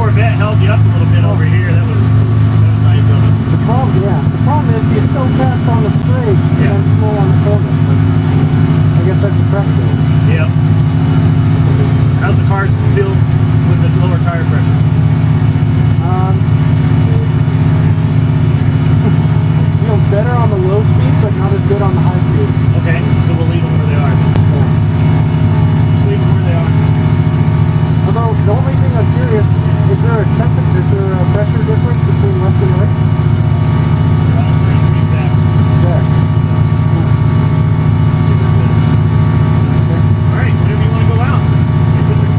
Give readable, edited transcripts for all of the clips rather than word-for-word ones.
Corvette held you up a little bit over here. That was nice of it. The problem is he's so fast on the straight and slow on the corners. But I guess that's a practice. Yep. How's the car feel with the lower tire pressure? Feels better on the low speed, but not as good on the high speed. Okay, so we'll leave them where they are. Yeah. Just leave them where they are. Although the only thing I'm curious, is there a pressure difference between left and right? Yeah. Alright, whenever you want to go out. You put your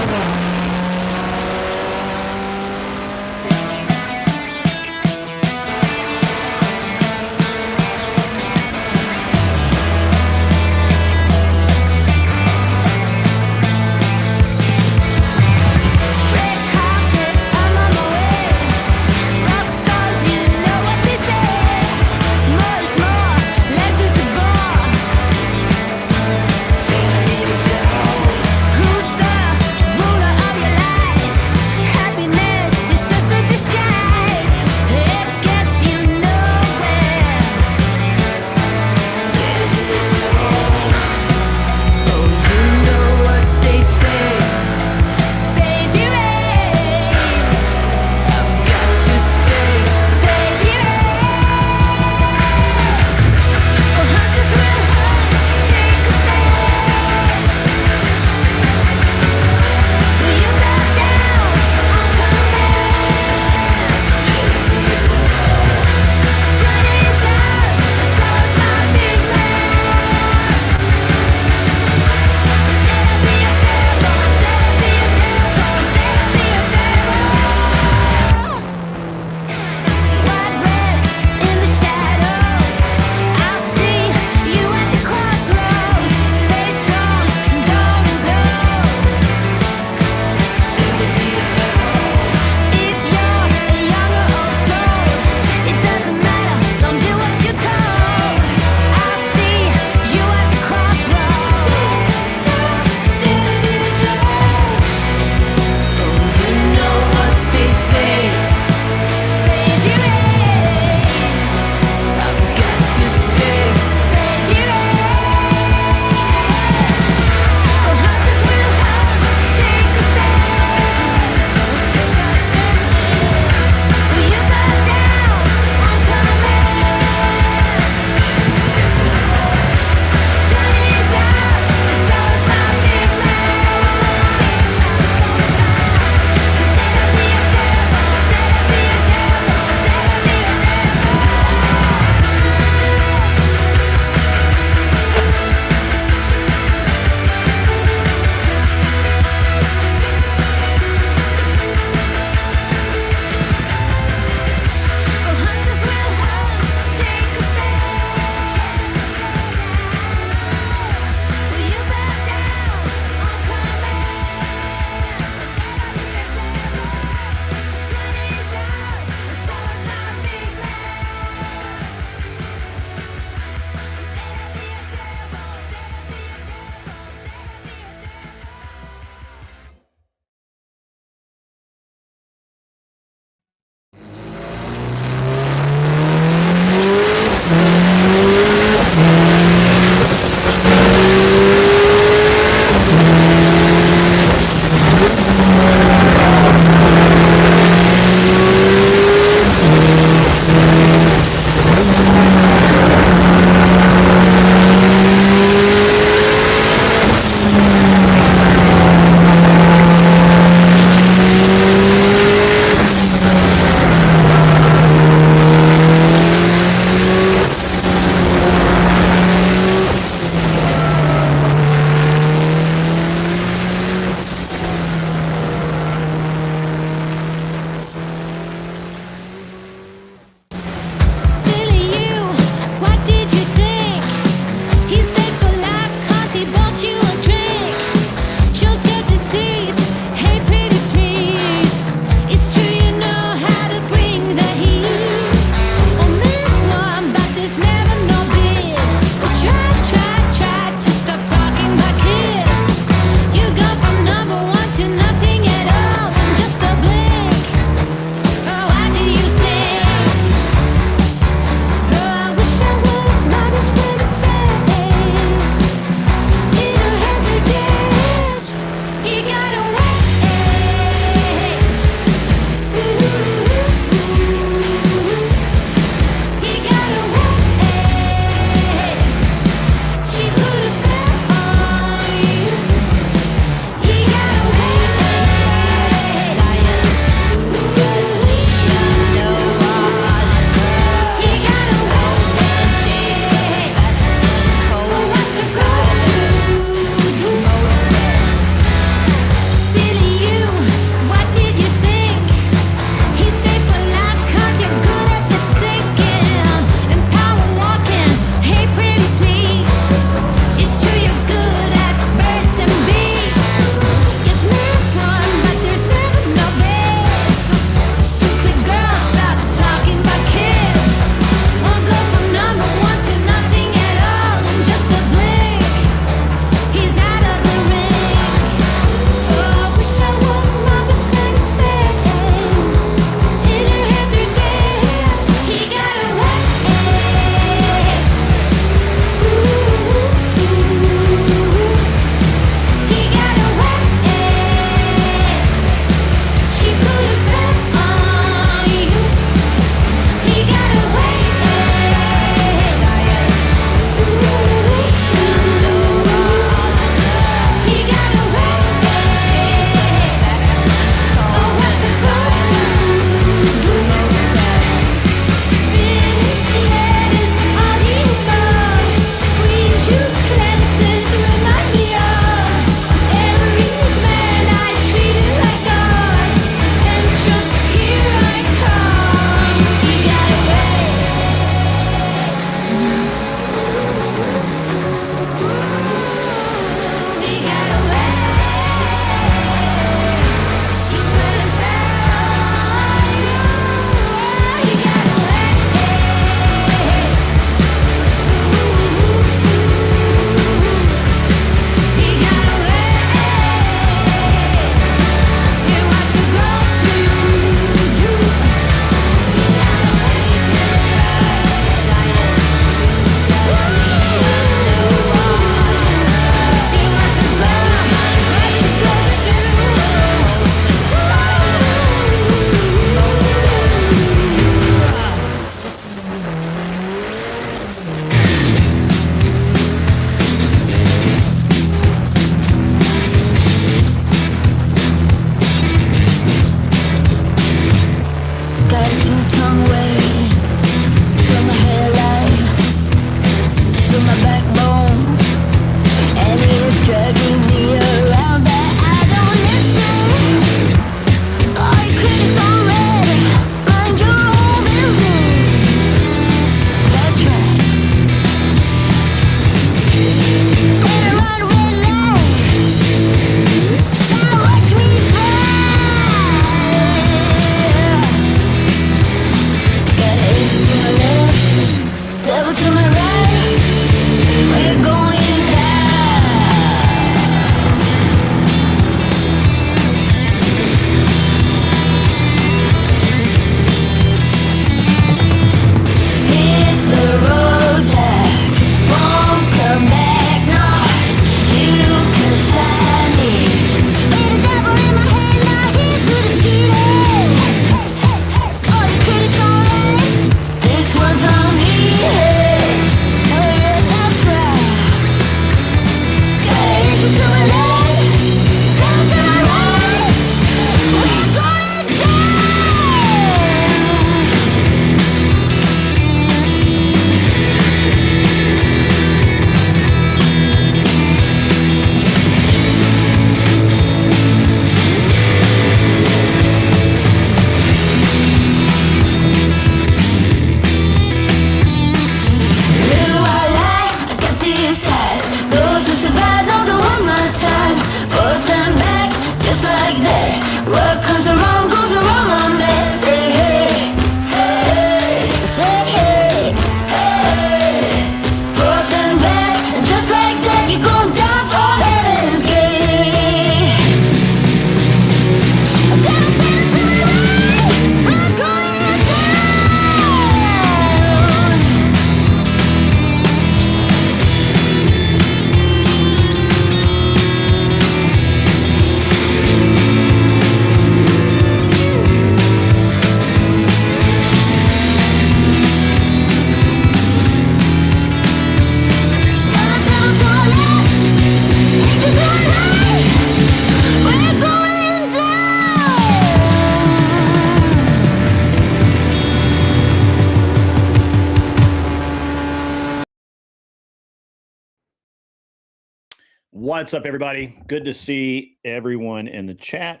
What's up, everybody? Good to see everyone in the chat.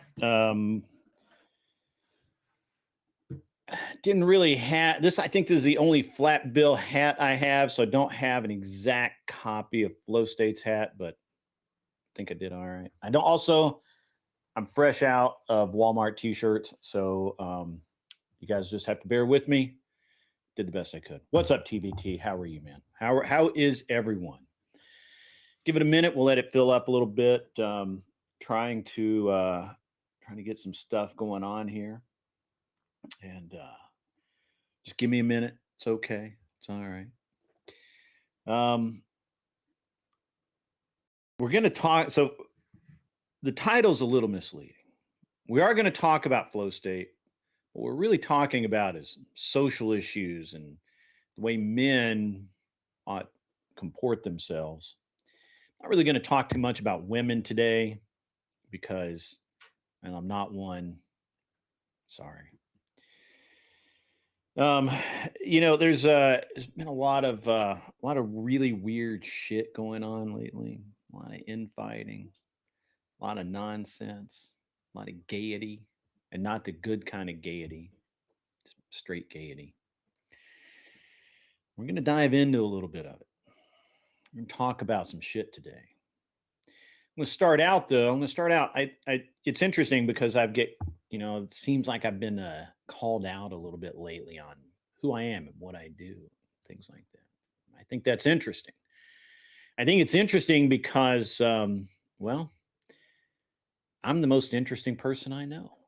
Didn't really have this. I think this is the only flat bill hat I have, so I don't have an exact copy of Flowstate's hat, but I think I did all right. I don't also, I'm fresh out of Walmart t-shirts, so you guys just have to bear with me. Did the best I could. What's up, TBT? How are you, man? How is everyone? Give it a minute. We'll let it fill up a little bit. Trying to get some stuff going on here, and just give me a minute. It's okay. It's all right. We're going to talk. So the title's a little misleading. We are going to talk about Flowstate. What we're really talking about is social issues and the way men ought comport themselves. Not really going to talk too much about women today because, and I'm not one. Sorry. You know, there's been a lot of really weird shit going on lately. A lot of infighting, a lot of nonsense, a lot of gaiety, and not the good kind of gaiety, just straight gaiety. We're going to dive into a little bit of it. We're going to talk about some shit today. I'm going to start out though. It's interesting because it seems like I've been called out a little bit lately on who I am and what I do, things like that. I think that's interesting. I think it's interesting because, well, I'm the most interesting person I know.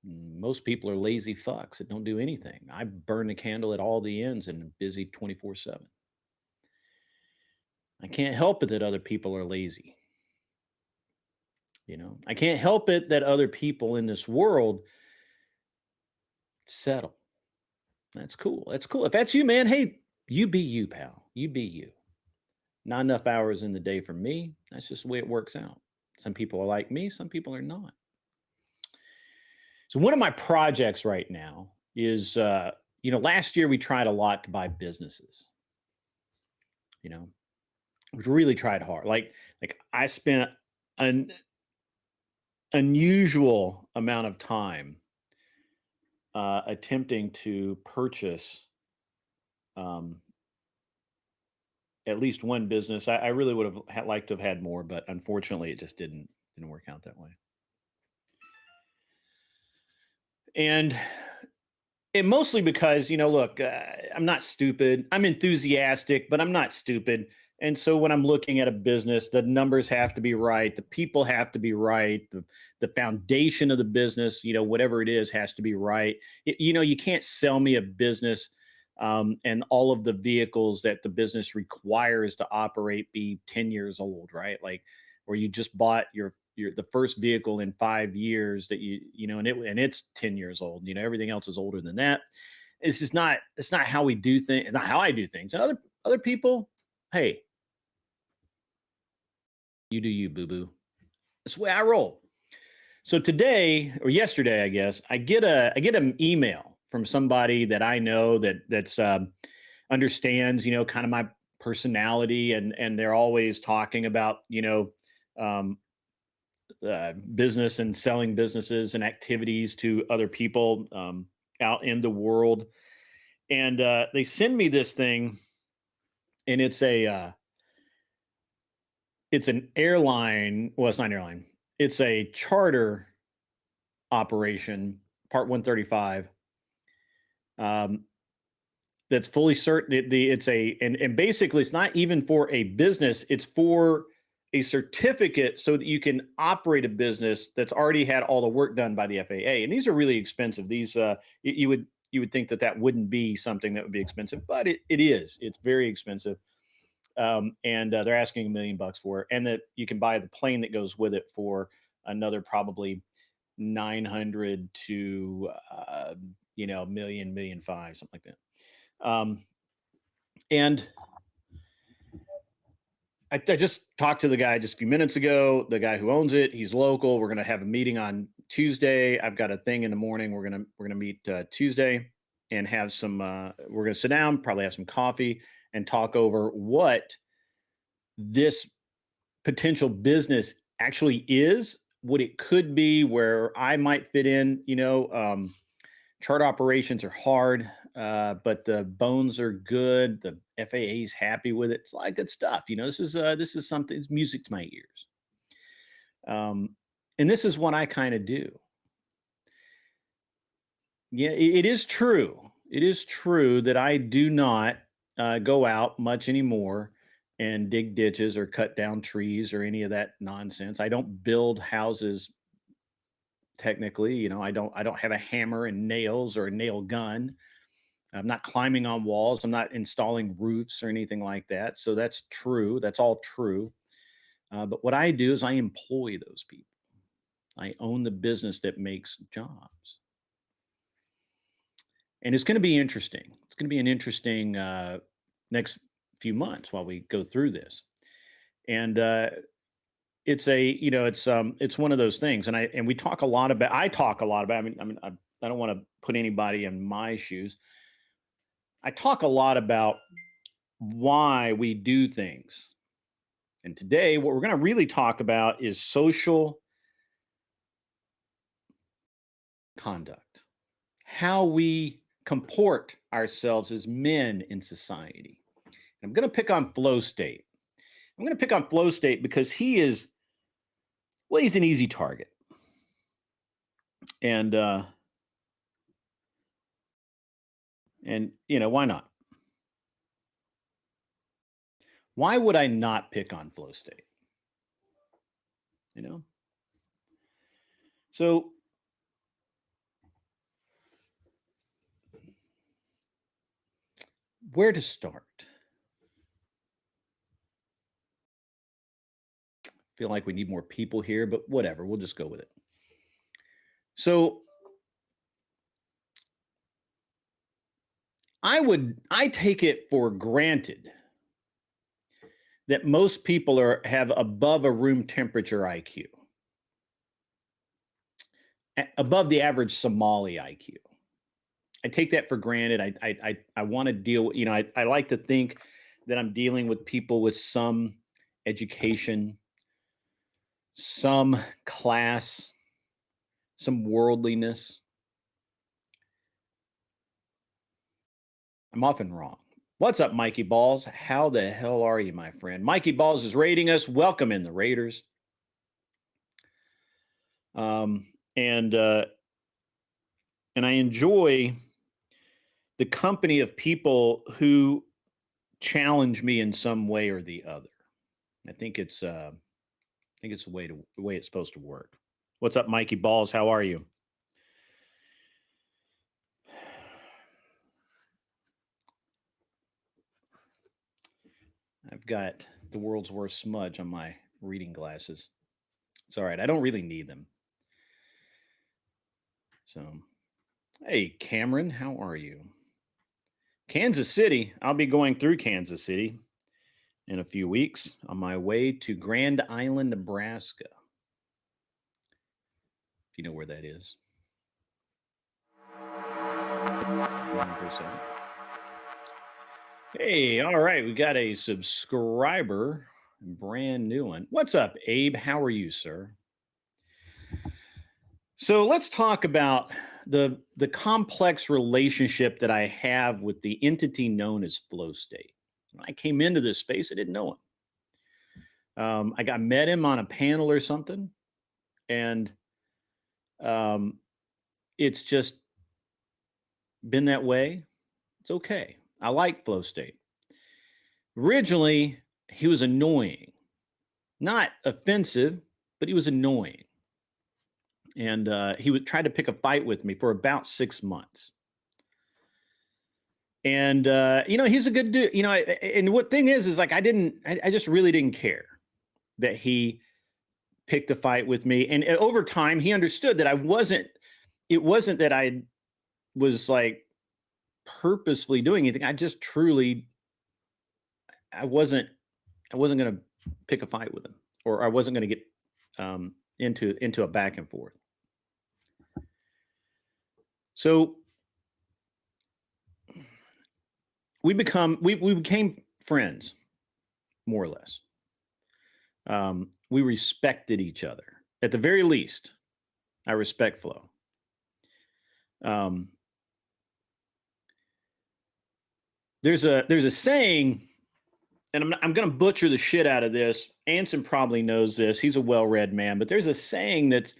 Most people are lazy fucks that don't do anything. I burn the candle at all the ends and am busy 24/7. I can't help it that other people are lazy. You know, I can't help it that other people in this world settle. That's cool. That's cool. If that's you, man, hey, you be you, pal. You be you. Not enough hours in the day for me. That's just the way it works out. Some people are like me, some people are not. So one of my projects right now is, last year we tried a lot to buy businesses. We really tried hard. Like I spent an unusual amount of time attempting to purchase at least one business. I really would have liked to have had more, but unfortunately it just didn't work out that way. And mostly because, look, I'm not stupid. I'm enthusiastic, but I'm not stupid. And so when I'm looking at a business, the numbers have to be right. The people have to be right. The foundation of the business, whatever it is, has to be right. You can't sell me a business and all of the vehicles that the business requires to operate be 10 years old, right? Like, or you just bought the first vehicle in 5 years that and it's 10 years old. Everything else is older than that. It's not how we do things. It's not how I do things. Other people, hey, You do you, boo-boo. That's the way I roll. So today or yesterday, I guess, I get an email from somebody that I know that's understands, kind of my personality, and they're always talking about, um, business and selling businesses and activities to other people out in the world. And they send me this thing, and it's an airline. Well, it's not an airline. It's a charter operation, Part 135. Um, that's fully certain. It's and basically it's not even for a business. It's for a certificate so that you can operate a business that's already had all the work done by the FAA. And these are really expensive. These you would think that wouldn't be something that would be expensive, but it is. It's very expensive. And they're asking $1 million for it, and that you can buy the plane that goes with it for another probably 900 to million five, something like that. And I just talked to the guy just a few minutes ago, the guy who owns it. He's local. We're going to have a meeting on Tuesday. I've got a thing in the morning. We're going to meet Tuesday and have some, we're going to sit down, probably have some coffee and talk over what this potential business actually is, what it could be, where I might fit in. Chart operations are hard, but the bones are good. The FAA is happy with it. It's a lot of good stuff. This is something. It's music to my ears. And this is what I kind of do. Yeah, it is true. It is true that I do not go out much anymore and dig ditches or cut down trees or any of that nonsense. I don't build houses technically. I don't have a hammer and nails or a nail gun. I'm not climbing on walls. I'm not installing roofs or anything like that. So that's true. That's all true. But what I do is I employ those people. I own the business that makes jobs. And it's going to be interesting. It's going to be an interesting next few months while we go through this. And it's one of those things. And we talk a lot about. I talk a lot about. I don't want to put anybody in my shoes. I talk a lot about why we do things. And today, what we're going to really talk about is social conduct, how we comport ourselves as men in society. And I'm going to pick on Flowstate. I'm going to pick on Flowstate because he's an easy target. And why not? Why would I not pick on Flowstate? So where to start? Feel like we need more people here, but whatever, we'll just go with it. So I take it for granted that most people have above a room temperature IQ, above the average Somali IQ. I take that for granted. I want to deal with, I like to think that I'm dealing with people with some education, some class, some worldliness. I'm often wrong. What's up, Mikey Balls? How the hell are you, my friend? Mikey Balls is rating us. Welcome in the Raiders. And I enjoy the company of people who challenge me in some way or the other. I think it's the way it's supposed to work. What's up, Mikey Balls? How are you? I've got the world's worst smudge on my reading glasses. It's all right. I don't really need them. So, hey, Cameron, how are you? Kansas City. I'll be going through Kansas City in a few weeks on my way to Grand Island, Nebraska. If you know where that is. For a second. Hey, all right. We got a subscriber, brand new one. What's up, Abe? How are you, sir? So let's talk about the complex relationship that I have with the entity known as Flowstate. When I came into this space, I didn't know him. I got met him on a panel or something, and it's just been that way. It's okay. I like Flowstate. Originally, he was annoying, not offensive, but he was annoying. And he would try to pick a fight with me for about 6 months. And, he's a good dude, and what thing is like, I just really didn't care that he picked a fight with me. And over time, he understood that it wasn't that I was like purposefully doing anything. I just truly, I wasn't going to pick a fight with him, or I wasn't going to get into a back and forth. So we became friends, more or less. We respected each other. At the very least, I respect Flo. There's a saying, and I'm going to butcher the shit out of this. Anson probably knows this. He's a well-read man, but there's a saying that's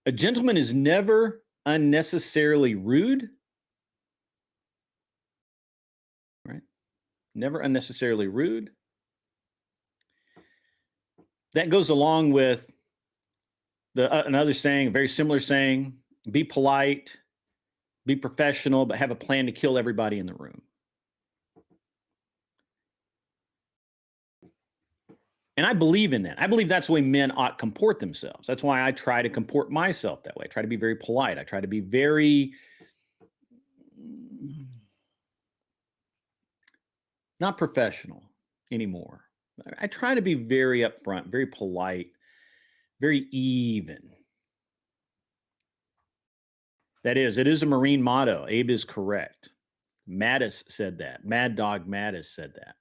a gentleman is never unnecessarily rude. Right? Never unnecessarily rude. That goes along with another saying, a very similar saying, be polite, be professional, but have a plan to kill everybody in the room. And I believe in that. I believe that's the way men ought to comport themselves. That's why I try to comport myself that way. I try to be very polite. I try to be very not professional anymore. I try to be very upfront, very polite, very even. It is a Marine motto. Abe is correct. Mattis said that. Mad Dog Mattis said that.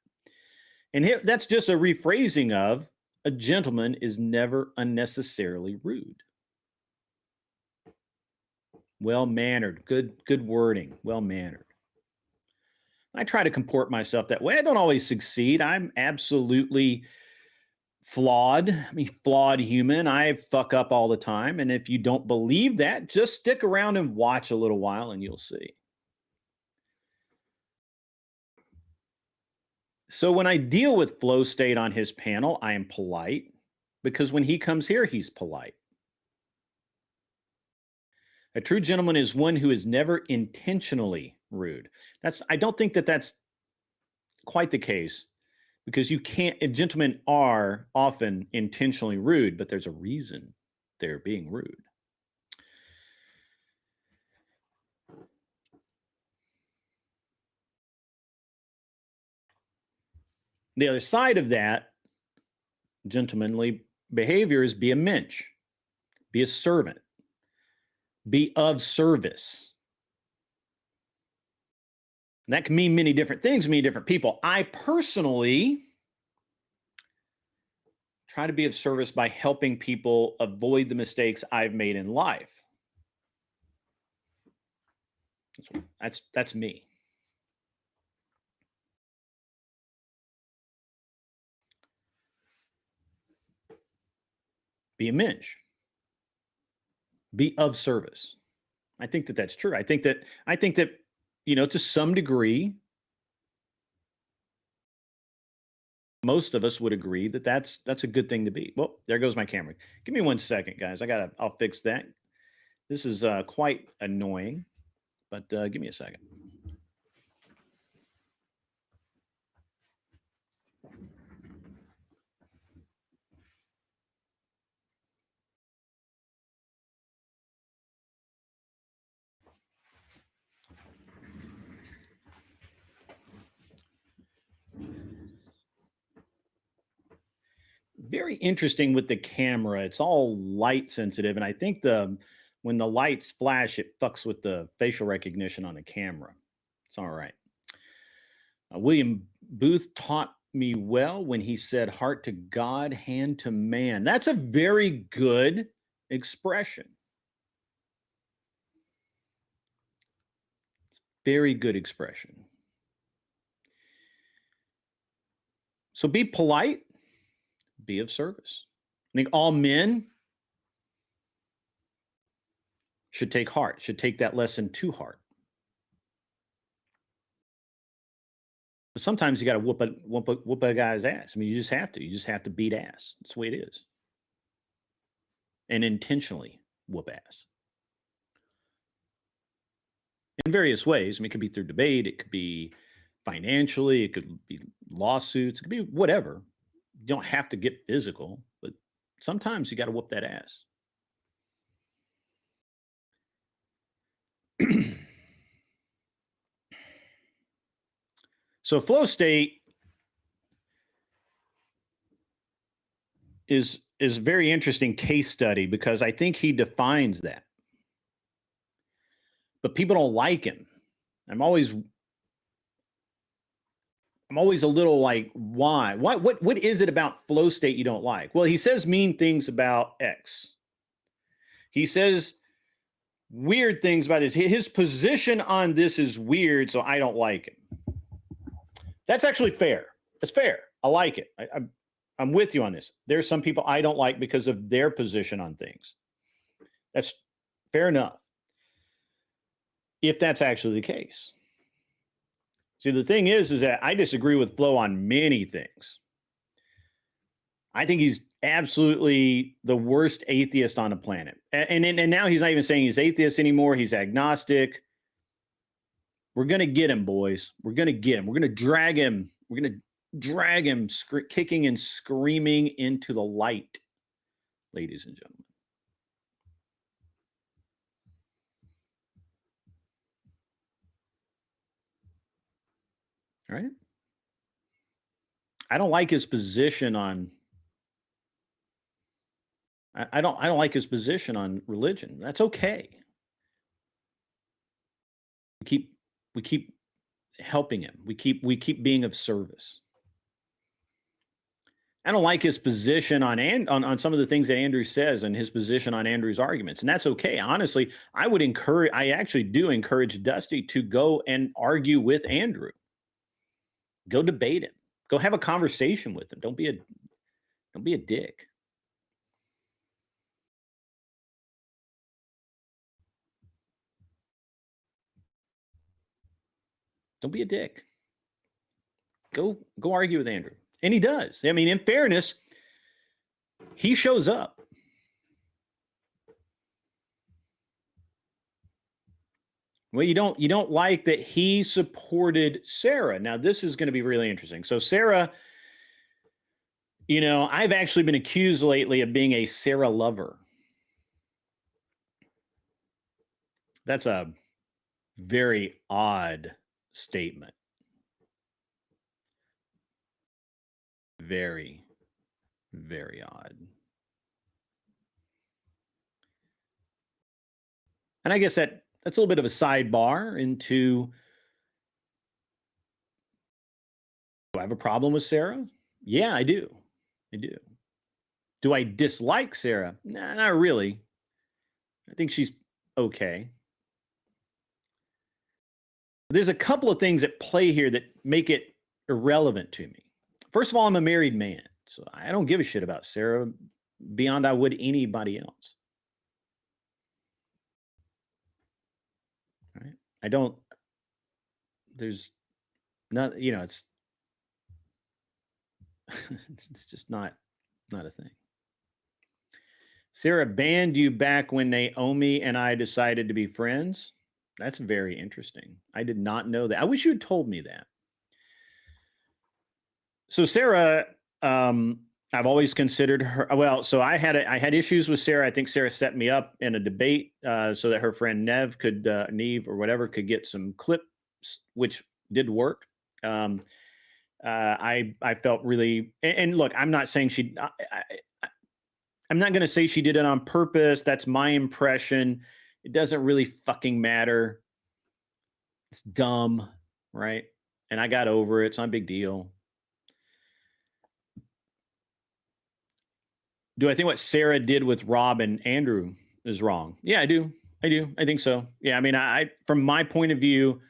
And that's just a rephrasing of a gentleman is never unnecessarily rude. Well-mannered, good wording, well-mannered. I try to comport myself that way. I don't always succeed. I'm absolutely flawed. I'm a flawed human. I fuck up all the time. And if you don't believe that, just stick around and watch a little while and you'll see. So when I deal with Flowstate on his panel, I am polite because when he comes here, he's polite. A true gentleman is one who is never intentionally rude. I don't think that that's quite the case because gentlemen are often intentionally rude, but there's a reason they're being rude. The other side of that gentlemanly behavior is be a mensch, be a servant, be of service. And that can mean many different things, many different people. I personally try to be of service by helping people avoid the mistakes I've made in life. That's me. Be a mensch. Be of service. I think that that's true. I think that to some degree, most of us would agree that that's a good thing to be. Well, there goes my camera. Give me 1 second, guys. I'll fix that. This is quite annoying, but give me a second. very interesting with the camera. It's all light sensitive, and I think when the lights flash, it fucks with the facial recognition on the camera. It's all right. William Booth taught me well when he said, "Heart to God, hand to man." That's a very good expression. Very good expression. So be polite, be of service. I think all men should take heart, should take that lesson to heart. But sometimes you got to whoop a guy's ass. I mean, you just have to. You just have to beat ass. That's the way it is. And intentionally whoop ass. In various ways. I mean, it could be through debate. It could be financially. It could be lawsuits. It could be whatever. You don't have to get physical, but sometimes you got to whoop that ass. So Flowstate is a very interesting case study because I think he defines that. But people don't like him. I'm always a little like, why? What is it about Flowstate you don't like? Well, he says mean things about X. He says weird things about this. His position on this is weird, so I don't like him. That's actually fair. It's fair. I like it. I'm with you on this. There's some people I don't like because of their position on things. That's fair enough. If that's actually the case. See, the thing is that I disagree with Flo on many things. I think he's absolutely the worst atheist on the planet. And now he's not even saying he's atheist anymore. He's agnostic. We're going to get him, boys. We're going to get him. We're going to drag him. We're going to drag him kicking and screaming into the light, ladies and gentlemen. All right? I don't like his position on I don't like his position on religion. That's okay. We keep helping him. We keep being of service. I don't like his position on some of the things that Andrew says and his position on Andrew's arguments. And that's okay. Honestly, I actually do encourage Dusty to go and argue with Andrew. Go debate him. Go have a conversation with him. Don't be a dick. Don't be a dick. Go argue with Andrew. And he does. I mean, in fairness, he shows up. Well, you don't like that he supported Sarah. Now, this is going to be really interesting. So Sarah, I've actually been accused lately of being a Sarah lover. That's a very odd statement. Very, very odd. And I guess that's a little bit of a sidebar into, do I have a problem with Sarah? Yeah, I do. Do I dislike Sarah? Nah, not really. I think she's okay. There's a couple of things at play here that make it irrelevant to me. First of all, I'm a married man, so I don't give a shit about Sarah beyond I would anybody else. Right? I don't, there's not, it's it's just not a thing. Sarah banned you back when Naomi and I decided to be friends. That's very interesting. I did not know that. I wish you had told me that. So Sarah, I've always considered her. Well, so I had issues with Sarah. I think Sarah set me up in a debate so that her friend Neve or whatever could get some clips, which did work. I felt really, and look, I'm not saying I'm not going to say she did it on purpose. That's my impression. It doesn't really fucking matter. It's dumb, right? And I got over it. It's not a big deal. Do I think what Sarah did with Rob and Andrew is wrong? Yeah, I do. I think so. Yeah, I mean, I from my point of view,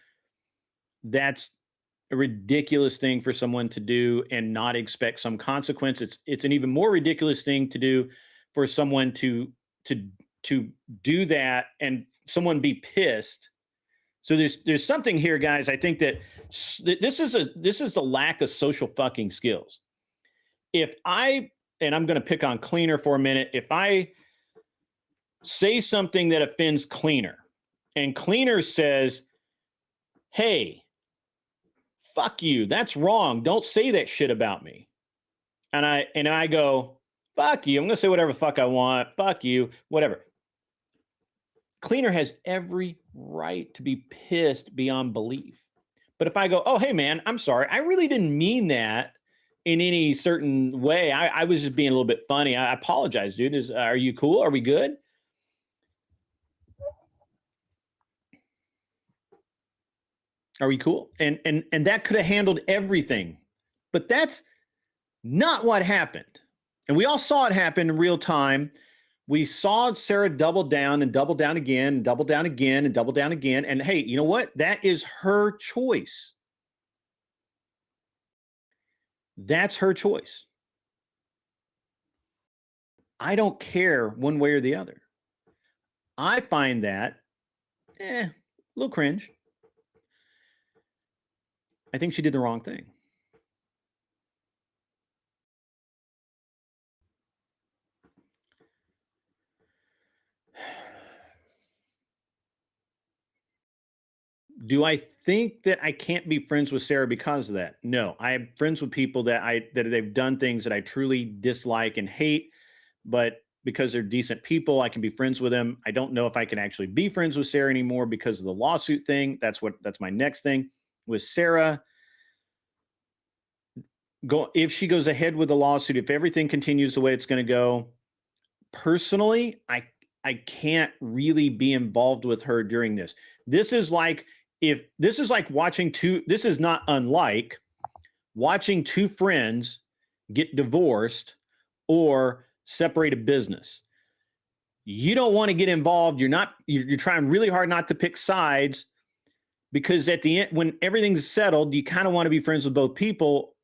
that's a ridiculous thing for someone to do and not expect some consequence. It's an even more ridiculous thing to do for someone to to do that and someone be pissed. So there's something here, guys. I think that this is the lack of social fucking skills. If I and I'm going to pick on Cleaner for a minute, if I say something that offends Cleaner, and Cleaner says, "Hey, fuck you. That's wrong. Don't say that shit about me." And I go, "Fuck you. I'm going to say whatever the fuck I want. Fuck you. Whatever." Cleaner has every right to be pissed beyond belief. But if I go, "Oh, hey man, I'm sorry. I really didn't mean that in any certain way. I was just being a little bit funny. I apologize, dude. Are you cool? Are we good?" Are we cool? And that could have handled everything. But that's not what happened. And we all saw it happen in real time. We saw Sarah double down and double down again, and double down again, and double down again. And hey, you know what? That is her choice. That's her choice. I don't care one way or the other. I find that a little cringe. I think she did the wrong thing. Do I think that I can't be friends with Sarah because of that? No, I am friends with people that they've done things that I truly dislike and hate, but because they're decent people, I can be friends with them. I don't know if I can actually be friends with Sarah anymore because of the lawsuit thing. That's my next thing with Sarah. If she goes ahead with the lawsuit, if everything continues the way it's going to go, personally, I can't really be involved with her during this. This is like watching this is not unlike watching two friends get divorced or separate a business. You don't want to get involved. You're trying really hard not to pick sides, because at the end, when everything's settled, you kind of want to be friends with both people,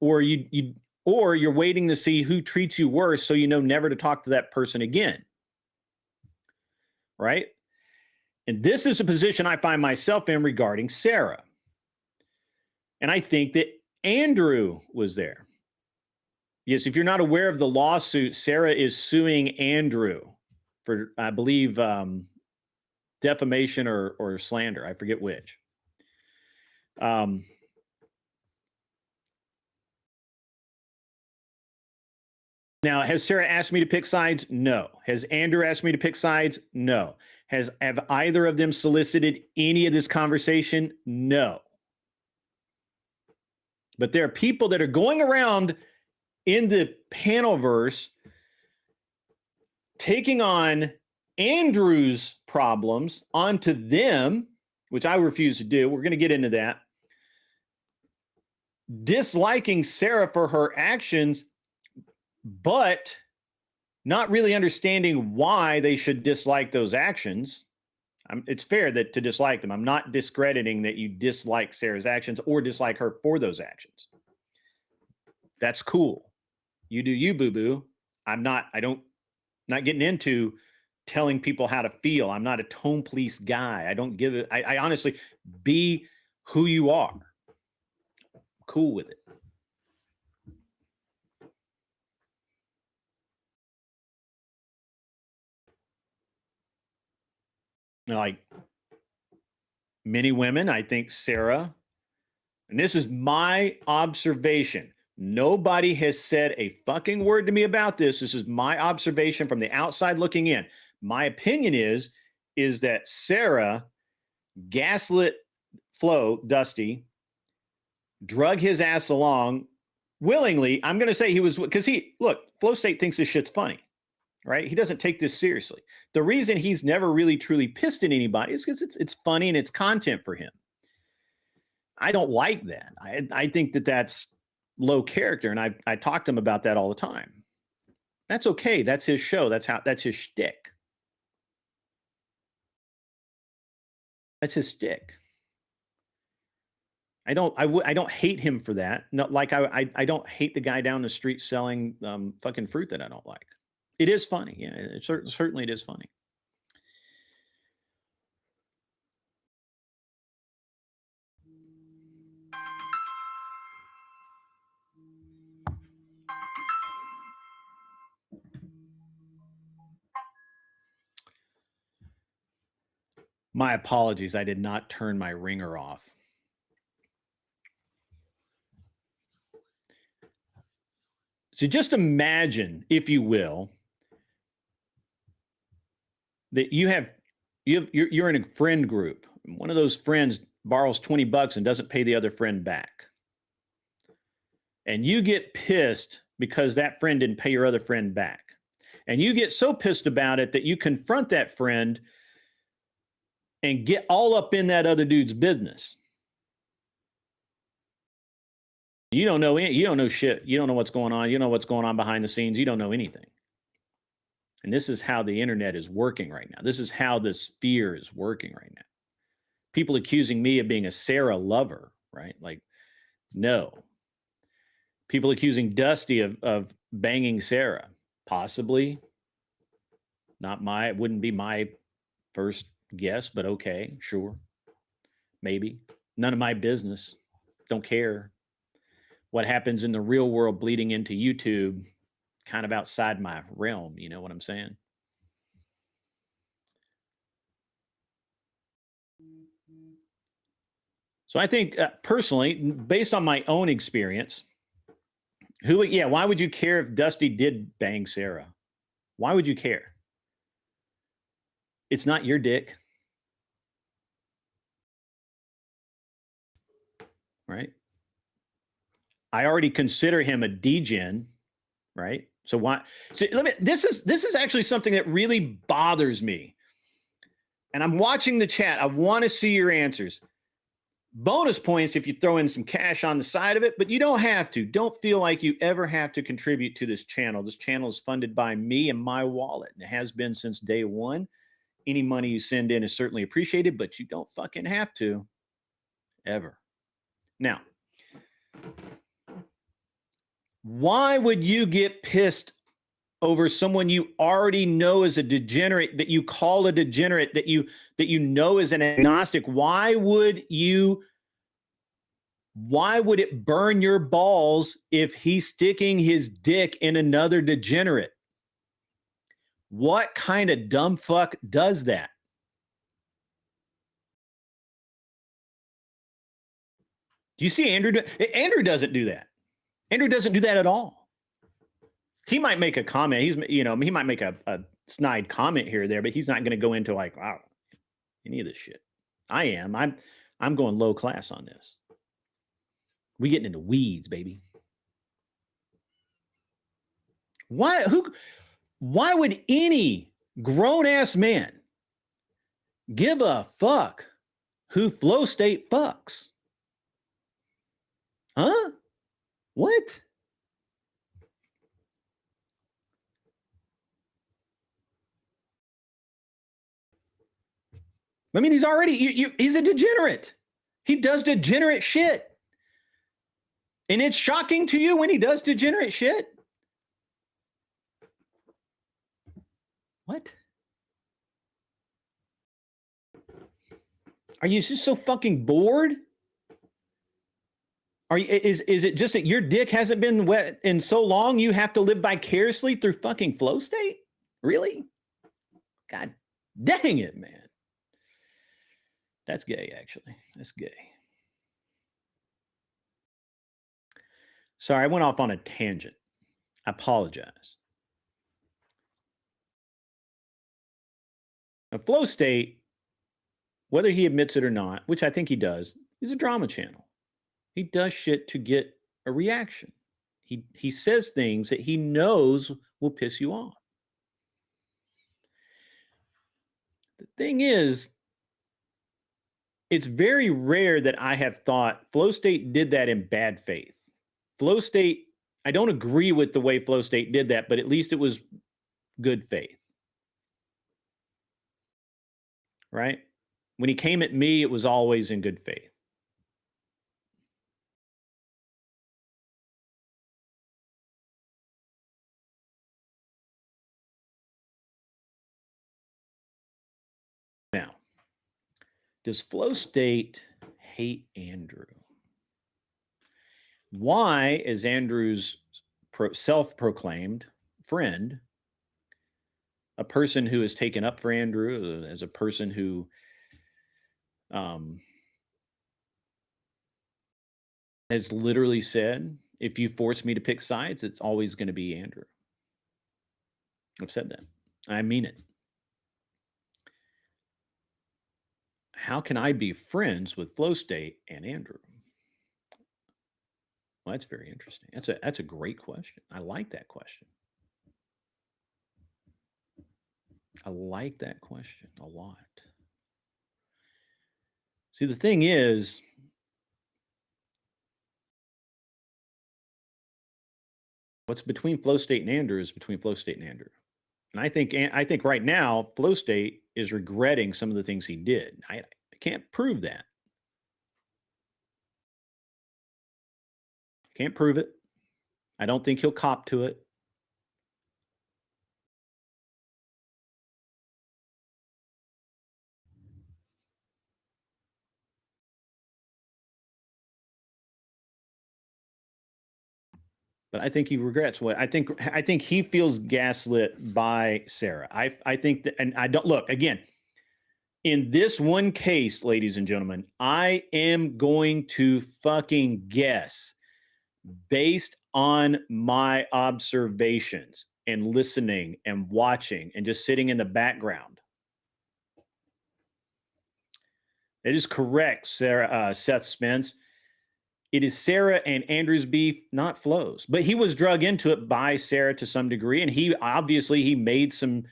or you're waiting to see who treats you worse so you know never to talk to that person again. Right? And this is a position I find myself in regarding Sarah. And I think that Andrew was there. Yes, if you're not aware of the lawsuit, Sarah is suing Andrew for, I believe, defamation or slander. I forget which. Now, has Sarah asked me to pick sides? No. Has Andrew asked me to pick sides? No. Have either of them solicited any of this conversation? No. But there are people that are going around in the panelverse taking on Andrew's problems onto them, which I refuse to do. We're going to get into that. Disliking Sarah for her actions, but not really understanding why they should dislike those actions. It's fair to dislike them. I'm not discrediting that you dislike Sarah's actions or dislike her for those actions. That's cool. You do you, boo-boo. Not getting into telling people how to feel. I'm not a tone police guy. I don't give it. I honestly, be who you are. Cool with it. Like many women, I think Sarah, and this is my observation. Nobody has said a fucking word to me about this. This is my observation from the outside looking in. My opinion is that Sarah gaslit Dusty, drug his ass along willingly. I'm going to say he was, because Flowstate thinks this shit's funny, right? He doesn't take this seriously. The reason he's never really truly pissed at anybody is because it's funny and it's content for him. I don't like that. I think that that's low character, and I talk to him about that all the time. That's okay. That's his show. That's his shtick. That's his shtick. I don't hate him for that. Not like I don't hate the guy down the street selling fucking fruit that I don't like. It is funny. Yeah, certainly it is funny. My apologies. I did not turn my ringer off. So just imagine, if you will, that you're in a friend group. One of those friends borrows $20 and doesn't pay the other friend back. And you get pissed because that friend didn't pay your other friend back. And you get so pissed about it that you confront that friend and get all up in that other dude's business. You don't know shit. You don't know what's going on. You know what's going on behind the scenes. You don't know anything. And this is how the internet is working right now. This is how the sphere is working right now. People accusing me of being a Sarah lover, right? Like, no. People accusing Dusty of banging Sarah. Possibly. It wouldn't be my first guess, but okay, sure. Maybe. None of my business. Don't care. What happens in the real world bleeding into YouTube, kind of outside my realm. You know what I'm saying? So I think personally, based on my own experience, why would you care if Dusty did bang Sarah? Why would you care? It's not your dick. Right? I already consider him a degen, right? So why? So this is actually something that really bothers me. And I'm watching the chat. I want to see your answers. Bonus points if you throw in some cash on the side of it, but you don't have to. Don't feel like you ever have to contribute to this channel. This channel is funded by me and my wallet, and it has been since day one. Any money you send in is certainly appreciated, but you don't fucking have to. Ever. Now, why would you get pissed over someone you already know is a degenerate, that you call a degenerate, that you know is an agnostic? Why would it burn your balls if he's sticking his dick in another degenerate? What kind of dumb fuck does that? Do you see Andrew? Andrew doesn't do that. Andrew doesn't do that at all. He might make a comment. He might make a snide comment here or there, but he's not going to go into like, wow, any of this shit. I am. I'm going low class on this. We getting into weeds, baby. Why would any grown-ass man give a fuck who Flowstate fucks? Huh? What? I mean, he's already, he's a degenerate. He does degenerate shit. And it's shocking to you when he does degenerate shit? What? Are you just so fucking bored? Is it just that your dick hasn't been wet in so long you have to live vicariously through fucking Flowstate? Really? God dang it, man. That's gay, actually. That's gay. Sorry, I went off on a tangent. I apologize. Now, Flowstate, whether he admits it or not, which I think he does, is a drama channel. He does shit to get a reaction. He says things that he knows will piss you off. The thing is, it's very rare that I have thought Flowstate did that in bad faith. Flowstate, I don't agree with the way Flowstate did that, but at least it was good faith. Right? When he came at me, it was always in good faith. Now, does Flowstate hate Andrew? Why is Andrew's self-proclaimed friend, a person who has taken up for Andrew, as a person who has literally said, if you force me to pick sides, it's always going to be Andrew. I've said that. I mean it. How can I be friends with Flowstate and Andrew? Well, that's very interesting. That's a great question. I like that question. I like that question a lot. See, the thing is, what's between Flowstate and Andrew is between Flowstate and Andrew. And I think right now, Flowstate is regretting some of the things he did. I can't prove that. Can't prove it. I don't think he'll cop to it. But I think he regrets what I think he feels gaslit by Sarah. I think that, and I don't look again. In this one case, ladies and gentlemen, I am going to fucking guess based on my observations and listening and watching and just sitting in the background. It is correct, Sarah, Seth Spence. It is Sarah and Andrew's beef, not Flo's. But he was drug into it by Sarah to some degree, and he obviously made some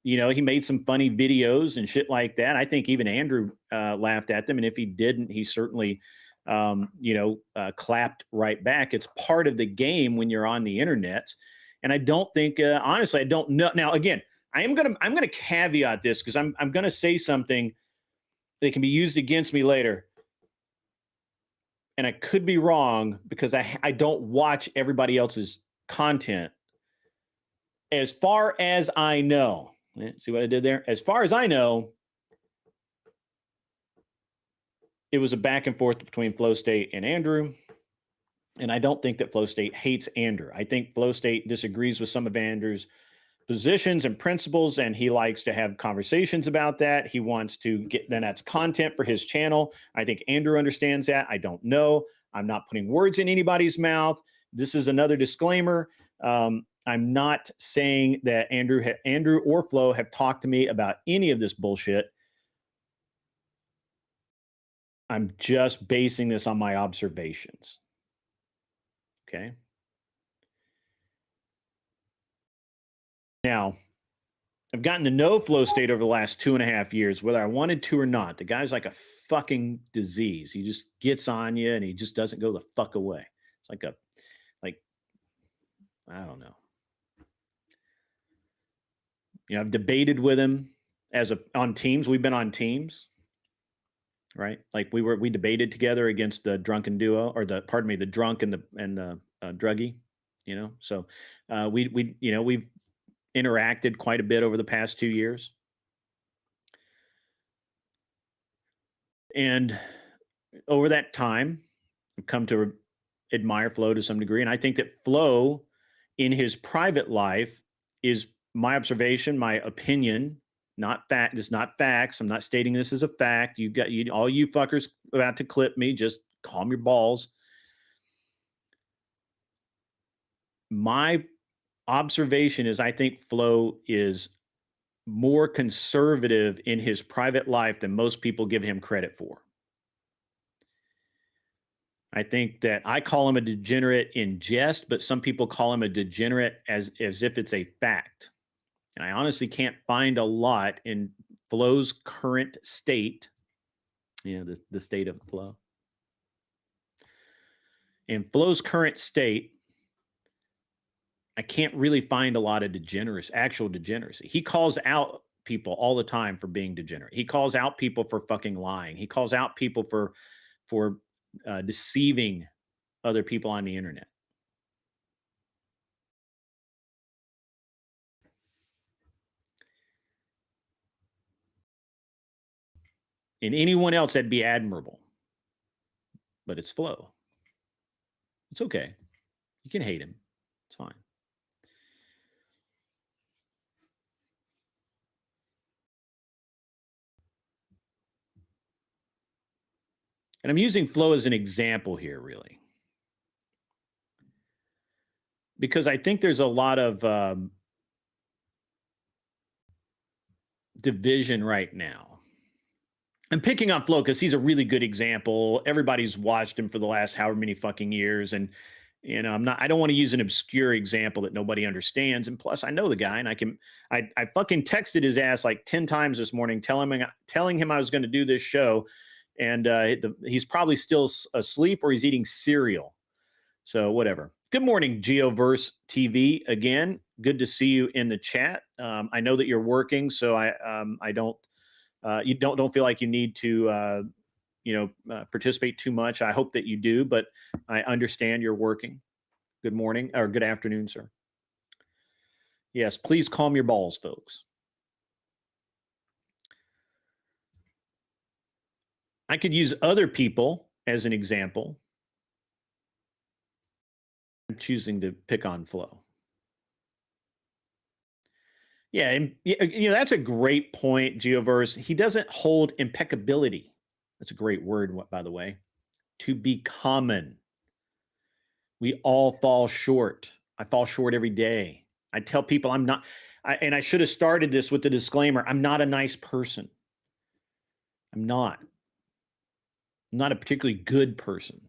he made some funny videos and shit like that. I think even Andrew laughed at them, and if he didn't, he certainly clapped right back. It's part of the game when you're on the internet, and I don't think honestly, I don't know. Now, again, I'm gonna caveat this because I'm gonna say something that can be used against me later. And I could be wrong because I don't watch everybody else's content. As far as I know, see what I did there? As far as I know, it was a back and forth between Flowstate and Andrew. And I don't think that Flowstate hates Andrew. I think Flowstate disagrees with some of Andrew's positions and principles, and he likes to have conversations about that. He wants to get, then that's content for his channel. I think Andrew understands that. I don't know. I'm not putting words in anybody's mouth. This is another disclaimer. I'm not saying that Andrew or Flo have talked to me about any of this bullshit. I'm just basing this on my observations. Okay. Now, I've gotten to know Flowstate over the last 2.5 years, whether I wanted to or not. The guy's like a fucking disease. He just gets on you and he just doesn't go the fuck away. It's like I don't know. I've debated with him on teams. We've been on teams, right? Like we debated together against the drunken duo, or the drunk and the druggie, So we've interacted quite a bit over the past 2 years. And over that time, I've come to admire Flo to some degree. And I think that Flo in his private life is my observation, my opinion, not fact. It's not facts. I'm not stating this as a fact. All you fuckers about to clip me, just calm your balls. My observation is I think Flo is more conservative in his private life than most people give him credit for. I think that I call him a degenerate in jest, but some people call him a degenerate as if it's a fact. And I honestly can't find a lot in Flow's current state, the state of Flow. In Flow's current state, I can't really find a lot of actual degeneracy. He calls out people all the time for being degenerate. He calls out people for fucking lying. He calls out people for deceiving other people on the internet. And anyone else, that'd be admirable. But it's Flow. It's okay. You can hate him. It's fine. And I'm using Flow as an example here, really. Because I think there's a lot of division right now. I'm picking on Flow because he's a really good example. Everybody's watched him for the last however many fucking years. And, I don't want to use an obscure example that nobody understands. And plus, I know the guy, and I fucking texted his ass like 10 times this morning, telling him I was going to do this show. And he's probably still asleep or he's eating cereal. So whatever. Good morning, Geoverse TV. Again, good to see you in the chat. I know that you're working, so I don't you don't feel like you need to participate too much. I hope that you do, but I understand you're working. Good morning or good afternoon, sir. Yes, please calm your balls, folks. I could use other people as an example. I'm choosing to pick on Flow. Yeah, and that's a great point, Geoverse. He doesn't hold impeccability. That's a great word, by the way. To be common. We all fall short. I fall short every day. I tell people I'm not, and I should have started this with the disclaimer, I'm not a nice person. I'm not a particularly good person.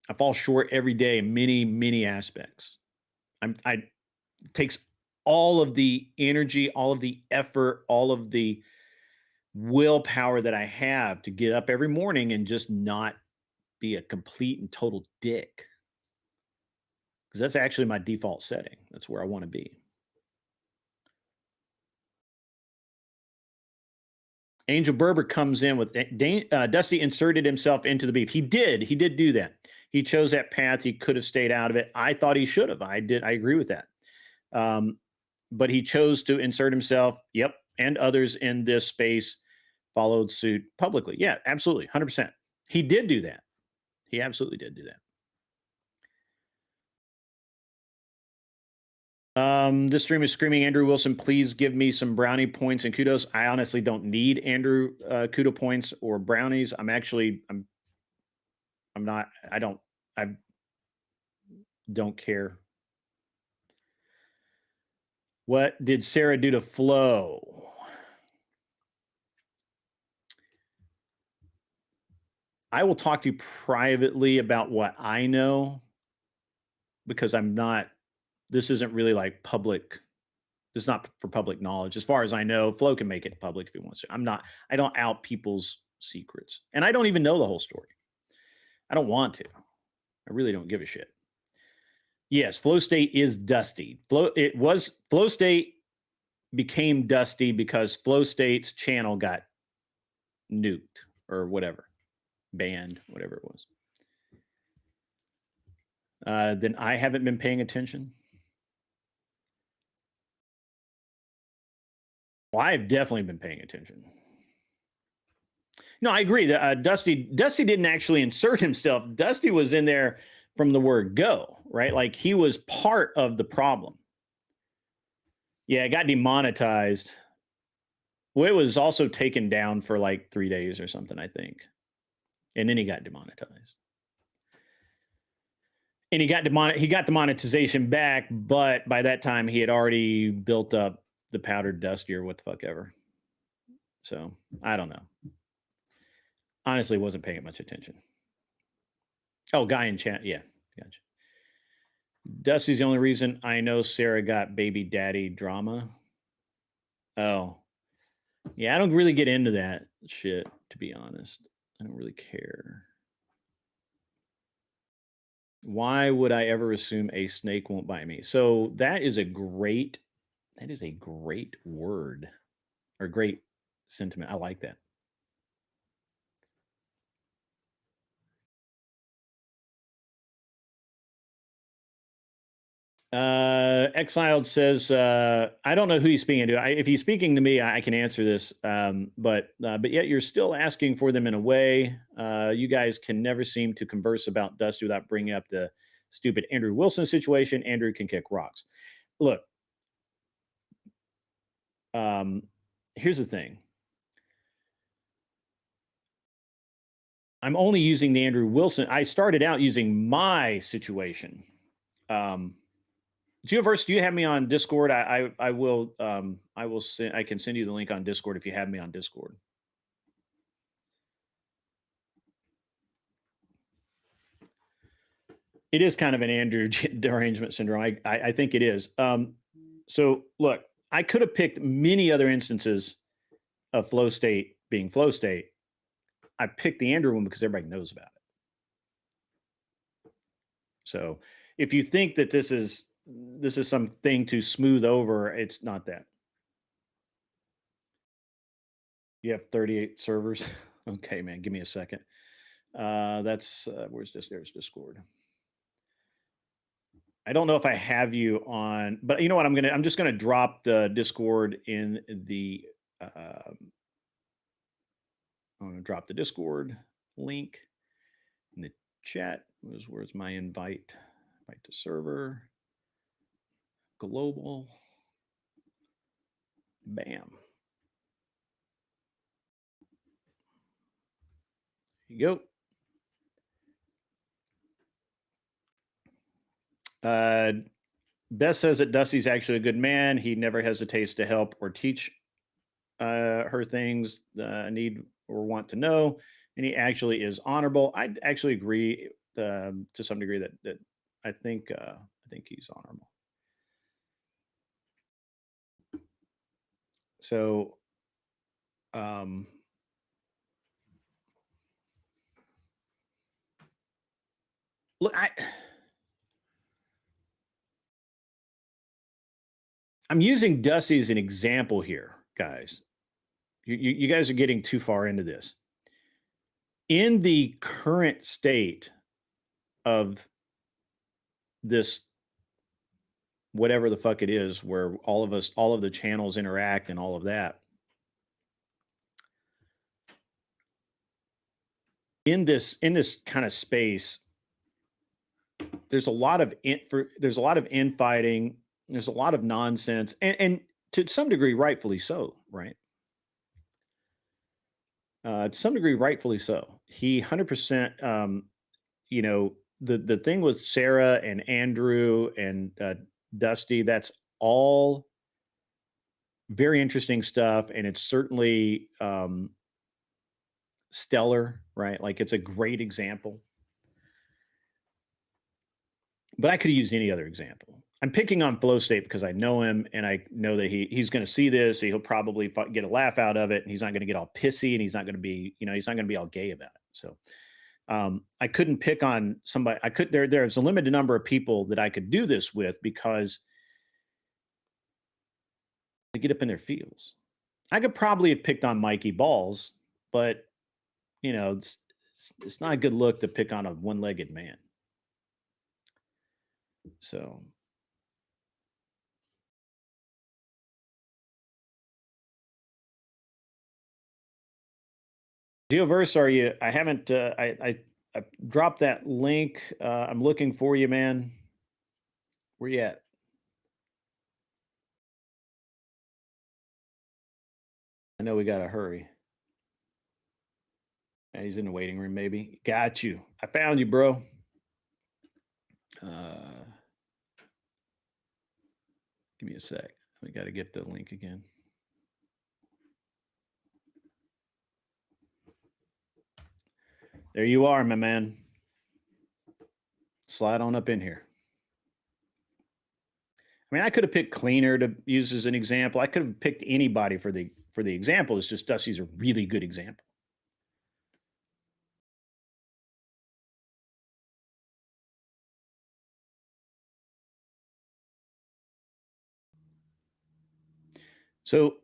I fall short every day in many, many aspects. It takes all of the energy, all of the effort, all of the willpower that I have to get up every morning and just not be a complete and total dick. Because that's actually my default setting. That's where I want to be. Angel Berber comes in with Dusty inserted himself into the beef. He did do that. He chose that path. He could have stayed out of it. I thought he should have. I agree with that. But he chose to insert himself. Yep. And others in this space followed suit publicly. Yeah, absolutely. 100%. He did do that. He absolutely did do that. This stream is screaming, Andrew Wilson, please give me some brownie points and kudos. I honestly don't need Andrew kudo points or brownies. I don't care. What did Sarah do to Flow? I will talk to you privately about what I know because this isn't really like public. This is not for public knowledge. As far as I know, Flo can make it public if he wants to. I don't out people's secrets. And I don't even know the whole story. I don't want to. I really don't give a shit. Yes, Flowstate is dusty. Flowstate became dusty because Flowstate's channel got nuked or whatever. Banned, whatever it was. Then I haven't been paying attention. Well, I've definitely been paying attention. No, I agree. Dusty didn't actually insert himself. Dusty was in there from the word go, right? Like he was part of the problem. Yeah, it got demonetized. Well, it was also taken down for like 3 days or something, I think. And then he got demonetized. And he got the monetization back, but by that time he had already built up the powdered dusty or what the fuck ever. So I don't know. honestly wasn't paying much attention. Oh, guy in chat. Yeah, gotcha. Dusty's the only reason I know Sarah got baby daddy drama. Oh, yeah. I don't really get into that shit, to be honest. I don't really care. Why would I ever assume a snake won't bite me? So that is a great word or great sentiment. I like that. Exiled says, I don't know who he's speaking to. If he's speaking to me, I can answer this. But yet you're still asking for them in a way. You guys can never seem to converse about Dusty without bringing up the stupid Andrew Wilson situation. Andrew can kick rocks. Look, here's the thing. I'm only using the Andrew Wilson. I started out using my situation. Geoverse, do you have me on Discord? I will send. I can send you the link on Discord if you have me on Discord. It is kind of an Andrew derangement syndrome. I think it is. So look, I could have picked many other instances of flow state being flow state. I picked the Andrew one because everybody knows about it. So if you think that this is something to smooth over, it's not that. You have 38 servers. Okay, man, give me a second. That's where's this? There's Discord. I don't know if I have you on, but you know what? I'm just gonna drop the Discord in the. I'm gonna drop the Discord link in the chat. Where's my invite? Invite to server. Global. Bam. There you go. Beth says that Dusty's actually a good man. He never hesitates to help or teach her things need or want to know, and he actually is honorable. I actually agree to some degree that I think he's honorable. So, look, I'm using Dusty as an example here, guys. You guys are getting too far into this. In the current state of this, whatever the fuck it is, where all of the channels interact and all of that, in this kind of space, there's a lot of infighting. There's a lot of nonsense, and to some degree, rightfully so, right? To some degree, rightfully so. He 100%. You know, the thing with Sarah and Andrew and Dusty, that's all very interesting stuff, and it's certainly stellar, right? Like it's a great example. But I could have used any other example. I'm picking on Flowstate because I know him and I know that he's going to see this. He'll probably get a laugh out of it, and he's not going to get all pissy, and he's not going to be, he's not going to be all gay about it. So I couldn't pick on somebody. There's a limited number of people that I could do this with because they get up in their feels. I could probably have picked on Mikey Balls, but it's not a good look to pick on a one-legged man. So Geoverse, are you? I haven't. I dropped that link. I'm looking for you, man. Where you at? I know we gotta hurry. Yeah, he's in the waiting room, maybe. Got you. I found you, bro. Give me a sec. We got to get the link again. There you are, my man. Slide on up in here. I mean, I could have picked Cleaner to use as an example. I could have picked anybody for the example. It's just Dusty's a really good example. So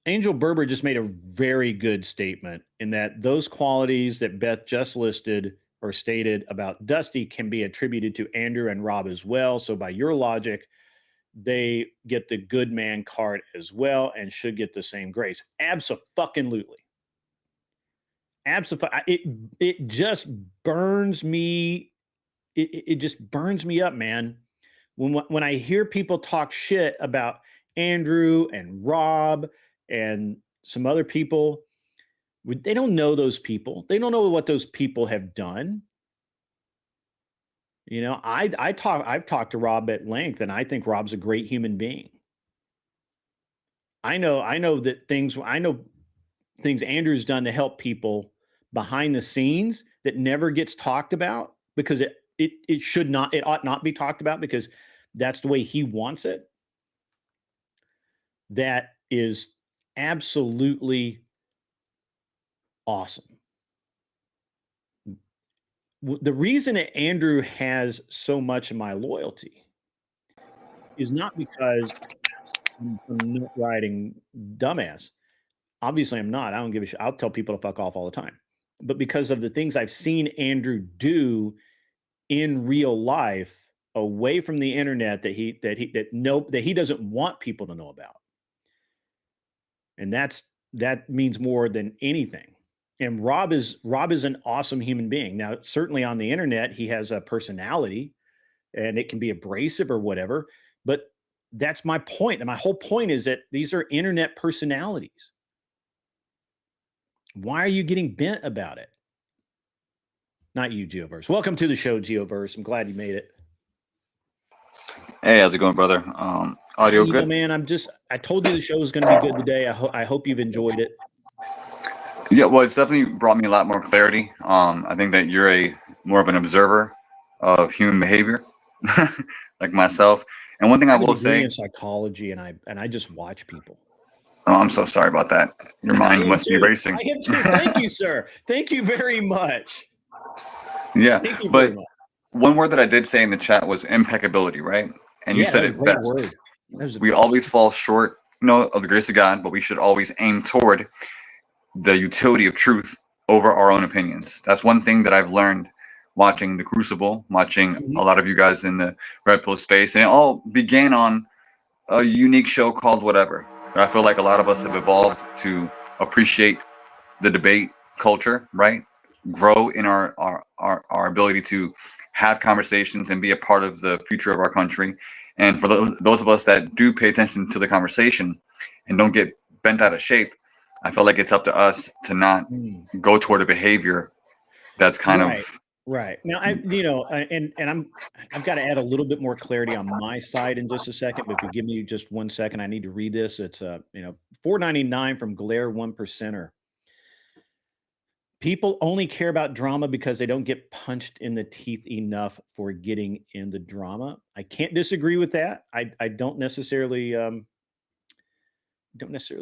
Angel Berber just made a very good statement in that those qualities that Beth just listed or stated about Dusty can be attributed to Andrew and Rob as well. So by your logic, they get the good man card as well and should get the same grace. Abso-fucking-lutely. It just burns me. It just burns me up, man. When I hear people talk shit about Andrew and Rob and some other people, they don't know those people. They don't know what those people have done. You know, I've talked to Rob at length, and I think Rob's a great human being. I know things Andrew's done to help people behind the scenes that never gets talked about because it ought not be talked about because that's the way he wants it. That is absolutely awesome. The reason that Andrew has so much of my loyalty is not because I'm not riding dumbass. Obviously, I'm not. I don't give a shit. I'll tell people to fuck off all the time. But because of the things I've seen Andrew do in real life, away from the internet, that he doesn't want people to know about, and that means more than anything. And Rob is an awesome human being. Now, certainly on the internet, he has a personality, and it can be abrasive or whatever. But that's my point. And my whole point is that these are internet personalities. Why are you getting bent about it? Not you, Geoverse. Welcome to the show, Geoverse. I'm glad you made it. Hey, how's it going, brother? Audio good? Man, I told you the show was going to be good today. I hope you've enjoyed it. Yeah, well, it's definitely brought me a lot more clarity. I think that you're more of an observer of human behavior, like myself. And one thing I will say, in psychology, and I just watch people. Oh, I'm so sorry about that. Your mind must be racing. I am too. Thank you, sir. Thank you very much. Yeah, but one word that I did say in the chat was impeccability, right? And you said it best. We always fall short, of the grace of God, but we should always aim toward the utility of truth over our own opinions. That's one thing that I've learned watching The Crucible, watching a lot of you guys in the Red Pill space, and it all began on a unique show called Whatever. And I feel like a lot of us have evolved to appreciate the debate culture, right? Grow in our ability to have conversations and be a part of the future of our country. And for those of us that do pay attention to the conversation and don't get bent out of shape, I feel like it's up to us to not go toward a behavior that's kind of right. Now, I've got to add a little bit more clarity on my side in just a second. But if you give me just 1 second, I need to read this. It's $4.99 from Glare 1%er. People only care about drama because they don't get punched in the teeth enough for getting in the drama. I can't disagree with that. I don't necessarily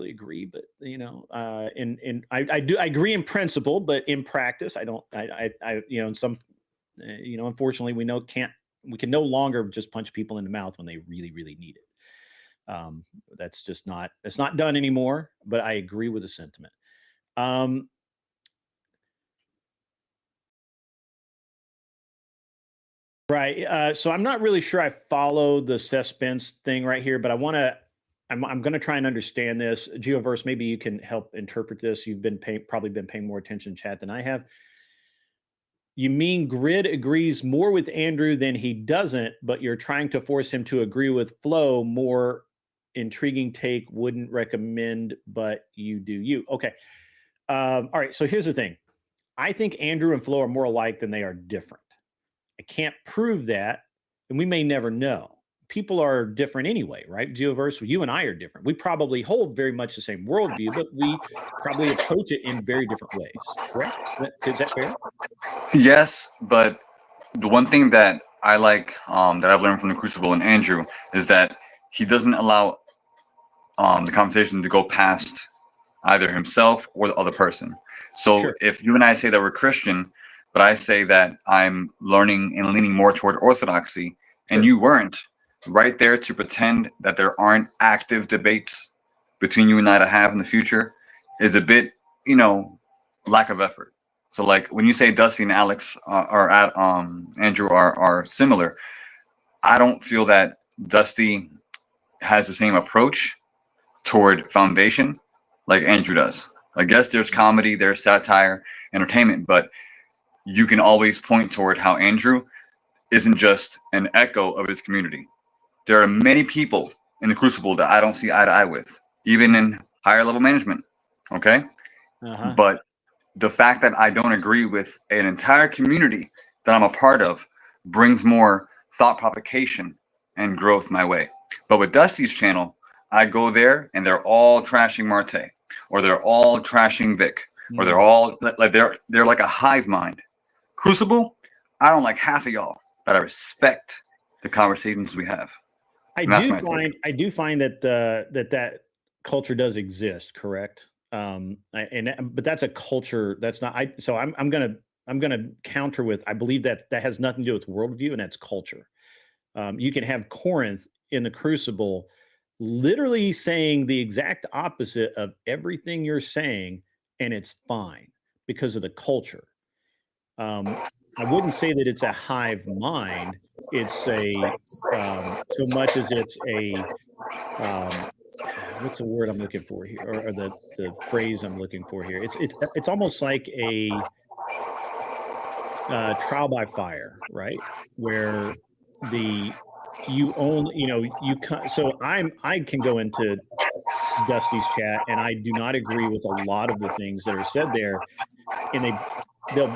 agree, but I agree in principle, but in practice, I don't. In some, unfortunately, we can no longer just punch people in the mouth when they really, really need it. That's not done anymore. But I agree with the sentiment. Right. So I'm not really sure I follow the Seth Spence thing right here, but I'm going to try and understand this. Geoverse, maybe you can help interpret this. You've probably been paying more attention to chat than I have. You mean Grid agrees more with Andrew than he doesn't, but you're trying to force him to agree with Flow. More intriguing take. Wouldn't recommend, but you do you. Okay. All right. So here's the thing. I think Andrew and Flo are more alike than they are different. I can't prove that, and we may never know. people are different anyway, right? Geoverse, you and I are different. We probably hold very much the same worldview, but we probably approach it in very different ways. Correct? Is that fair? Yes, but the one thing that I like that I've learned from the Crucible and Andrew is that he doesn't allow the conversation to go past either himself or the other person. So Sure. if you and I say that we're Christian, but I say that I'm learning and leaning more toward orthodoxy, and you weren't, right there to pretend that there aren't active debates between you and I to have in the future is a bit, lack of effort. So like when you say Dusty and Alex Andrew are similar, I don't feel that Dusty has the same approach toward foundation like Andrew does. I guess there's comedy, there's satire, entertainment, but you can always point toward how Andrew isn't just an echo of his community. There are many people in the Crucible that I don't see eye to eye with, even in higher level management. Okay. But the fact that I don't agree with an entire community that I'm a part of brings more thought provocation and growth my way. But with Dusty's channel, I go there and they're all trashing Marte, or they're all trashing Vic, or they're all like they're like a hive mind. Crucible, I don't like half of y'all, but I respect the conversations we have. I do find that that culture does exist, correct? But that's a culture that's not. So I'm gonna counter with, I believe that has nothing to do with worldview, and that's culture. You can have Corinth in the Crucible literally saying the exact opposite of everything you're saying, and it's fine because of the culture. I wouldn't say that it's a hive mind. It's a so much as it's a what's the word I'm looking for here, or the phrase I'm looking for here. It's almost like a trial by fire, right? Where so I can go into Dusty's chat and I do not agree with a lot of the things that are said there, and they'll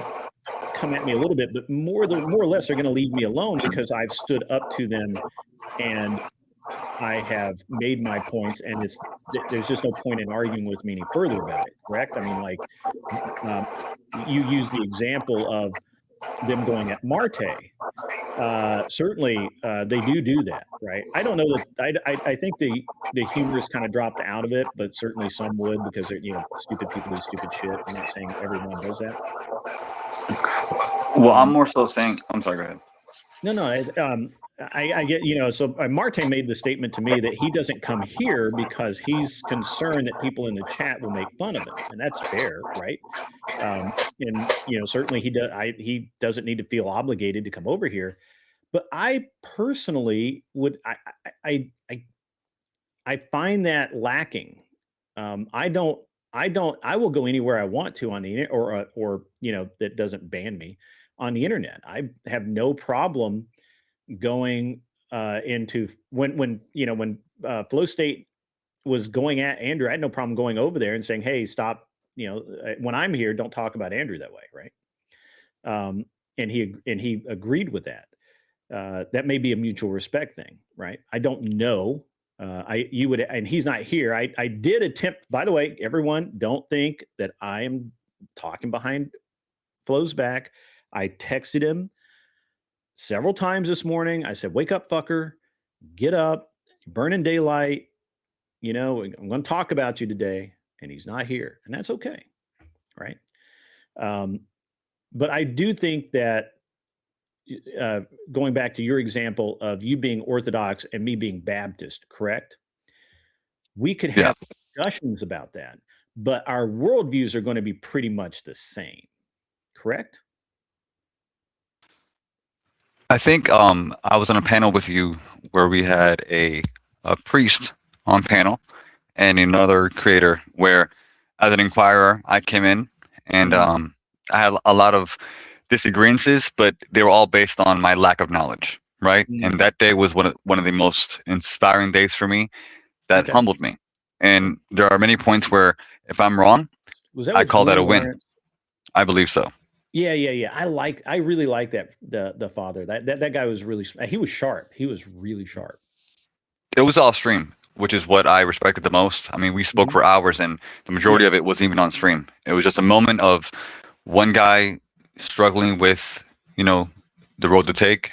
come at me a little bit, but more or less they're going to leave me alone because I've stood up to them and I have made my points, and there's just no point in arguing with me any further about it. Correct? I mean, like you use the example of them going at Marte. Certainly, they do that, right? I don't know that. I think the humor is kind of dropped out of it, but certainly some would, because they're, stupid people do stupid shit. I'm not saying everyone does that. Well, I'm more so saying. I'm sorry. Go ahead. No. I get, so Marte made the statement to me that he doesn't come here because he's concerned that people in the chat will make fun of him, and that's fair, right? And certainly he doesn't need to feel obligated to come over here. But I personally would, I find that lacking. I will go anywhere I want to on the internet, or that doesn't ban me on the internet. I have no problem going into when Flowstate was going at Andrew. I had no problem going over there and saying, "Hey, stop! When I'm here, don't talk about Andrew that way," right? And he agreed with that. That may be a mutual respect thing, right? I don't know. And he's not here. I did attempt. By the way, everyone, don't think that I am talking behind Flow's back. I texted him several times this morning. I said, "Wake up, fucker. Get up. You're burning daylight. I'm going to talk about you today." And he's not here. And that's okay. Right. But I do think that going back to your example of you being Orthodox and me being Baptist, correct? We could have discussions about that, but our worldviews are going to be pretty much the same. Correct? I think I was on a panel with you where we had a priest on panel and another creator, where as an inquirer I came in and I had a lot of disagreements, but they were all based on my lack of knowledge, right? And that day was one of the most inspiring days for me. That humbled me. And there are many points where if I'm wrong, I call that a win. I believe so. Yeah. I really like that the father. That guy was really, he was sharp. He was really sharp. it was off stream, which is what I respected the most. I mean, we spoke for hours, and the majority of it wasn't even on stream. It was just a moment of one guy struggling with, the road to take,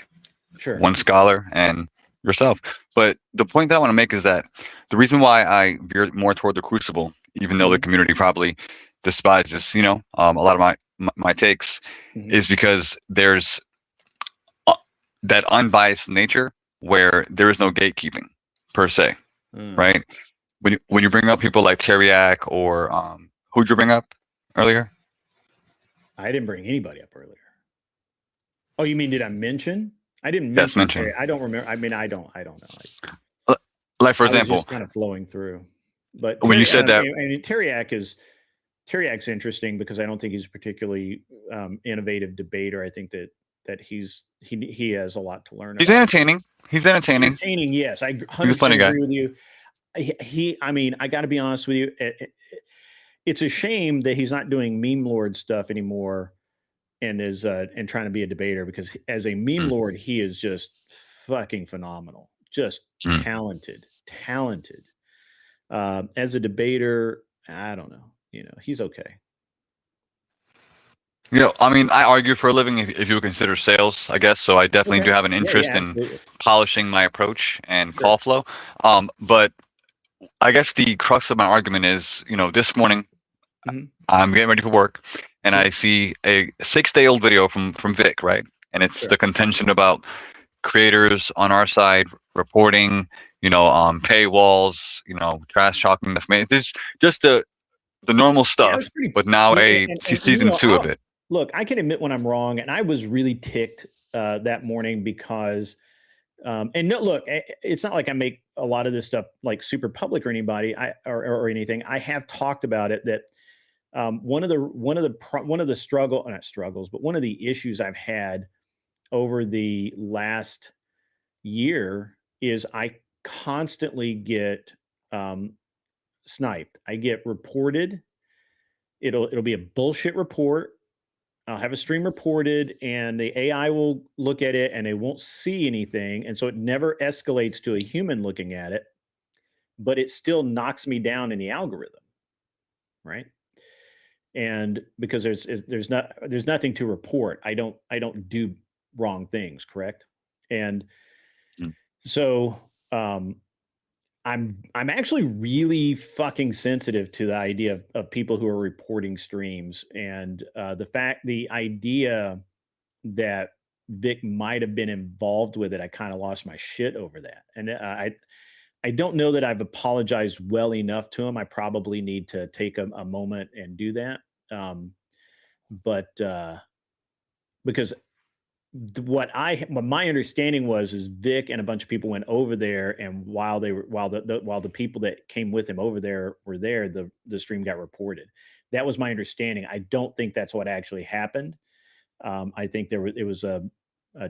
Sure. one scholar, and yourself. But the point that I want to make is that the reason why I veer more toward the Crucible, even though the community probably despises, a lot of my takes, is because there's that unbiased nature where there is no gatekeeping per se, right? When you bring up people like Teriak or who'd you bring up earlier? I didn't bring anybody up earlier. Oh, you mean did I mention? I didn't mention. Yes, mention. I don't remember. I mean, I don't know. Like for example, just kind of flowing through. But when you said that, I mean, Teriak's interesting because I don't think he's a particularly innovative debater. I think that he has a lot to learn. He's entertaining. Entertaining, yes. I 100% agree with you. I mean, I got to be honest with you. It's a shame that he's not doing meme lord stuff anymore, and and trying to be a debater, because as a meme lord, he is just fucking phenomenal, just talented. As a debater, I don't know. He's okay. I mean, I argue for a living if you would consider sales, I guess. So I definitely do have an interest in polishing my approach and call flow. But I guess the crux of my argument is, this morning I'm getting ready for work, and I see a 6-day-old video from Vic, right? And it's the contention about creators on our side reporting, paywalls, trash talking. This just the normal stuff, but now season 2 of it. Look, I can admit when I'm wrong, and I was really ticked that morning because, and no, look, it's not like I make a lot of this stuff like super public or anybody, or anything. I have talked about it that one of the issues I've had over the last year is I constantly get sniped. I get reported. It'll be a bullshit report. I'll have a stream reported, and the AI will look at it and they won't see anything. And so it never escalates to a human looking at it, but it still knocks me down in the algorithm. Right. And because there's nothing to report. I don't do wrong things. Correct. And so, I'm actually really fucking sensitive to the idea of people who are reporting streams, and the idea that Vic might have been involved with it. I kind of lost my shit over that, and I don't know that I've apologized well enough to him. I probably need to take a moment and do that, because what my understanding is Vic and a bunch of people went over there, and while the people that came with him over there were there, the stream got reported. That was my understanding. I don't think that's what actually happened. I think it was a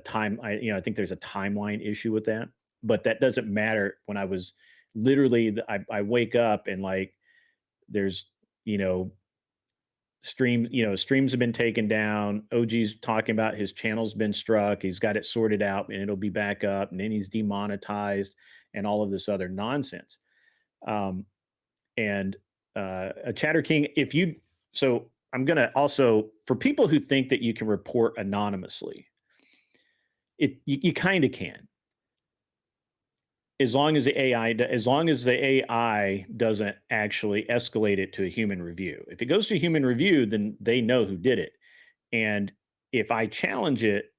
time. I think there's a timeline issue with that, but that doesn't matter. When I was literally, I wake up and like there's streams have been taken down. OG's talking about his channel's been struck. He's got it sorted out and it'll be back up. And then he's demonetized and all of this other nonsense. A Chatter King, so I'm going to also, for people who think that you can report anonymously, you kind of can. As long as the AI doesn't actually escalate it to a human review. If it goes to a human review, then they know who did it. And if I challenge it,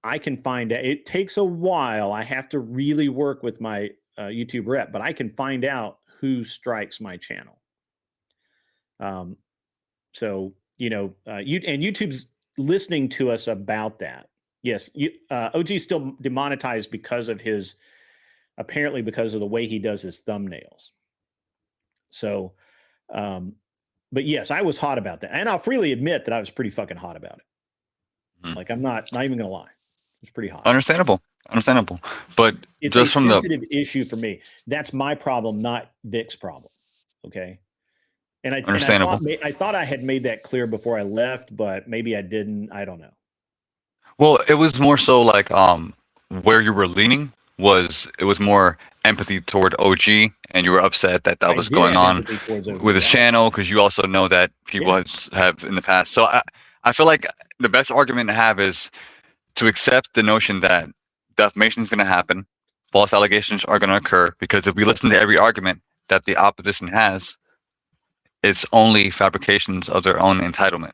I can find out. It takes a while. I have to really work with my YouTube rep, but I can find out who strikes my channel. YouTube's listening to us about that. Yes, OG's still demonetized because of apparently because of the way he does his thumbnails. So, but yes, I was hot about that. And I'll freely admit that I was pretty fucking hot about it. Like, I'm not even gonna lie. It's pretty hot. Understandable. But it's just a sensitive issue for me. That's my problem, not Vic's problem. Okay. And I thought I had made that clear before I left, but maybe I didn't. I don't know. Well, it was more so like where you were leaning was more empathy toward OG, and you were upset that I was did going have on empathy towards OG, with his yeah. channel, because you also know that people Yeah. have in the past. So I feel like the best argument to have is to accept the notion that defamation is going to happen, false allegations are going to occur, because if we listen to every argument that the opposition has, it's only fabrications of their own entitlement.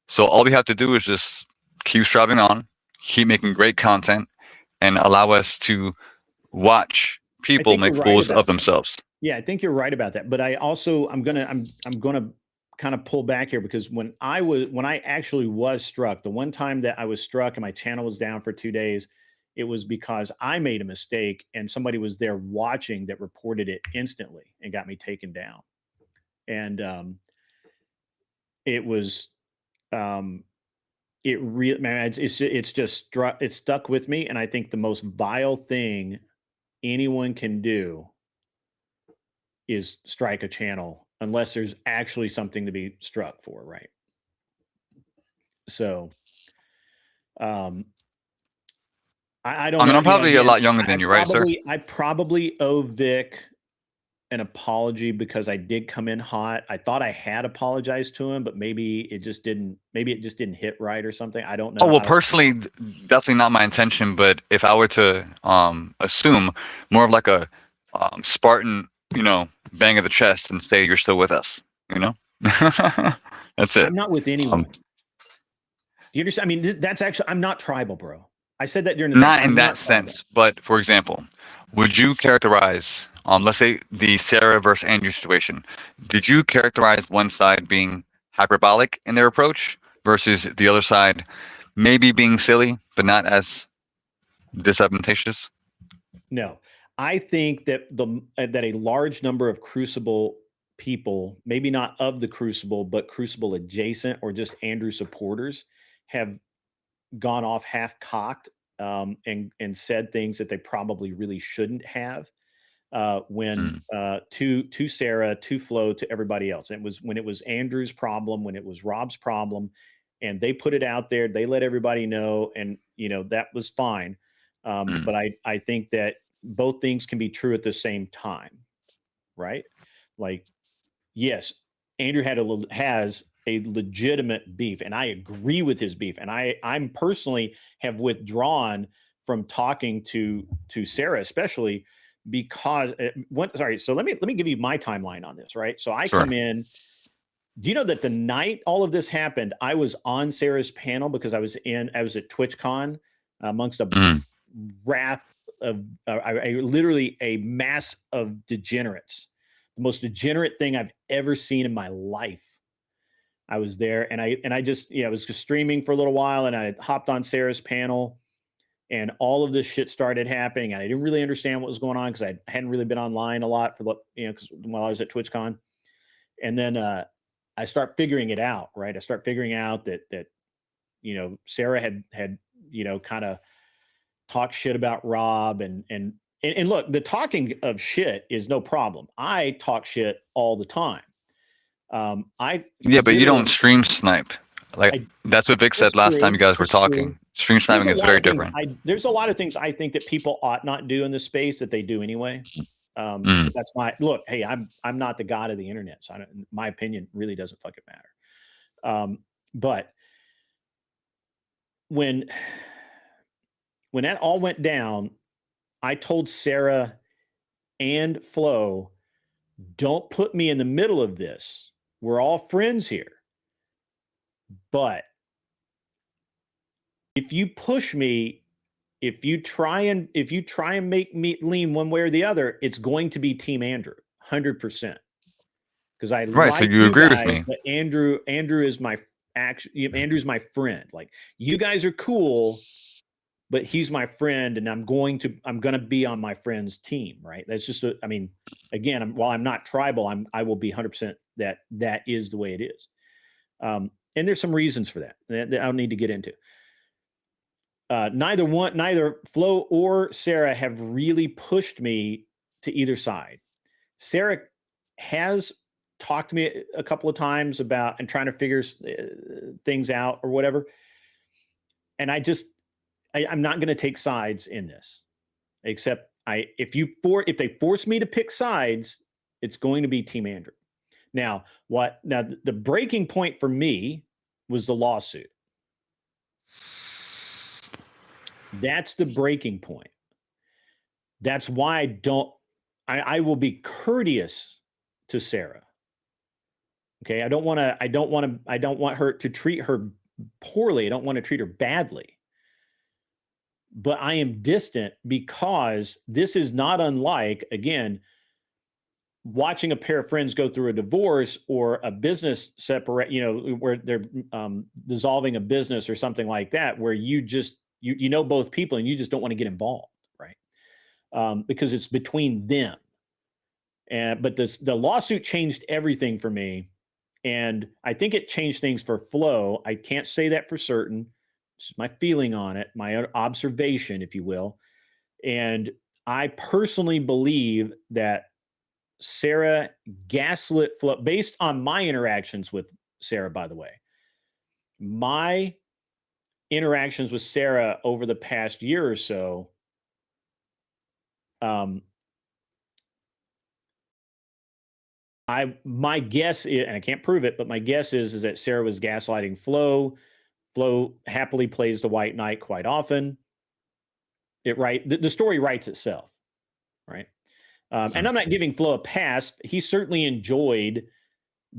So all we have to do is just keep striving on, keep making great content, and allow us to watch people make fools of themselves. Yeah, I think you're right about that. But I also I'm gonna kind of pull back here, because when I actually was struck, the one time that I was struck and my channel was down for 2 days, it was because I made a mistake and somebody was there watching that reported it instantly and got me taken down. And it was it really, man, it's just it stuck with me. And I think the most vile thing anyone can do is strike a channel unless there's actually something to be struck for, right? So I don't know. I mean, I'm probably a lot younger than you, right, sir? I probably owe Vic an apology, because I did come in hot. I thought I had apologized to him, but maybe it just didn't hit right or something. I don't know. Oh, well, personally, definitely not my intention, but if I were to assume, more of like a Spartan, bang of the chest and say, you're still with us, That's it. I'm not with anyone. Do you understand? I mean, that's actually, I'm not tribal, bro. I said that during the not in that sense, but for example, would you characterize, let's say the Sarah versus Andrew situation, did you characterize one side being hyperbolic in their approach versus the other side maybe being silly, but not as disadvantageous? No, I think that that a large number of Crucible people, maybe not of the Crucible, but Crucible adjacent or just Andrew supporters, have gone off half cocked and said things that they probably really shouldn't have. To Sarah, to Flo, to everybody else. It was when it was Andrew's problem, when it was Rob's problem, and they put it out there. They let everybody know, and that was fine. But I think that both things can be true at the same time, right? Like, yes, Andrew has a legitimate beef, and I agree with his beef, and I'm personally have withdrawn from talking to Sarah, especially because so let me give you my timeline on this, right? So I come in. Do you know that the night all of this happened, I was on Sarah's panel because I was at TwitchCon amongst a wrap of literally a mass of degenerates, the most degenerate thing I've ever seen in my life. I was there, and I just I was just streaming for a little while, and I hopped on Sarah's panel. And all of this shit started happening. And I didn't really understand what was going on because I hadn't really been online a lot because while I was at TwitchCon. And then I start figuring it out, right? I start figuring out that Sarah had kind of talked shit about Rob and look, the talking of shit is no problem. I talk shit all the time. But you don't stream snipe. That's what Vic said last time you guys were talking. Stream sniping is very different. There's a lot of things I think that people ought not do in this space that they do anyway. That's my look. Hey, I'm not the god of the internet, so my opinion really doesn't fucking matter. But when that all went down, I told Sarah and Flo, don't put me in the middle of this. We're all friends here. But if you push me, if you try and make me lean one way or the other, it's going to be Team Andrew, 100%. Because so you agree with me. But Andrew is Andrew's my friend. Like, you guys are cool, but he's my friend, and I'm gonna be on my friend's team, right? That's just again, while I'm not tribal, I will be 100% that is the way it is. And there's some reasons for that I don't need to get into. Neither Flo or Sarah have really pushed me to either side. Sarah has talked to me a couple of times about and trying to figure things out or whatever. And I'm not going to take sides in this. except if they force me to pick sides, it's going to be Team Andrew. Now, the breaking point for me was the lawsuit. That's the breaking point. That's why I will be courteous to Sarah. Okay. I don't want her to treat her poorly. I don't want to treat her badly. But I am distant because this is not unlike, again, watching a pair of friends go through a divorce or a business separate, where they're dissolving a business or something like that, where you know both people and you just don't want to get involved, right? Because it's between them. But the lawsuit changed everything for me, and I think it changed things for Flo. I can't say that for certain. It's my feeling on it, my observation, if you will. And I personally believe that Sarah gaslit Flo, based on my interactions with Sarah, by the way. My interactions with Sarah over the past year or so, my guess is, and I can't prove it, but my guess is that Sarah was gaslighting Flo. Flo happily plays the White Knight quite often. The story writes itself, right? And I'm not giving Flo a pass. He certainly enjoyed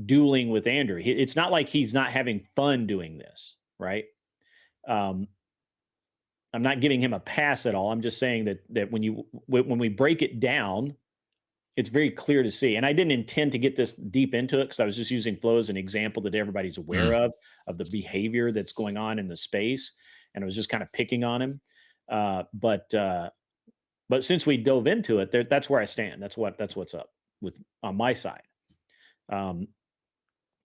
dueling with Andrew. It's not like he's not having fun doing this, right? I'm not giving him a pass at all. I'm just saying that when we break it down, it's very clear to see. And I didn't intend to get this deep into it because I was just using Flo as an example that everybody's aware of the behavior that's going on in the space. And I was just kind of picking on him. But since we dove into it, that's where I stand. That's what's up on my side. And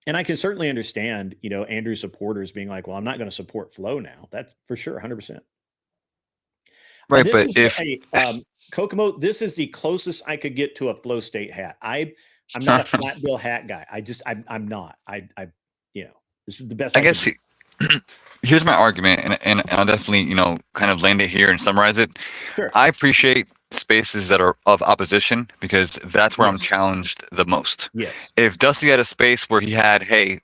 I can certainly understand, Andrew's supporters being like, well, I'm not going to support Flo now. That's for sure. 100%. Right. But if Kokomo, this is the closest I could get to a Flowstate hat. I'm not a flat bill hat guy. I'm not. This is the best. I guess here's my argument, and I'll definitely, kind of land it here and summarize it. Sure. I appreciate spaces that are of opposition because that's where I'm challenged the most. Yes. If Dusty had a space where he had, hey,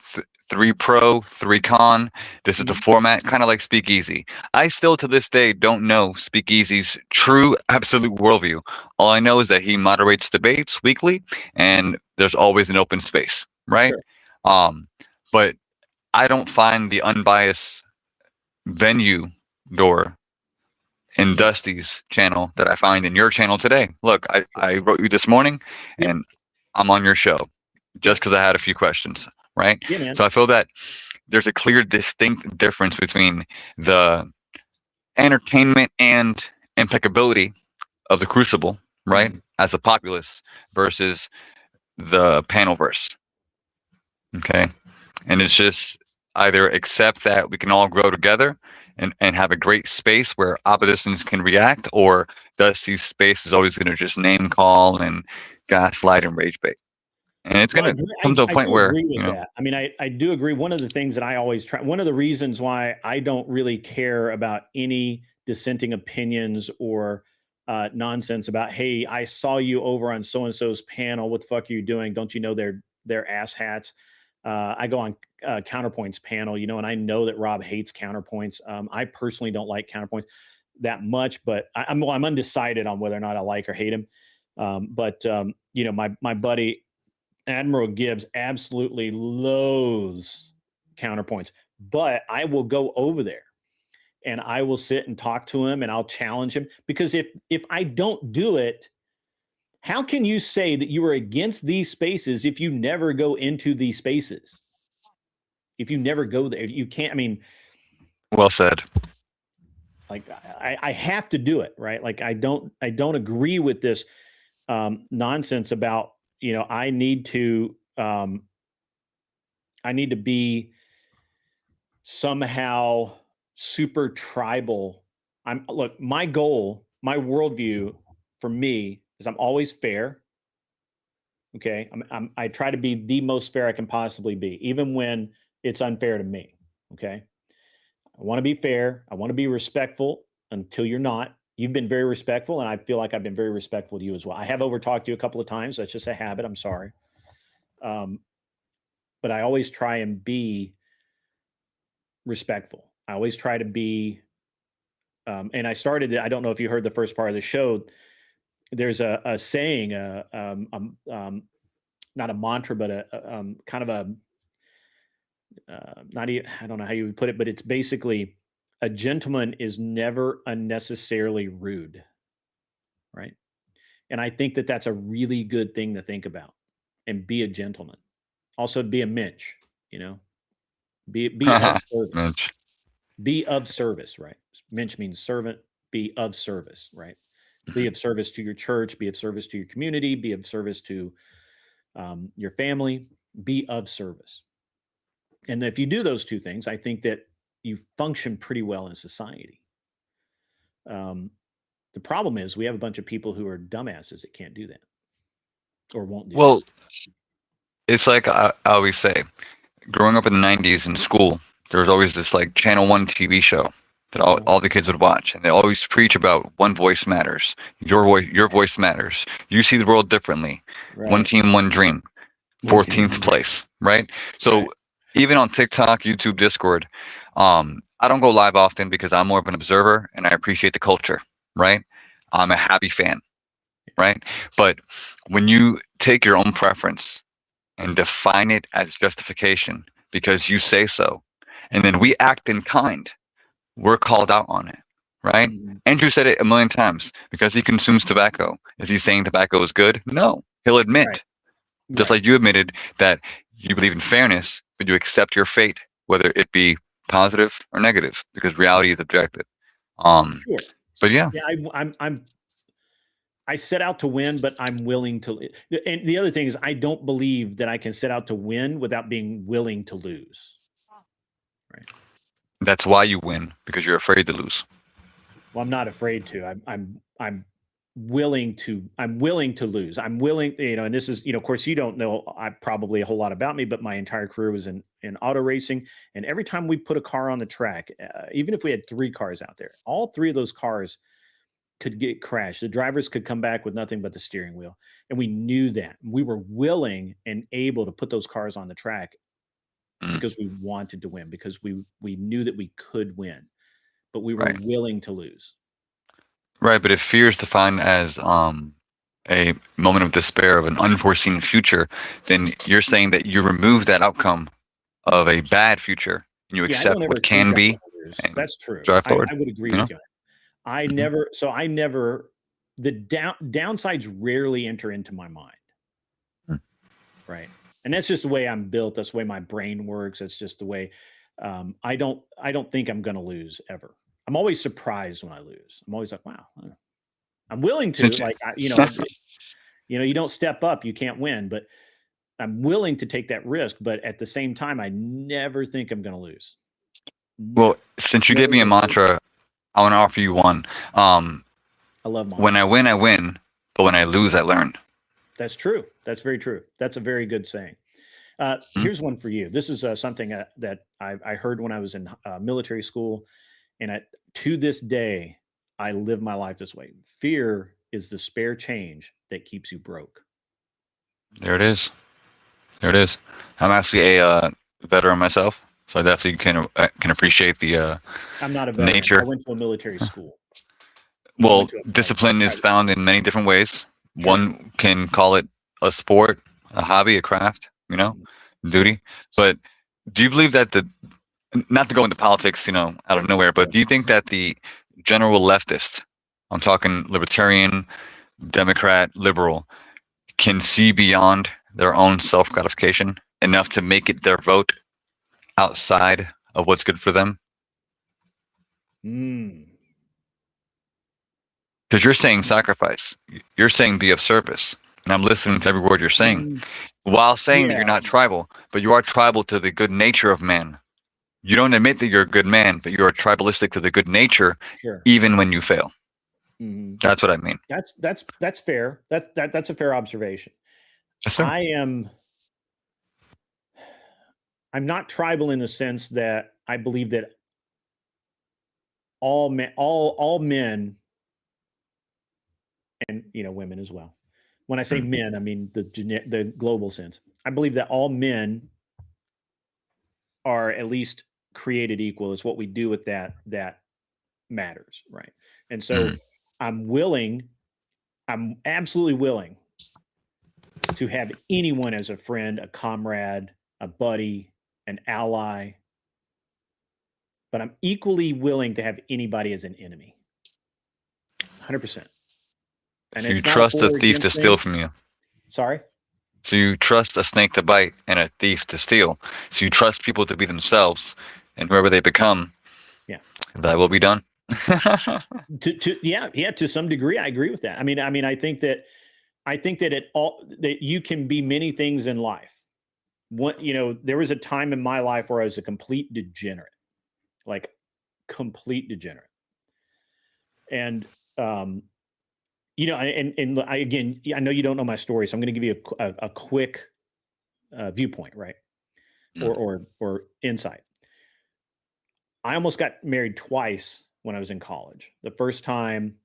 3 pro, 3 con, this is the format, kind of like Speakeasy. I still to this day don't know Speakeasy's true absolute worldview. All I know is that he moderates debates weekly and there's always an open space, right? Sure. But I don't find the unbiased venue door in Dusty's channel that I find in your channel today. Look, I wrote you this morning and I'm on your show just because I had a few questions. Right. Yeah, so I feel that there's a clear, distinct difference between the entertainment and impeccability of the Crucible, right, as a populace versus the panelverse. Okay. And it's just either accept that we can all grow together and have a great space where oppositions can react, or Dusty's space is always going to just name call and gaslight and rage bait. And it's going to come to a point where, that. I mean, I do agree. One of the things that I always try, one of the reasons why I don't really care about any dissenting opinions or nonsense about, hey, I saw you over on so-and-so's panel. What the fuck are you doing? Don't you know they're ass hats? I go on Counterpoint's panel, and I know that Rob hates Counterpoints. I personally don't like Counterpoints that much, but I'm undecided on whether or not I like or hate him. But my buddy, Admiral Gibbs, absolutely loathes Counterpoints, but I will go over there and I will sit and talk to him and I'll challenge him, because if I don't do it, how can you say that you are against these spaces if you never go into these spaces? If you never go there, you can't, well said. Like I have to do it, right? Like I don't agree with this nonsense about, I need to be somehow super tribal. My goal, my worldview for me is I'm always fair. Okay. I try to be the most fair I can possibly be, even when it's unfair to me. Okay. I want to be fair. I want to be respectful until you're not. You've been very respectful, and I feel like I've been very respectful to you as well. I have overtalked you a couple of times. That's just a habit. I'm sorry. But I always try and be respectful. I always try to be, and I started, I don't know if you heard the first part of the show. There's a saying, not a mantra, but a kind of a, not even, I don't know how you would put it, but it's basically a gentleman is never unnecessarily rude. Right. And I think that that's a really good thing to think about, and be a gentleman. Also be a mensch, be of service. Mitch. Be of service, right? Mensch means servant, be of service, right? Be of service to your church, be of service to your community, be of service to your family, be of service. And if you do those two things, I think that you function pretty well in society. The problem is we have a bunch of people who are dumbasses that can't do that or won't do Well, it's like I always say, growing up in the 90s in school, there was always this like Channel 1 TV show that all the kids would watch, and they always preach about one voice matters. Your voice matters. You see the world differently. Right. One team, one dream. 14th place, right? So even on TikTok, YouTube, Discord, I don't go live often because I'm more of an observer and I appreciate the culture, right? I'm a happy fan, right? But when you take your own preference and define it as justification because you say so, and then we act in kind, we're called out on it, right? Andrew said it a million times. Because he consumes tobacco, is he saying tobacco is good? No. He'll admit, just like you admitted that you believe in fairness, but you accept your fate, whether it be positive or negative, because reality is objective. Sure. But yeah, I set out to win, but I'm willing to. And the other thing is, I don't believe that I can set out to win without being willing to lose. Right. That's why you win, because you're afraid to lose. Well, I'm not afraid to. I'm willing to. I'm willing to lose. I'm willing. And this is, of course, you don't know probably a whole lot about me, but my entire career was in auto racing, and every time we put a car on the track, even if we had 3 cars out there, all 3 of those cars could get crashed. The drivers could come back with nothing but the steering wheel. And we knew that. We were willing and able to put those cars on the track because we wanted to win, because we knew that we could win, but we were willing to lose. Right. But if fear is defined as a moment of despair of an unforeseen future, then you're saying that you remove that outcome of a bad future and you accept what can be. That's true. Drive forward. I would agree with you. I never, the downsides rarely enter into my mind. Right. And that's just the way I'm built. That's the way my brain works. That's just the way, I don't think I'm going to lose ever. I'm always surprised when I lose. I'm always like, wow, I'm willing to, you don't step up, you can't win, but I'm willing to take that risk. But at the same time, I never think I'm going to lose. Well, since you gave me a mantra, I want to offer you one. I love mantras. When I win, I win. But when I lose, I learn. That's true. That's very true. That's a very good saying. Here's one for you. This is something that I heard when I was in military school. And to this day, I live my life this way. Fear is the spare change that keeps you broke. There it is. There it is. I'm actually a veteran myself, so I definitely can appreciate the I'm not a veteran. nature. I went to a military school. Well, discipline is found in many different ways. Sure. One can call it a sport, a hobby, a craft, duty. But do you believe that not to go into politics, out of nowhere, but do you think that the general leftist, I'm talking libertarian, Democrat, liberal, can see beyond their own self-gratification enough to make it their vote outside of what's good for them? Because you're saying sacrifice. You're saying be of service. And I'm listening to every word you're saying. While saying that you're not tribal, but you are tribal to the good nature of man. You don't admit that you're a good man, but you are tribalistic to the good nature, even when you fail. That's what I mean. That's fair. That's a fair observation. Yes, sir. I'm not tribal in the sense that I believe that all men and women as well. When I say men, I mean the global sense. I believe that all men are at least created equal. It's what we do with that matters, right? And so I'm absolutely willing to have anyone as a friend, a comrade, a buddy, an ally, but I'm equally willing to have anybody as an enemy. 100%. And so you trust a thief to steal from you. Sorry? So you trust a snake to bite and a thief to steal. So you trust people to be themselves, and whoever they become, that will be done. To some degree, I agree with that. I mean, I think that that you can be many things in life. There was a time in my life where I was a complete degenerate, like complete degenerate. And, and again, I know you don't know my story, so I'm going to give you a quick viewpoint, right? Or insight. I almost got married twice when I was in college. The first time,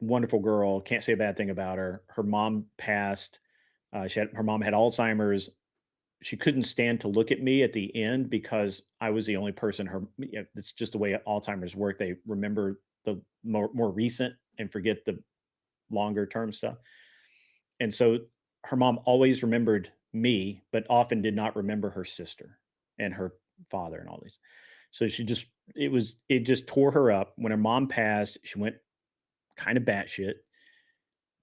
wonderful girl, can't say a bad thing about her. Her mom passed. Her mom had Alzheimer's. She couldn't stand to look at me at the end because I was the only person. It's just the way Alzheimer's work. They remember the more recent and forget the longer term stuff. And so her mom always remembered me, but often did not remember her sister and her father and all these. So it just tore her up. When her mom passed, she went kind of batshit,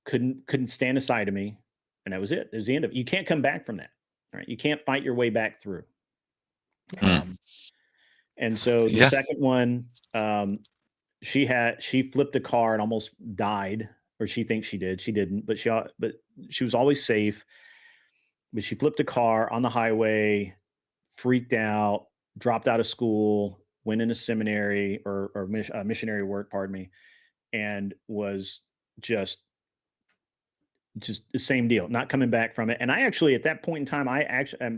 couldn't stand aside of me. And that was it. It was the end of it. You can't come back from that. Right? You can't fight your way back through. And so the second one, she flipped a car and almost died, or she thinks she did. She didn't, but she was always safe. But she flipped a car on the highway, freaked out, dropped out of school, went into seminary or missionary work, pardon me, and was just the same deal, not coming back from it. And I actually, at that point in time,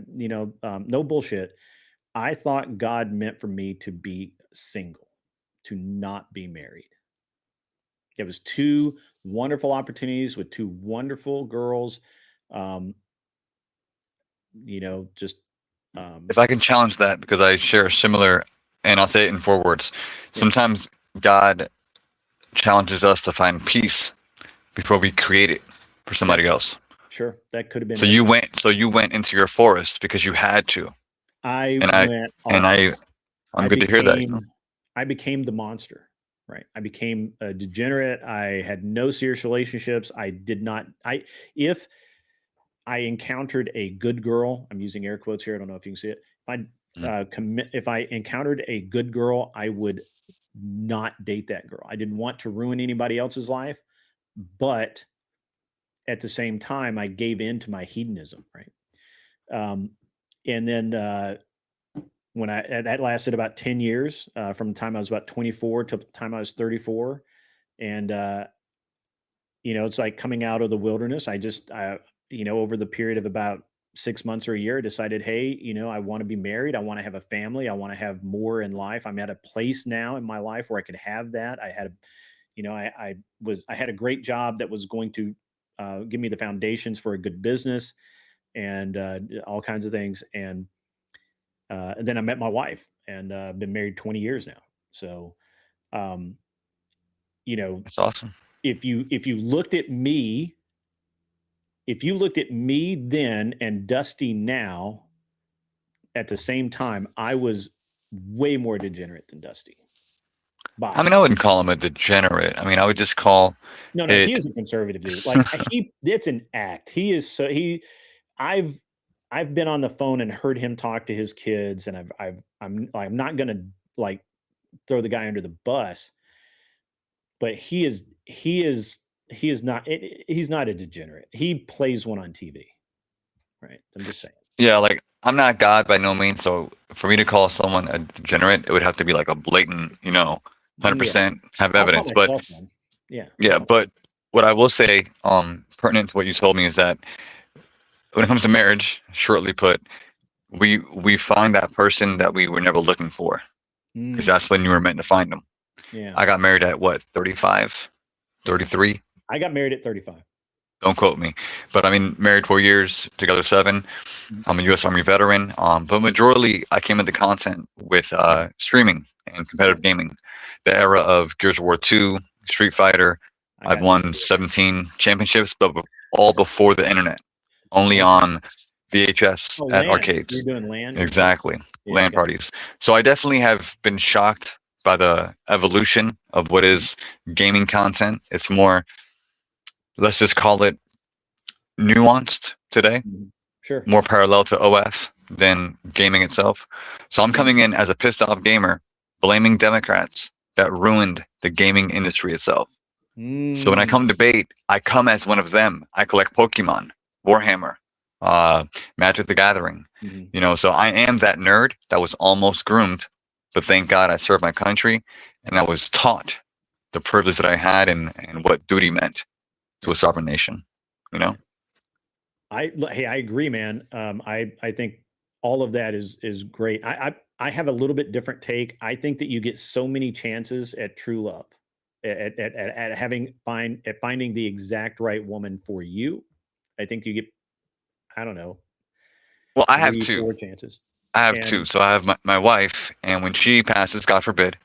no bullshit, I thought God meant for me to be single, to not be married. It was two wonderful opportunities with two wonderful girls. If I can challenge that, because I share a similar, and I'll say it in 4 words. Sometimes God challenges us to find peace before we create it for somebody else. Sure, that could have been. So you went into your forest because you had to. I'm good to hear that. I became the monster, right? I became a degenerate. I had no serious relationships. If I encountered a good girl, I'm using air quotes here, I don't know if you can see it. If I encountered a good girl, I would not date that girl. I didn't want to ruin anybody else's life, but at the same time, I gave in to my hedonism, right? And then that lasted about 10 years, from the time I was about 24 to the time I was 34. And, it's like coming out of the wilderness. Over the period of about 6 months or a year, decided, hey, I want to be married. I want to have a family. I want to have more in life. I'm at a place now in my life where I could have that. I had a great job that was going to give me the foundations for a good business and all kinds of things. And then I met my wife, and been married 20 years now. So, that's awesome. If you looked at me then and Dusty now at the same time, I was way more degenerate than Dusty. I mean, I wouldn't call him a degenerate. I mean, I would just call he is a conservative dude. Like it's an act. I've been on the phone and heard him talk to his kids, and I'm not gonna like throw the guy under the bus, but he's not a degenerate. He plays one on TV, right? I'm just saying. Yeah, like I'm not God by no means, so for me to call someone a degenerate, it would have to be like a blatant, 100% have evidence. But but what I will say, pertinent to what you told me, is that when it comes to marriage, shortly put, we find that person that we were never looking for, because that's when you were meant to find them. Yeah. I got married at 35, 33. I got married at 35. Don't quote me, but I mean, married 4 years, together 7. I'm a U.S. Army veteran. But majorly, I came into content with streaming and competitive gaming, the era of Gears of War 2, Street Fighter. I've won 17 championships, but all before the internet, only on VHS at LAN. arcades. You're doing LAN? Exactly, Yeah, LAN parties. So I definitely have been shocked by the evolution of what is gaming content. It's more, let's just call it nuanced today, Sure. more parallel to OF than gaming itself. So I'm coming in as a pissed off gamer, blaming Democrats that ruined the gaming industry itself. So when I come debate, I come as one of them. I collect Pokemon, Warhammer, Magic the Gathering. You know, so I am that nerd that was almost groomed, but thank God I served my country and I was taught the privilege that I had and what duty meant to a sovereign nation. You know. I agree, man. I think all of that is great. I have a little bit different take. I think that you get so many chances at true love, at finding the exact right woman for you. I think you get, I don't know. Well, I have 2. 4 chances. I have 2. So I have my wife, and when she passes, God forbid,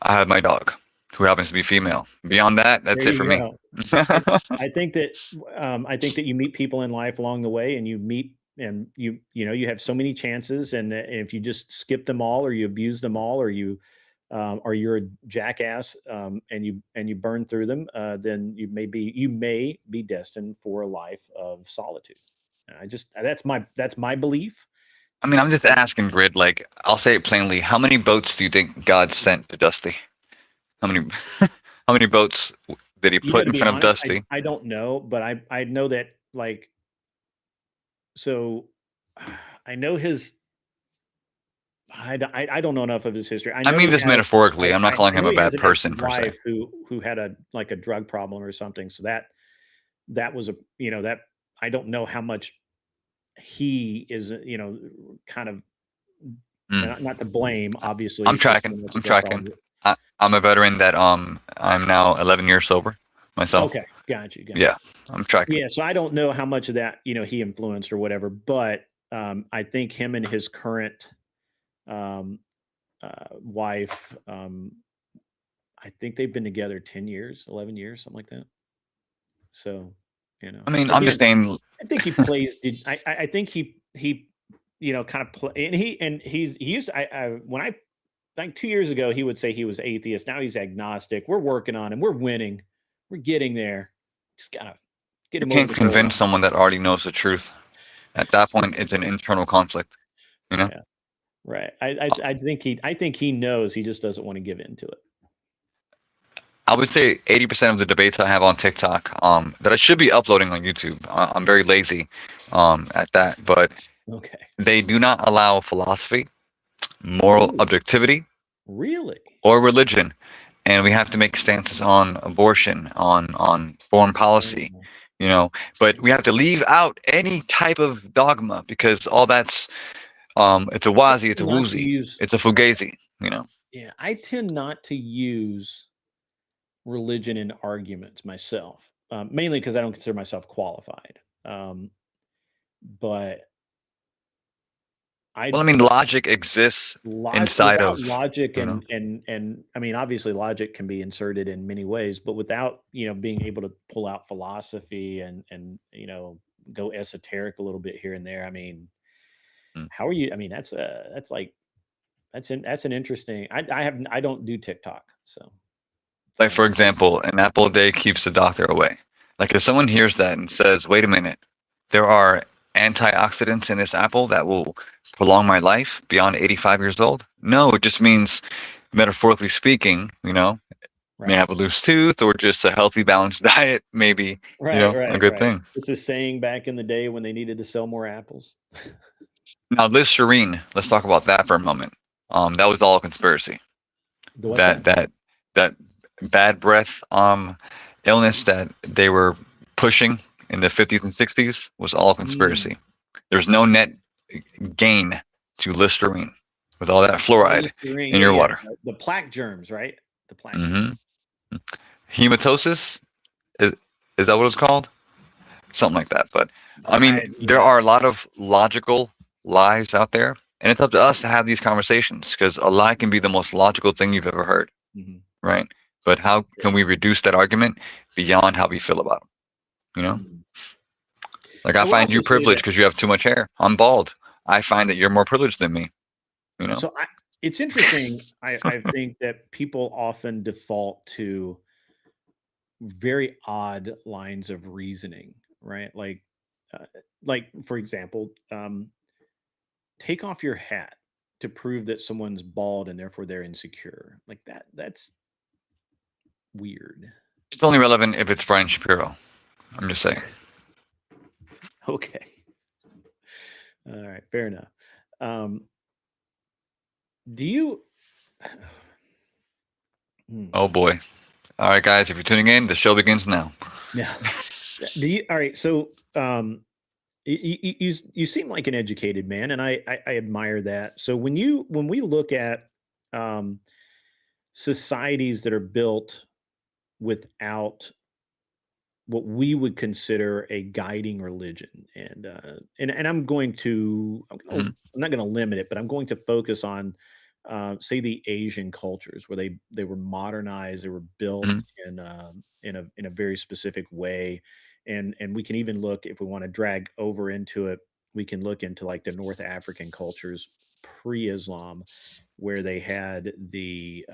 I have my dog, who happens to be female. Beyond that, that's it for me. I think that you meet people in life along the way, and you have so many chances, and if you just skip them all, or you abuse them all, or you're a jackass, and you burn through them, then you may be destined for a life of solitude. That's my belief. I mean, I'm just asking, Grid. Like, I'll say it plainly. How many boats do you think God sent to Dusty? How many boats did he put in front of Dusty? I don't know, but I know that, like, so I know his. I don't know enough of his history. I mean this metaphorically. I'm not calling him a bad person per se. Who had a drug problem or something. So that was that I don't know how much he is, kind of not to blame. Obviously, I'm tracking. I'm a veteran that I'm now 11 years sober myself. Okay, got you. Yeah, I'm tracking. Yeah, so I don't know how much of that he influenced or whatever, but I think him and his current wife, I think they've been together 10 years, 11 years, something like that. So, I mean, I'm just saying. I think he plays. I think he kind of play, and he used. When I like 2 years ago, he would say he was atheist. Now he's agnostic. We're working on him. We're winning. We're getting there. Just gotta get him. You can't convince someone that already knows the truth. At that point, it's an internal conflict. Yeah. Right. I think he knows. He just doesn't want to give into it. I would say 80% of the debates I have on TikTok, that I should be uploading on YouTube. I'm very lazy at that, but they do not allow philosophy, moral objectivity, really, or religion, and we have to make stances on abortion, on foreign policy, But we have to leave out any type of dogma because all that's it's a wazi, it's a woozy, it's a fugazi, Yeah, I tend not to use religion in arguments myself, mainly because I don't consider myself qualified. But I mean, logic exists inside of logic, and I mean, obviously, logic can be inserted in many ways, but without being able to pull out philosophy and go esoteric a little bit here and there. I mean, how are you? I mean, that's an interesting. I don't do TikTok, so. Like, for example, an apple a day keeps the doctor away. Like, if someone hears that and says, wait a minute, there are antioxidants in this apple that will prolong my life beyond 85 years old. No, it just means, metaphorically speaking, may have a loose tooth or just a healthy, balanced diet, maybe, a good thing. It's a saying back in the day when they needed to sell more apples. Now, Listerine, let's talk about that for a moment. That was all a conspiracy. That bad breath illness that they were pushing in the 50s and 60s was all a conspiracy. There's no net gain to Listerine with all that fluoride in your water. The plaque germs, right? The plaque. Hematosis Is that what it's called? Something like that. But I mean, there are a lot of logical lies out there, and it's up to us to have these conversations, because a lie can be the most logical thing you've ever heard, right? But how can we reduce that argument beyond how we feel about them? You know, like I find you privileged because you have too much hair. I'm bald. I find that you're more privileged than me. You know, so it's interesting. I think that people often default to very odd lines of reasoning, right? Like for example, take off your hat to prove that someone's bald and therefore they're insecure. Like that's weird. It's only relevant if it's Brian Shapiro. I'm just saying. Okay. All right, fair enough. Do you? Oh boy! All right, guys, if you're tuning in, the show begins now. Yeah. Do you? All right. So, you seem like an educated man, and I admire that. So when we look at societies that are built without what we would consider a guiding religion, and I'm not going to limit it, but I'm going to focus on say the Asian cultures where they were modernized, they were built in a very specific way, and we can even look, if we want to drag over into it, we can look into like the North African cultures pre-Islam, where they had the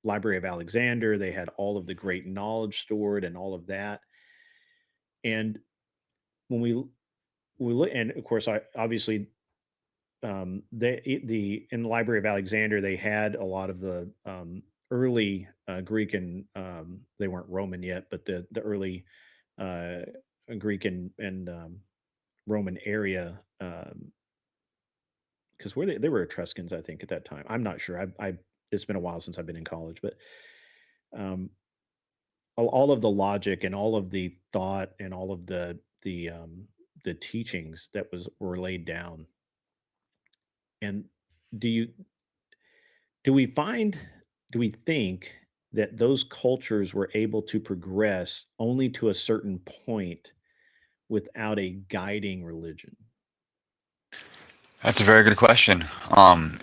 Library of Alexander. They had all of the great knowledge stored and all of that. And when we look, and of course, obviously, in the Library of Alexander, they had a lot of the early Greek and they weren't Roman yet, but the early uh, Greek and Roman area. Because they were Etruscans, I think, at that time. I'm not sure. I it's been a while since I've been in college, but um, all of the logic and all of the thought and all of the teachings that were laid down. And do you do we find do we think that those cultures were able to progress only to a certain point without a guiding religion? That's a very good question.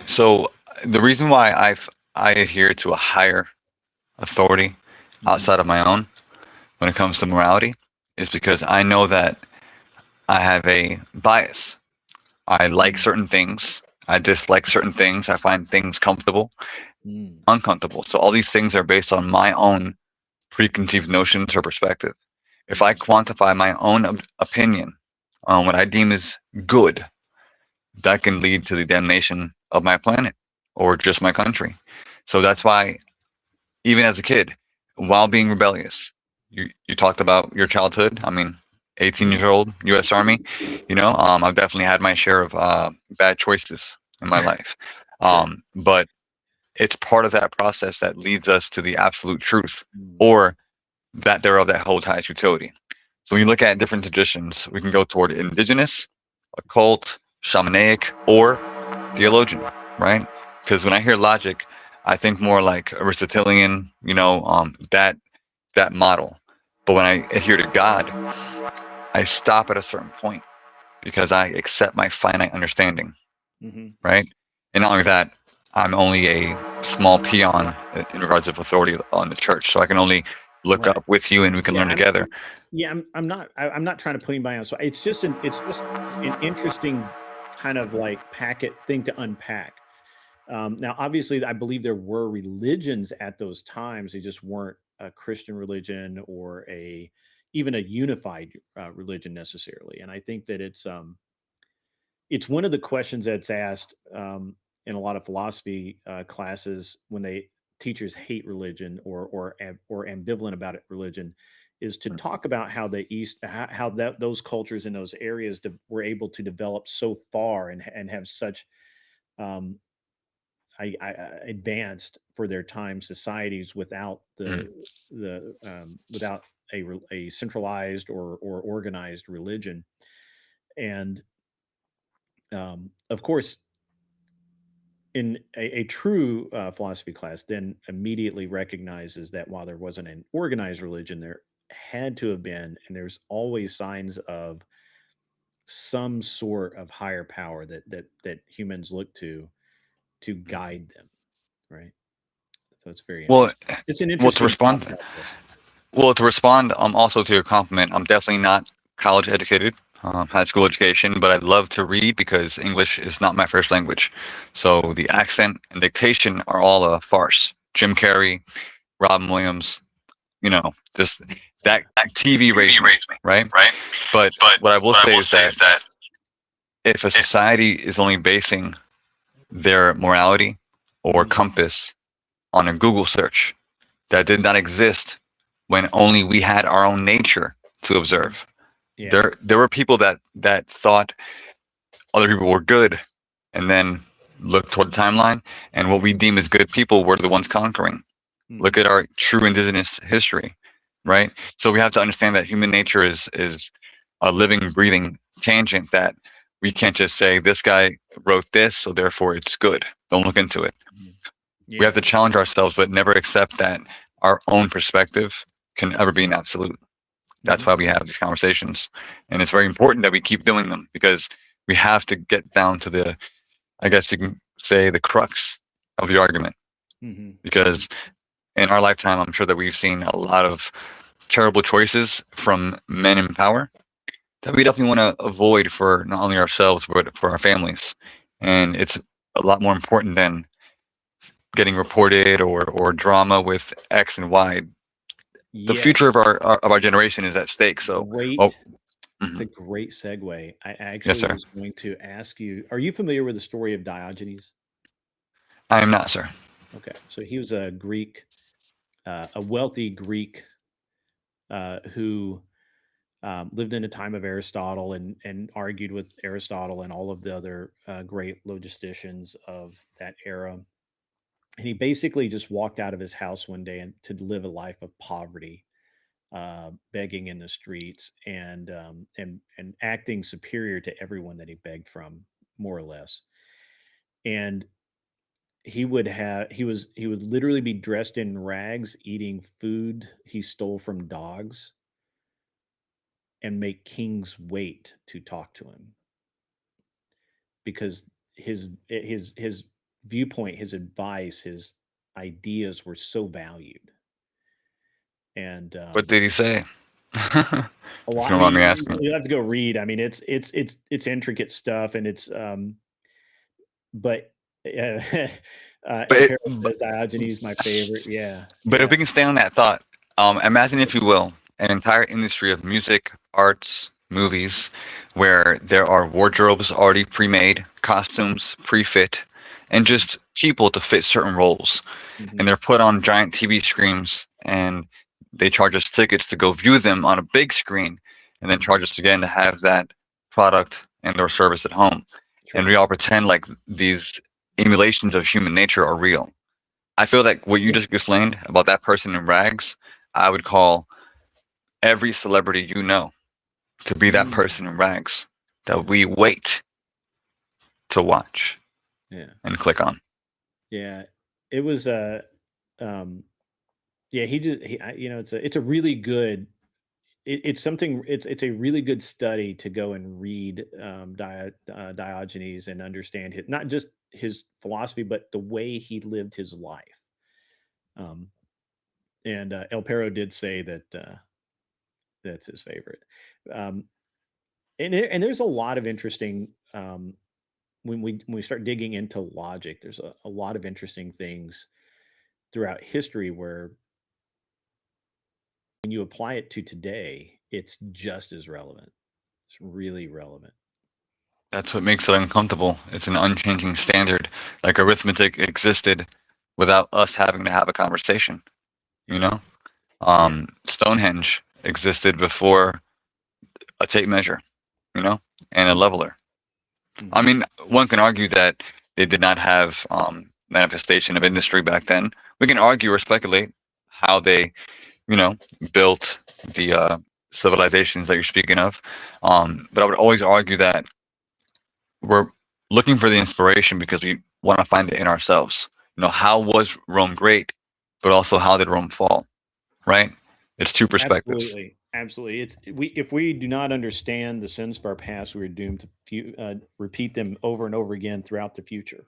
So the reason why I adhere to a higher authority outside of my own when it comes to morality is because I know that I have a bias. I like certain things. I dislike certain things. I find things comfortable, uncomfortable. So all these things are based on my own preconceived notions or perspective. If I quantify my own opinion on what I deem is good, that can lead to the damnation of my planet or just my country. So that's why, even as a kid, while being rebellious, you talked about your childhood. I mean, 18 years old, U.S. Army. I've definitely had my share of bad choices in my life, but it's part of that process that leads us to the absolute truth, or that thereof that holds highest utility. So when you look at different traditions, we can go toward indigenous, occult, shamanic, or theologian, right? Because when I hear logic, I think more like Aristotelian, that model. But when I adhere to God, I stop at a certain point because I accept my finite understanding, right? And not only that, I'm only a small peon in regards of authority on the church, so I can only look up with you and we can learn together. I'm not trying to put anybody on. So it's just an interesting kind of like packet thing to unpack. Now, obviously, I believe there were religions at those times. They just weren't a Christian religion or even a unified religion necessarily. And I think that it's one of the questions that's asked in a lot of philosophy classes when teachers hate religion or ambivalent about religion, is to talk about how the East, how those cultures in those areas were able to develop so far and have such um, advanced for their time societies without without a centralized or organized religion. And of course, in a true philosophy class then immediately recognizes that while there wasn't an organized religion, there had to have been, and there's always signs of some sort of higher power that humans look to guide them, right? So it's very Well, interesting. It's an well, to interesting thought respond, process. also to your compliment, I'm definitely not college educated, high school education, but I love to read because English is not my first language. So the accent and dictation are all a farce. Jim Carrey, Robin Williams, just that TV raised me, right? But what I will say is that if a society is only basing their morality or compass on a Google search that did not exist when only we had our own nature to observe. Yeah. There were people that thought other people were good, and then looked toward the timeline, and what we deem as good people were the ones conquering. Look at our true indigenous history, right? So we have to understand that human nature is a living, breathing tangent that we can't just say this guy wrote this, so therefore it's good. Don't look into it. Yeah. We have to challenge ourselves, but never accept that our own perspective can ever be an absolute. That's why we have these conversations. And it's very important that we keep doing them, because we have to get down to the, I guess you can say, the crux of the argument. Because in our lifetime, I'm sure that we've seen a lot of terrible choices from men in power that we definitely want to avoid for not only ourselves, but for our families. And it's a lot more important than getting reported or drama with X and Y. The future of our generation is at stake. So great. It's a great segue. I actually was going to ask you, are you familiar with the story of Diogenes? I am not, sir. Okay. So he was a Greek, a wealthy Greek who lived in a time of Aristotle and argued with Aristotle and all of the other great logisticians of that era. And he basically just walked out of his house one day and to live a life of poverty, begging in the streets and acting superior to everyone that he begged from, more or less. And he would literally be dressed in rags, eating food he stole from dogs, and make kings wait to talk to him because his viewpoint, his advice, his ideas were so valued. And what did he say? A lot. If you want me asking. You have to go read. I mean, it's intricate stuff, and it's but Diogenes, my favorite. Yeah. But if we can stay on that thought, imagine, if you will, an entire industry of music, arts, movies, where there are wardrobes already pre-made, costumes pre-fit, and just people to fit certain roles. And they're put on giant TV screens, and they charge us tickets to go view them on a big screen, and then charge us again to have that product and or service at home. And we all pretend like these emulations of human nature are real. I feel like what you just explained about that person in rags, I would call every celebrity to be that person in rags that we wait to watch and click on. Yeah, it was it's a really good, it's a really good study to go and read Diogenes and understand not just his philosophy, but the way he lived his life. And El Perro did say that that's his favorite. And there's a lot of interesting, when we start digging into logic, there's a lot of interesting things throughout history where when you apply it to today, it's just as relevant. It's really relevant. That's what makes it uncomfortable. It's an unchanging standard. Like arithmetic existed without us having to have a conversation. Stonehenge existed before a tape measure, and a leveler. I mean, one can argue that they did not have manifestation of industry back then. We can argue or speculate how they, built the civilizations that you're speaking of. But I would always argue that we're looking for the inspiration because we want to find it in ourselves. How was Rome great, but also how did Rome fall, right? It's two perspectives. Absolutely. If we do not understand the sins of our past, we are doomed to repeat them over and over again throughout the future.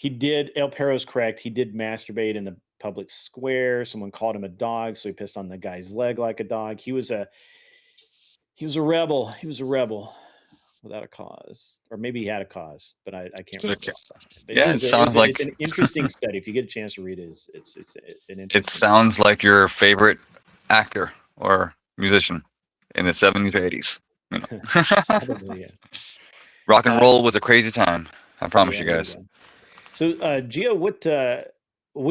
El Perro's correct. He did masturbate in the public square. Someone called him a dog, so he pissed on the guy's leg like a dog. He was a rebel. He was a rebel without a cause, or maybe he had a cause, but I can't remember. But yeah, it sounds like it's an interesting study. If you get a chance to read it, it's an interesting. It sounds like your favorite actor or musician in the 70s or 80s. Probably, yeah. Rock and roll was a crazy time. I promise you guys. So, Gio, what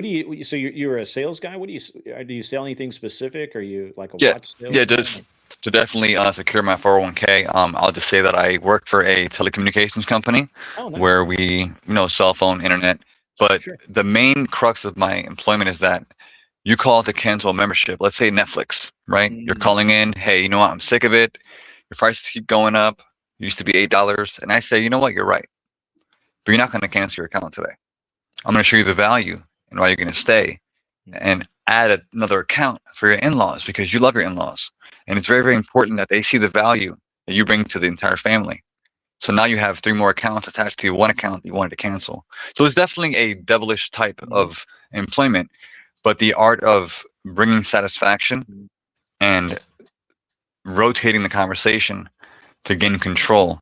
do you? So you're a sales guy. Do you sell anything specific? Are you like a watch sales? Yeah, just to definitely secure my 401k. I'll just say that I work for a telecommunications company where we, cell phone, internet. But the main crux of my employment is that you call to cancel a membership. Let's say Netflix, right? You're calling in, hey, you know what? I'm sick of it. Your prices keep going up. It used to be $8. And I say, you know what? You're right. But you're not going to cancel your account today. I'm going to show you the value and why you're going to stay and add another account for your in-laws because you love your in-laws. And it's very, very important that they see the value that you bring to the entire family. So now you have 3 more accounts attached to one account that you wanted to cancel. So it's definitely a devilish type of employment, but the art of bringing satisfaction and rotating the conversation to gain control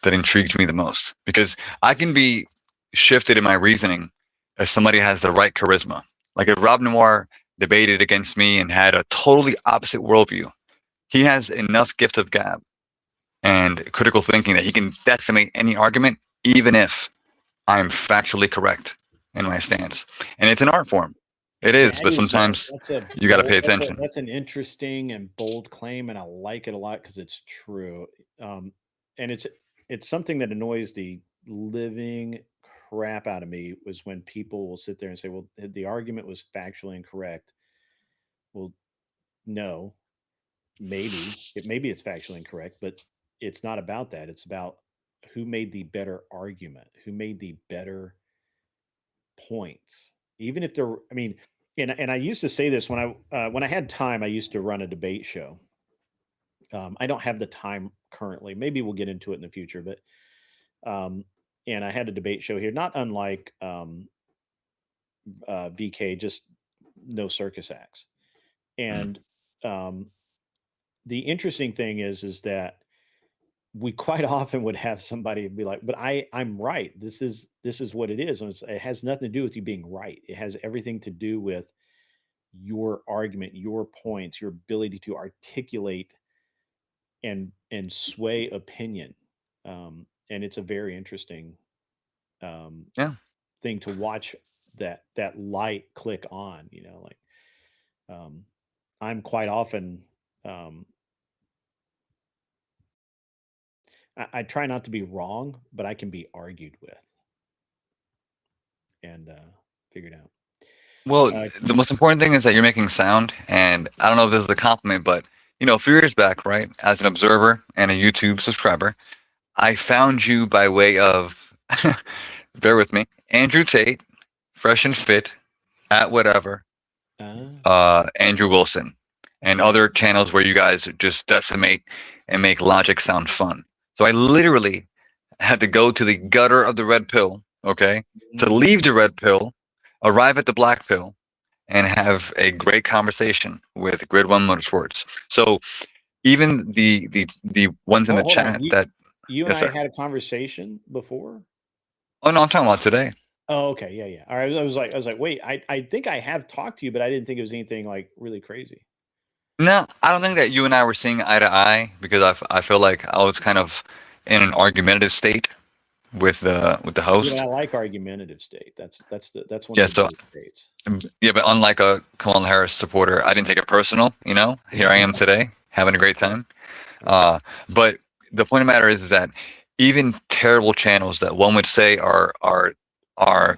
that intrigues me the most, because I can be shifted in my reasoning if somebody has the right charisma. Like if Rob Noir debated against me and had a totally opposite worldview, he has enough gift of gab and critical thinking that he can decimate any argument, even if I'm factually correct in my stance. And it's an art form. It is, but sometimes you got to pay attention. That's an interesting and bold claim, and I like it a lot because it's true. And it's something that annoys the living crap out of me was when people will sit there and say, well, the argument was factually incorrect. Well, no, maybe it's factually incorrect, but it's not about that. It's about who made the better argument, who made the better points. Even if they're, and I used to say this when I had time, I used to run a debate show. I don't have the time currently. Maybe we'll get into it in the future, but and I had a debate show here, not unlike VK, just no circus acts. And the interesting thing is that we quite often would have somebody be like, but I'm right. This is what it is. And it has nothing to do with you being right. It has everything to do with your argument, your points, your ability to articulate and sway opinion. And it's a very interesting thing to watch that light click on, I'm quite often, I try not to be wrong, but I can be argued with and figured out. Well, the most important thing is that you're making sound, and I don't know if this is a compliment, but a few years back, right, as an observer and a YouTube subscriber, I found you by way of, bear with me, Andrew Tate, Fresh and Fit, at whatever, Andrew Wilson, and other channels where you guys just decimate and make logic sound fun. So I literally had to go to the gutter of the red pill, okay, to leave the red pill, arrive at the black pill, and have a great conversation with Grid One Motorsports. So even the ones in the chat that you and I had a conversation before. Oh no, I'm talking about today. Oh, okay, yeah. All right, I was like, wait, I think I have talked to you, but I didn't think it was anything like really crazy. No, I don't think that you and I were seeing eye to eye because I feel like I was kind of in an argumentative state with the host. Yeah, I like argumentative state. That's one of the states. Yeah, but unlike a Kamala Harris supporter, I didn't take it personal. Here I am today having a great time. But the point of the matter is that even terrible channels that one would say are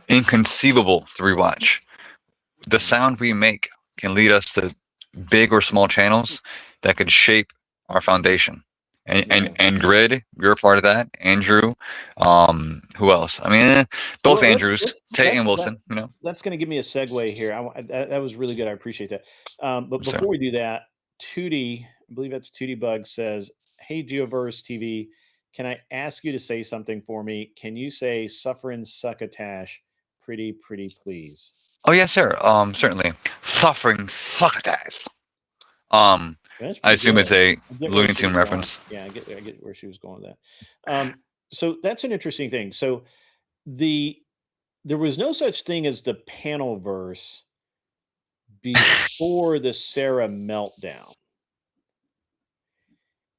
inconceivable to rewatch, the sound we make can lead us to big or small channels that could shape our foundation and Grid, you're a part of that. Andrew, who else? I mean, both Andrews, Tate and Wilson. You know, that's going to give me a segue here. That was really good. I appreciate that. But before we do that, Tootie, I believe that's Tootie Bug says, "Hey Geoverse TV, can I ask you to say something for me? Can you say suffering succotash, pretty please?" Oh yes, sir. Certainly. Suffering succotash. I assume it's a Looney Tune reference. Yeah, I get where she was going with that. So that's an interesting thing. So there was no such thing as the panel verse before the Sarah meltdown.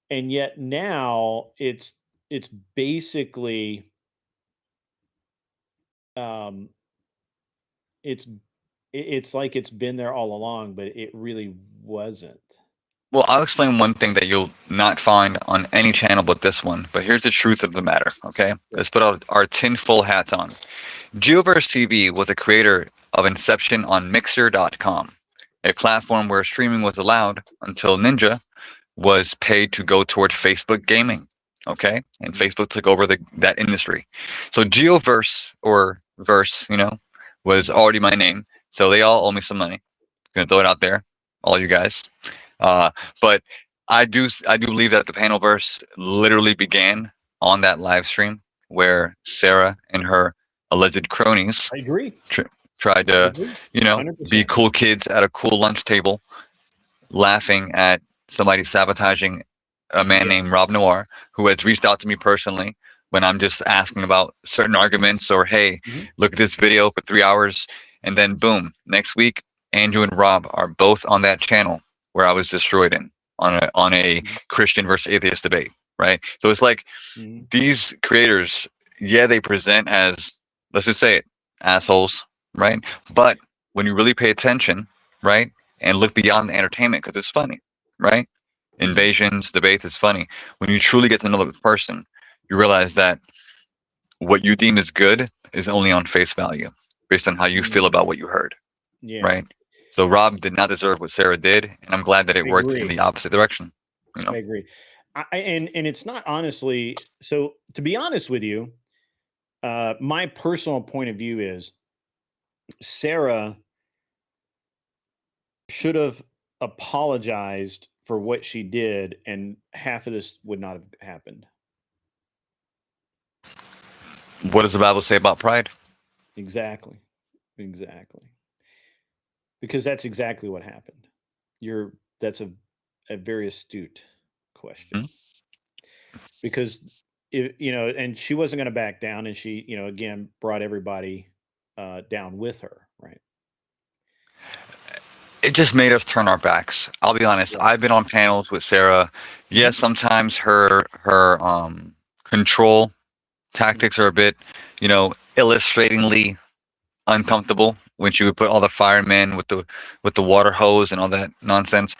And yet now it's basically it's like it's been there all along, but it really wasn't. Well, I'll explain one thing that you'll not find on any channel but this one. But here's the truth of the matter, okay? Let's put our tinfoil hats on. Geoverse TV was a creator of Inception on Mixer.com, a platform where streaming was allowed until Ninja was paid to go toward Facebook gaming, okay? And Facebook took over that industry. So Geoverse, or Verse, you know, was already my name. So they all owe me some money. Gonna throw it out there, all you guys. But I do believe that the panelverse literally began on that live stream where Sarah and her alleged cronies, I agree, tried to, you know, 100%. Be cool kids at a cool lunch table, laughing at somebody sabotaging a man named Rob Noir, who has reached out to me personally when I'm just asking about certain arguments, or hey, look at this video for 3 hours, and then boom, next week Andrew and Rob are both on that channel where I was destroyed on a Christian versus atheist debate, right? So it's like these creators, yeah, they present as, let's just say it, assholes, right? But when you really pay attention, right, and look beyond the entertainment, because it's funny, right? Invasions, debates, it's funny. When you truly get to know the person, you realize that what you deem is good is only on face value, based on how you feel about what you heard, right? So Rob did not deserve what Sarah did, and I'm glad that it worked in the opposite direction. You know? I agree. And it's not, honestly, so to be honest with you, my personal point of view is Sarah should have apologized for what she did, and half of this would not have happened. What does the Bible say about pride? Exactly. Because that's exactly what happened. That's a very astute question. Because and she wasn't going to back down, and she, again, brought everybody down with her, right? It just made us turn our backs. I'll be honest. Yeah. I've been on panels with Sarah. Yes, sometimes her control tactics are a bit, illustratingly uncomfortable, when she would put all the firemen with the water hose and all that nonsense,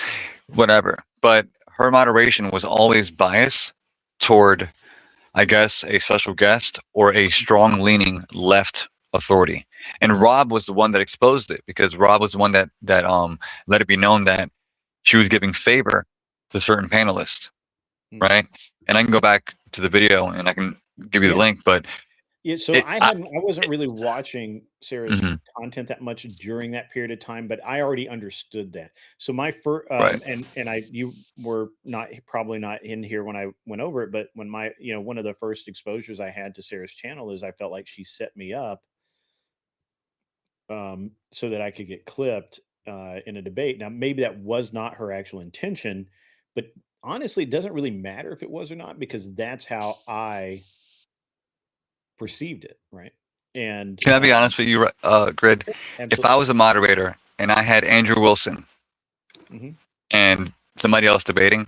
whatever. But her moderation was always biased toward, I guess, a special guest or a strong leaning left authority. And Rob was the one that exposed it, because Rob was the one that let it be known that she was giving favor to certain panelists, right? And I can go back to the video and I can give you the link, but so I wasn't really watching Sarah's content that much during that period of time, but I already understood that. So my first, you were probably not in here when I went over it, but when one of the first exposures I had to Sarah's channel is I felt like she set me up so that I could get clipped in a debate. Now, maybe that was not her actual intention, but honestly, it doesn't really matter if it was or not, because that's how I perceived it, right? And can I be honest with you, Grid? Absolutely. If I was a moderator and I had Andrew Wilson and somebody else debating,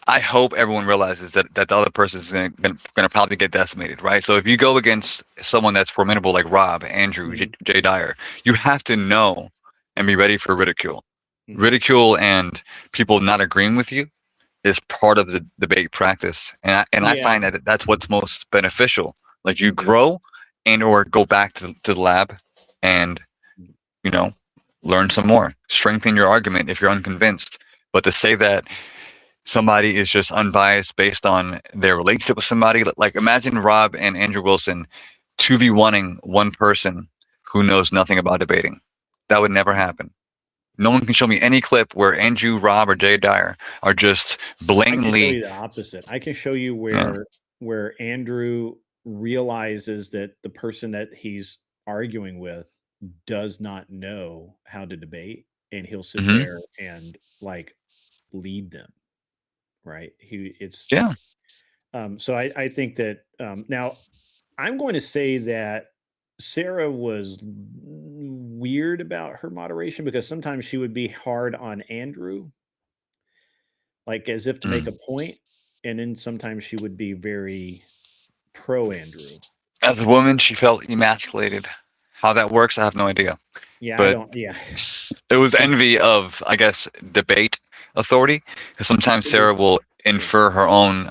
I hope everyone realizes that the other person is going to probably get decimated, right? So if you go against someone that's formidable like Rob, Andrew, Jay Dyer, you have to know and be ready for ridicule. Ridicule and people not agreeing with you is part of the debate practice, and I find that that's what's most beneficial. Like, you grow and or go back to the lab and learn some more, strengthen your argument if you're unconvinced. But to say that somebody is just unbiased based on their relationship with somebody. Like imagine Rob and Andrew Wilson 2v1ing one person who knows nothing about debating. That would never happen. No one can show me any clip where Andrew, Rob, or Jay Dyer are just blatantly. I can show you the opposite. I can show you where Andrew realizes that the person that he's arguing with does not know how to debate, and he'll sit there and like lead them. Right? So I think that now I'm going to say that Sarah was weird about her moderation because sometimes she would be hard on Andrew, like as if to make a point, and then sometimes she would be very pro Andrew. As a woman, she felt emasculated. How that works, I have no idea. Yeah, but I don't. Yeah, it was envy of, I guess, debate authority. Because sometimes Sarah will infer her own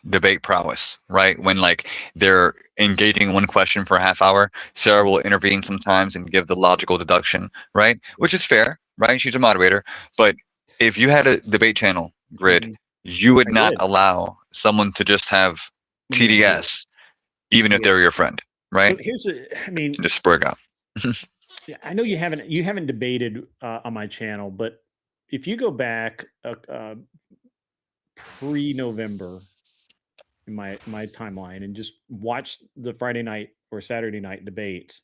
debate prowess, right? When like they're engaging in one question for a half hour, Sarah will intervene sometimes and give the logical deduction, right? Which is fair, right? She's a moderator. But if you had a debate channel grid, you would not allow someone to just have TDS, even if they're your friend, right? So just spurg out. Yeah, I know you haven't debated on my channel, but if you go back pre-November in my timeline and just watch the Friday night or Saturday night debates,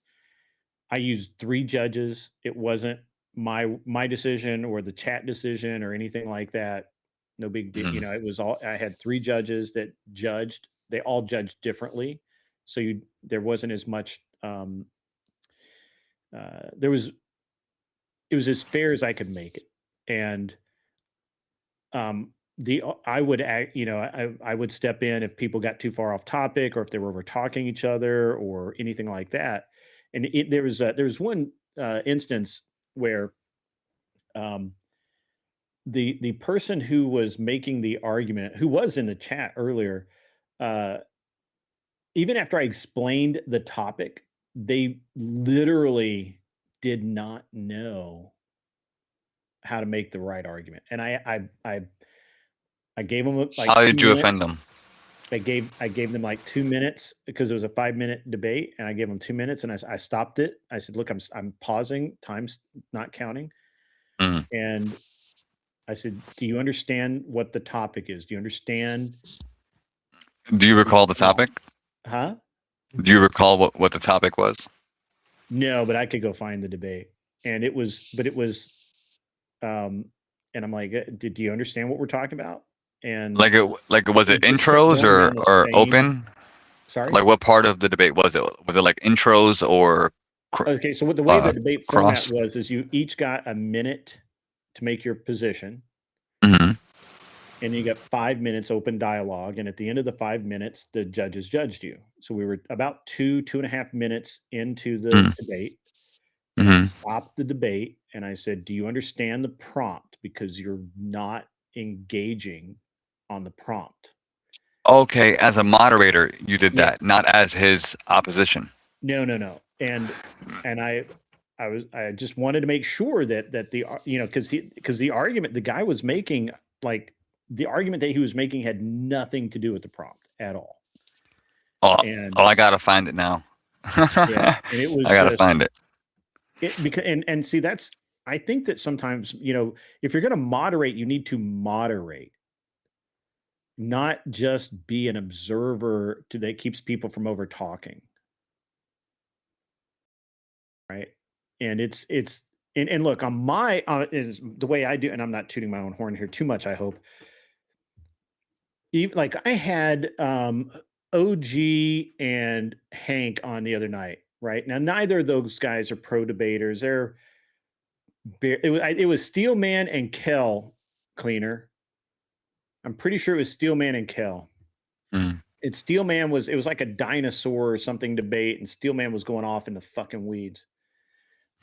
I used 3 judges. It wasn't my decision or the chat decision or anything like that. No big deal. You know, it was all, I had 3 judges that judged. They all judged differently. So there wasn't as much, it was as fair as I could make it. And I would act, you know, I would step in if people got too far off topic or if they were over talking each other or anything like that. And there was one instance where the person who was making the argument, who was in the chat earlier, even after I explained the topic, they literally did not know how to make the right argument. And I gave them like, how did you offend them? I gave them like 2 minutes because it was a 5-minute debate, and I gave them 2 minutes, and I stopped it. I said, "Look, I'm pausing. Time's not counting." And I said, "Do you understand what the topic is? Do you understand?" Do you recall the topic? Huh? Do you recall what the topic was? No, but I could go find the debate, and it was, and I'm like, "Do you understand what we're talking about?" And was it intros or open? Sorry, like what part of the debate was it? Was it like intros or? Okay, so the way the debate format was is you each got a minute to make your position, and you got 5 minutes open dialogue, and at the end of the 5 minutes, the judges judged you. So we were about 2.5 minutes into the debate, and I stopped the debate, and I said, "Do you understand the prompt? Because you're not engaging on the prompt." Okay, as a moderator, you did that, not as his opposition. No. And I just wanted to make sure that the, you know, because the argument the guy was making, like the argument that he was making had nothing to do with the prompt at all. I gotta find it now. And it was, I gotta find it. Because and see, that's, I think that sometimes, you know, if you're going to moderate, you need to moderate, not just be an observer that keeps people from over talking. Right. And it's and look, on my is the way I do, and I'm not tooting my own horn here too much, I hope. Like I had OG and Hank on the other night, right? Now neither of those guys are pro debaters. It was Steelman and Kel Cleaner. I'm pretty sure it was Steelman and Kel. And Steelman was, it was like a dinosaur or something debate, and Steelman was going off in the fucking weeds.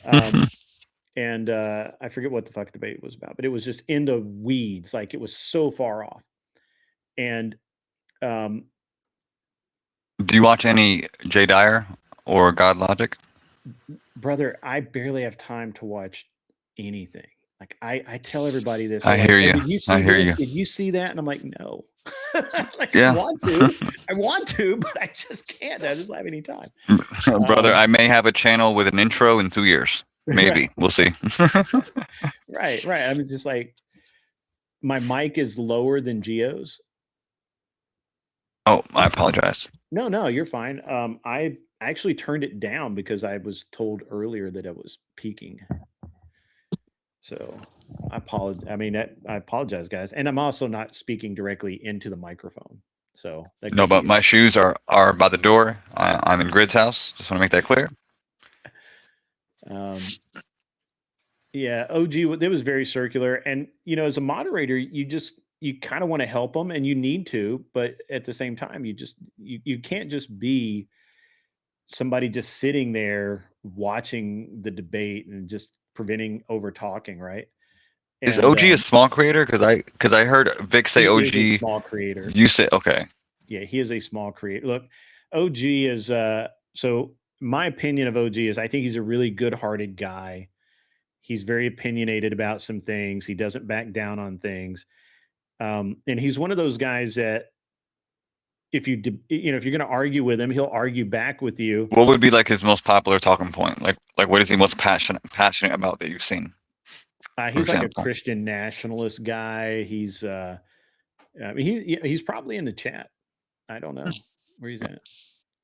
And I forget what the fuck debate was about, but it was just in the weeds, like it was so far off. And do you watch any Jay Dyer or God Logic? Brother, I barely have time to watch anything. Like I tell everybody this. I Like, hear "Hey, you. did you see I hear this? you. Did you see that?" And I'm like, no. Like, Yeah. I want to, but I just can't. I just don't have any time. Brother, I may have a channel with an intro in 2 years. Maybe. We'll see. Right. I mean, just like my mic is lower than Geo's. Oh, I apologize. No, you're fine. I actually turned it down because I was told earlier that it was peaking. So I apologize. I mean, I apologize, guys. And I'm also not speaking directly into the microphone. So that No, could but be my shoes are by the door. I'm in Grid's house. Just want to make that clear. Yeah, OG, it was very circular. And, as a moderator, you kind of want to help them and you need to, but at the same time, you can't just be somebody just sitting there watching the debate and just preventing over talking, right? Is And OG a small creator? Because I heard Vic say he is a OG. small creator. You say okay. Yeah, he is a small creator. Look, OG is so my opinion of OG is I think he's a really good-hearted guy. He's very opinionated about some things. He doesn't back down on things. And he's one of those guys that if you're going to argue with him, he'll argue back with you. What would be like his most popular talking point? Like what is he most passionate about that you've seen? He's like a Christian nationalist guy. He's he's probably in the chat. I don't know where he's at.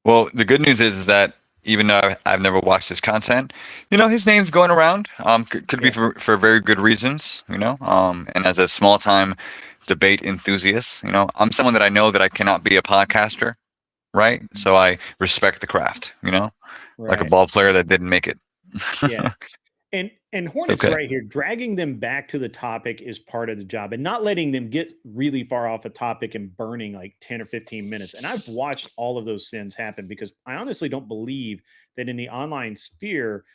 Well, the good news is that even though I've never watched his content, his name's going around. Could be for very good reasons, and as a small time debate enthusiast, I'm someone that I know that I cannot be a podcaster, right? So I respect the craft, like a ball player that didn't make it. Yeah. And Hornet's right here. Dragging them back to the topic is part of the job, and not letting them get really far off a topic and burning like 10 or 15 minutes. And I've watched all of those sins happen because I honestly don't believe that in the online sphere,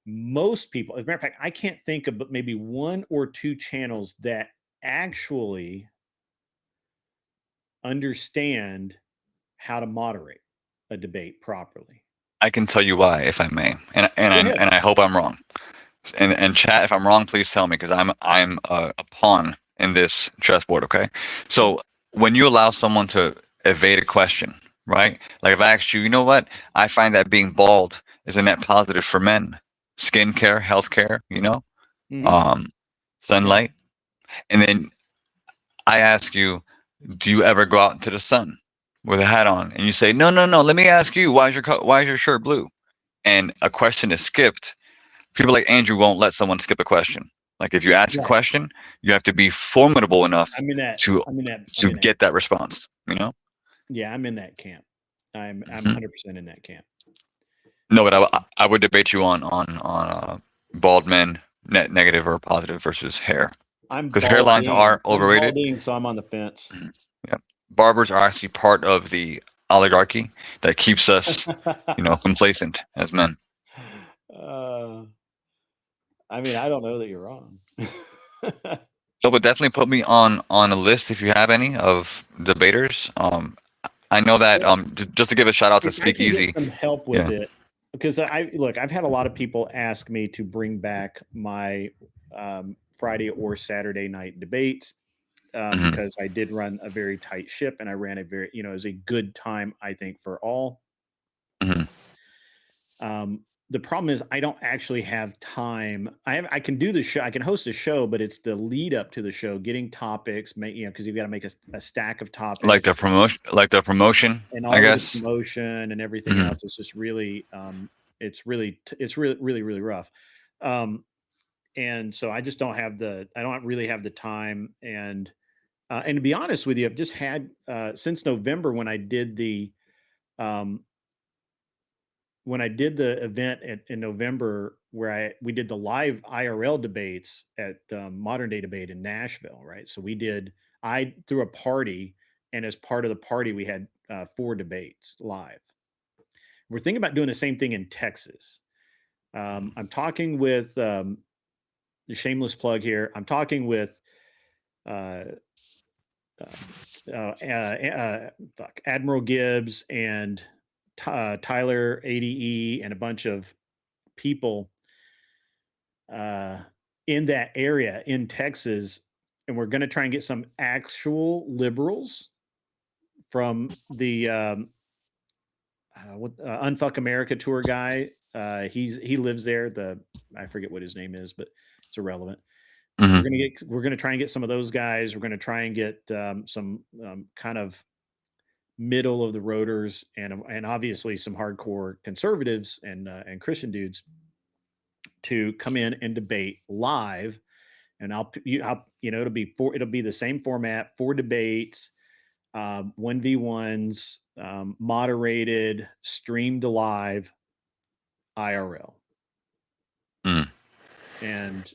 most people, as a matter of fact, I can't think of but maybe one or two channels that actually understand how to moderate a debate properly. I can tell you why, if I may, and I hope I'm wrong. And chat, if I'm wrong, please tell me, because I'm a pawn in this chessboard. Okay, so when you allow someone to evade a question, right? Like if I asked you, what? I find that being bald is a net positive for men, skincare, healthcare, sunlight, and then I ask you, do you ever go out into the sun with a hat on? And you say, no. Let me ask you, why is your shirt blue? And a question is skipped. People like Andrew won't let someone skip a question. Like if you ask a question, you have to be formidable enough to get that response. Yeah, I'm in that camp. I'm 100% in that camp. No, but I would debate you on bald men, net negative or positive versus hair. Because hairlines are overrated. I'm balding, so I'm on the fence. Yeah, barbers are actually part of the oligarchy that keeps us, complacent as men. I mean, I don't know that you're wrong. So, but definitely put me on a list if you have any of debaters. I know that just to give a shout out to Speakeasy. Get some help with it because I've had a lot of people ask me to bring back my Friday or Saturday night debates because I did run a very tight ship and I ran a very it was a good time I think for all. The problem is I don't actually have time. I can do the show. I can host a show, but it's the lead up to the show, getting topics, because you've got to make a stack of topics, like the promotion, and all the promotion and everything else. It's just really, it's really rough. And so I just don't really have the time. And to be honest with you, I've just had since November when I did the event in November where we did the live IRL debates at Modern Day Debate in Nashville, right? So I threw a party, and as part of the party, we had 4 debates live. We're thinking about doing the same thing in Texas. I'm talking with the shameless plug here. I'm talking with Admiral Gibbs and Tyler ADE and a bunch of people in that area in Texas, and we're going to try and get some actual liberals from the Unfuck America tour guy. He lives there. I forget what his name is, but it's irrelevant. Mm-hmm. We're gonna try and get some of those guys. We're gonna try and get some kind of middle of the roaders and obviously some hardcore conservatives and Christian dudes to come in and debate live. And I'll it'll be the same format, 4 debates, 1v1s, moderated, streamed live, IRL. And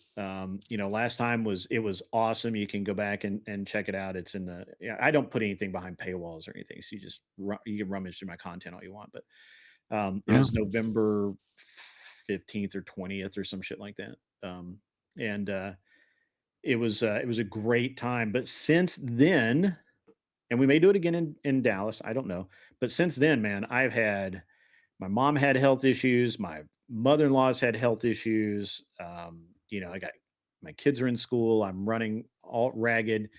last time it was awesome. You can go back and check it out. It's in the I don't put anything behind paywalls or anything, so you can rummage through my content all you want. But it was November 15th or 20th or some shit like that. And it was a great time. But since then, and we may do it again in Dallas, I don't know. But since then, man, my mom had health issues. My mother-in-law's had health issues. I got my kids are in school. I'm running all ragged.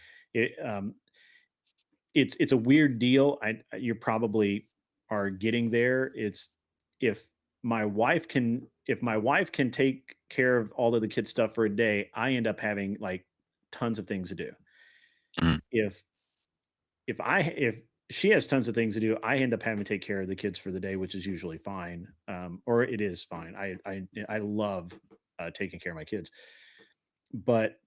It's a weird deal. You probably are getting there. It's if my wife can take care of all of the kids stuff for a day, I end up having like tons of things to do. Mm. If she has tons of things to do, I end up having to take care of the kids for the day, which is usually fine. Or it is fine. I love taking care of my kids. But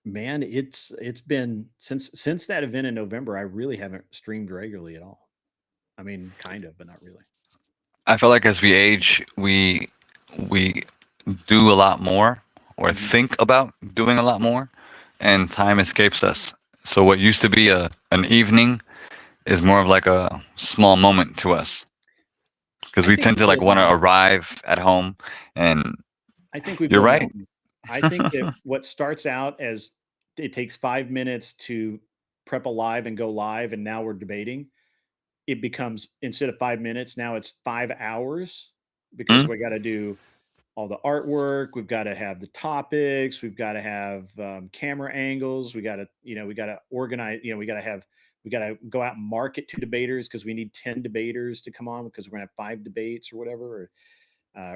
man, it's been since that event in November, I really haven't streamed regularly at all. I mean, kind of, but not really. I feel like as we age, we do a lot more or think about doing a lot more, and time escapes us. So what used to be an evening is more of like a small moment to us, because we tend to like want to arrive at home. And I think we've you're right. I think that what starts out as it takes 5 minutes to prep a live and go live, and now we're debating, it becomes, instead of 5 minutes, now it's 5 hours, because we got to do all the artwork, we've got to have the topics, we've got to have camera angles, we got to organize, we got to go out and market to debaters, because we need 10 debaters to come on, because we're gonna have 5 debates or whatever,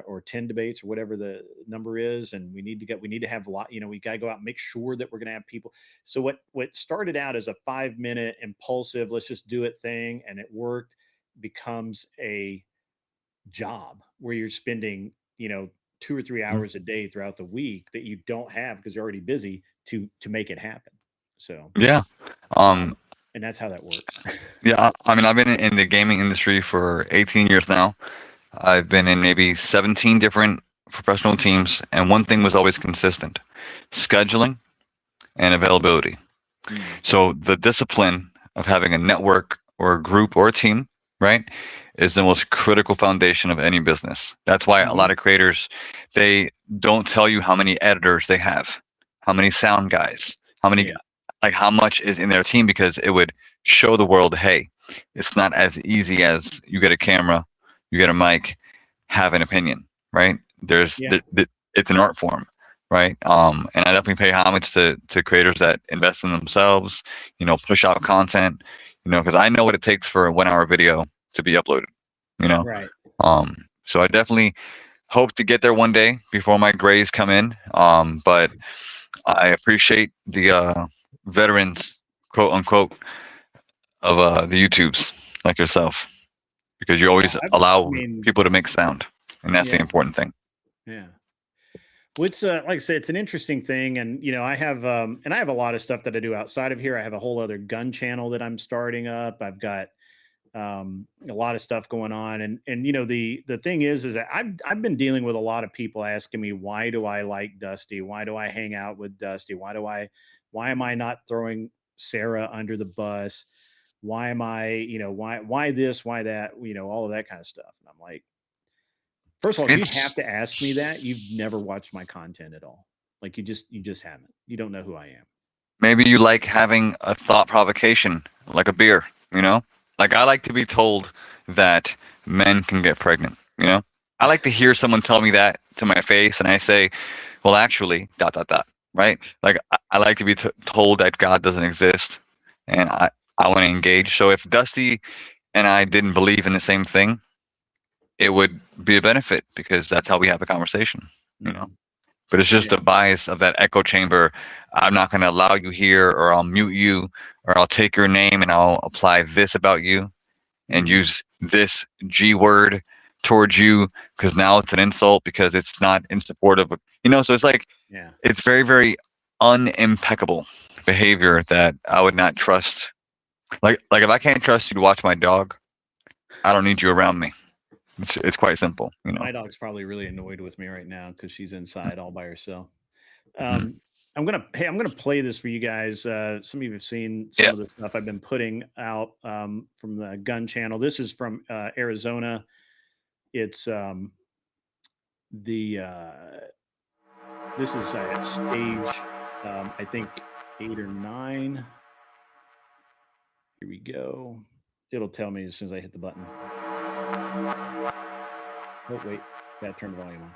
or 10 debates or whatever the number is, and we need to have a lot. We got to go out and make sure that we're going to have people. So what started out as a 5-minute impulsive, let's just do it thing, and it worked, becomes a job where you're spending 2 or 3 hours a day throughout the week that you don't have because you're already busy to make it happen. So yeah, and that's how that works. Yeah, I mean, I've been in the gaming industry for 18 years now. I've been in maybe 17 different professional teams, and one thing was always consistent: scheduling and availability. So the discipline of having a network or a group or a team, right, is the most critical foundation of any business. That's why a lot of creators, they don't tell you how many editors they have, how many sound guys, how many, like how much is in their team, because it would show the world, hey, it's not as easy as you get a camera, you get a mic, have an opinion, right? It's an art form, right? And I definitely pay homage to creators that invest in themselves, push out content, because I know what it takes for a 1-hour video to be uploaded, Right. So I definitely hope to get there one day before my grays come in. But I appreciate the veterans, quote unquote, of the YouTubes like yourself, because you always allow people to make sound, and that's the important thing. Yeah. Well, it's like I said, it's an interesting thing, and I have a lot of stuff that I do outside of here. I have a whole other gun channel that I'm starting up. I've got a lot of stuff going on, and the thing is that I've been dealing with a lot of people asking me, why do I like Dusty? Why do I hang out with Dusty? Why am I not throwing Sarah under the bus? Why am I, why this, why that, all of that kind of stuff. And I'm like, first of all, if you have to ask me that, you've never watched my content at all. Like you just haven't. You don't know who I am. Maybe you like having a thought provocation, like a beer, Like I like to be told that men can get pregnant, I like to hear someone tell me that to my face and I say, well, actually, ... Right? Like I like to be told that God doesn't exist, and I want to engage. So if Dusty and I didn't believe in the same thing, it would be a benefit because that's how we have a conversation, you know. But it's just the bias of that echo chamber. I'm not going to allow you here, or I'll mute you, or I'll take your name and I'll apply this about you and use this G word towards you because now it's an insult because it's not in support of, you know. So it's like, it's very, very unimpeccable behavior that I would not trust. Like if I can't trust you to watch my dog, I don't need you around me. It's quite simple, you know. My dog's probably really annoyed with me right now because she's inside all by herself. I'm gonna play this for you guys. Some of you have seen some of the stuff I've been putting out from the gun channel. This is from Arizona. It's this is at stage I think 8 or 9. Here we go. It'll tell me as soon as I hit the button. Oh wait, gotta turn the volume on.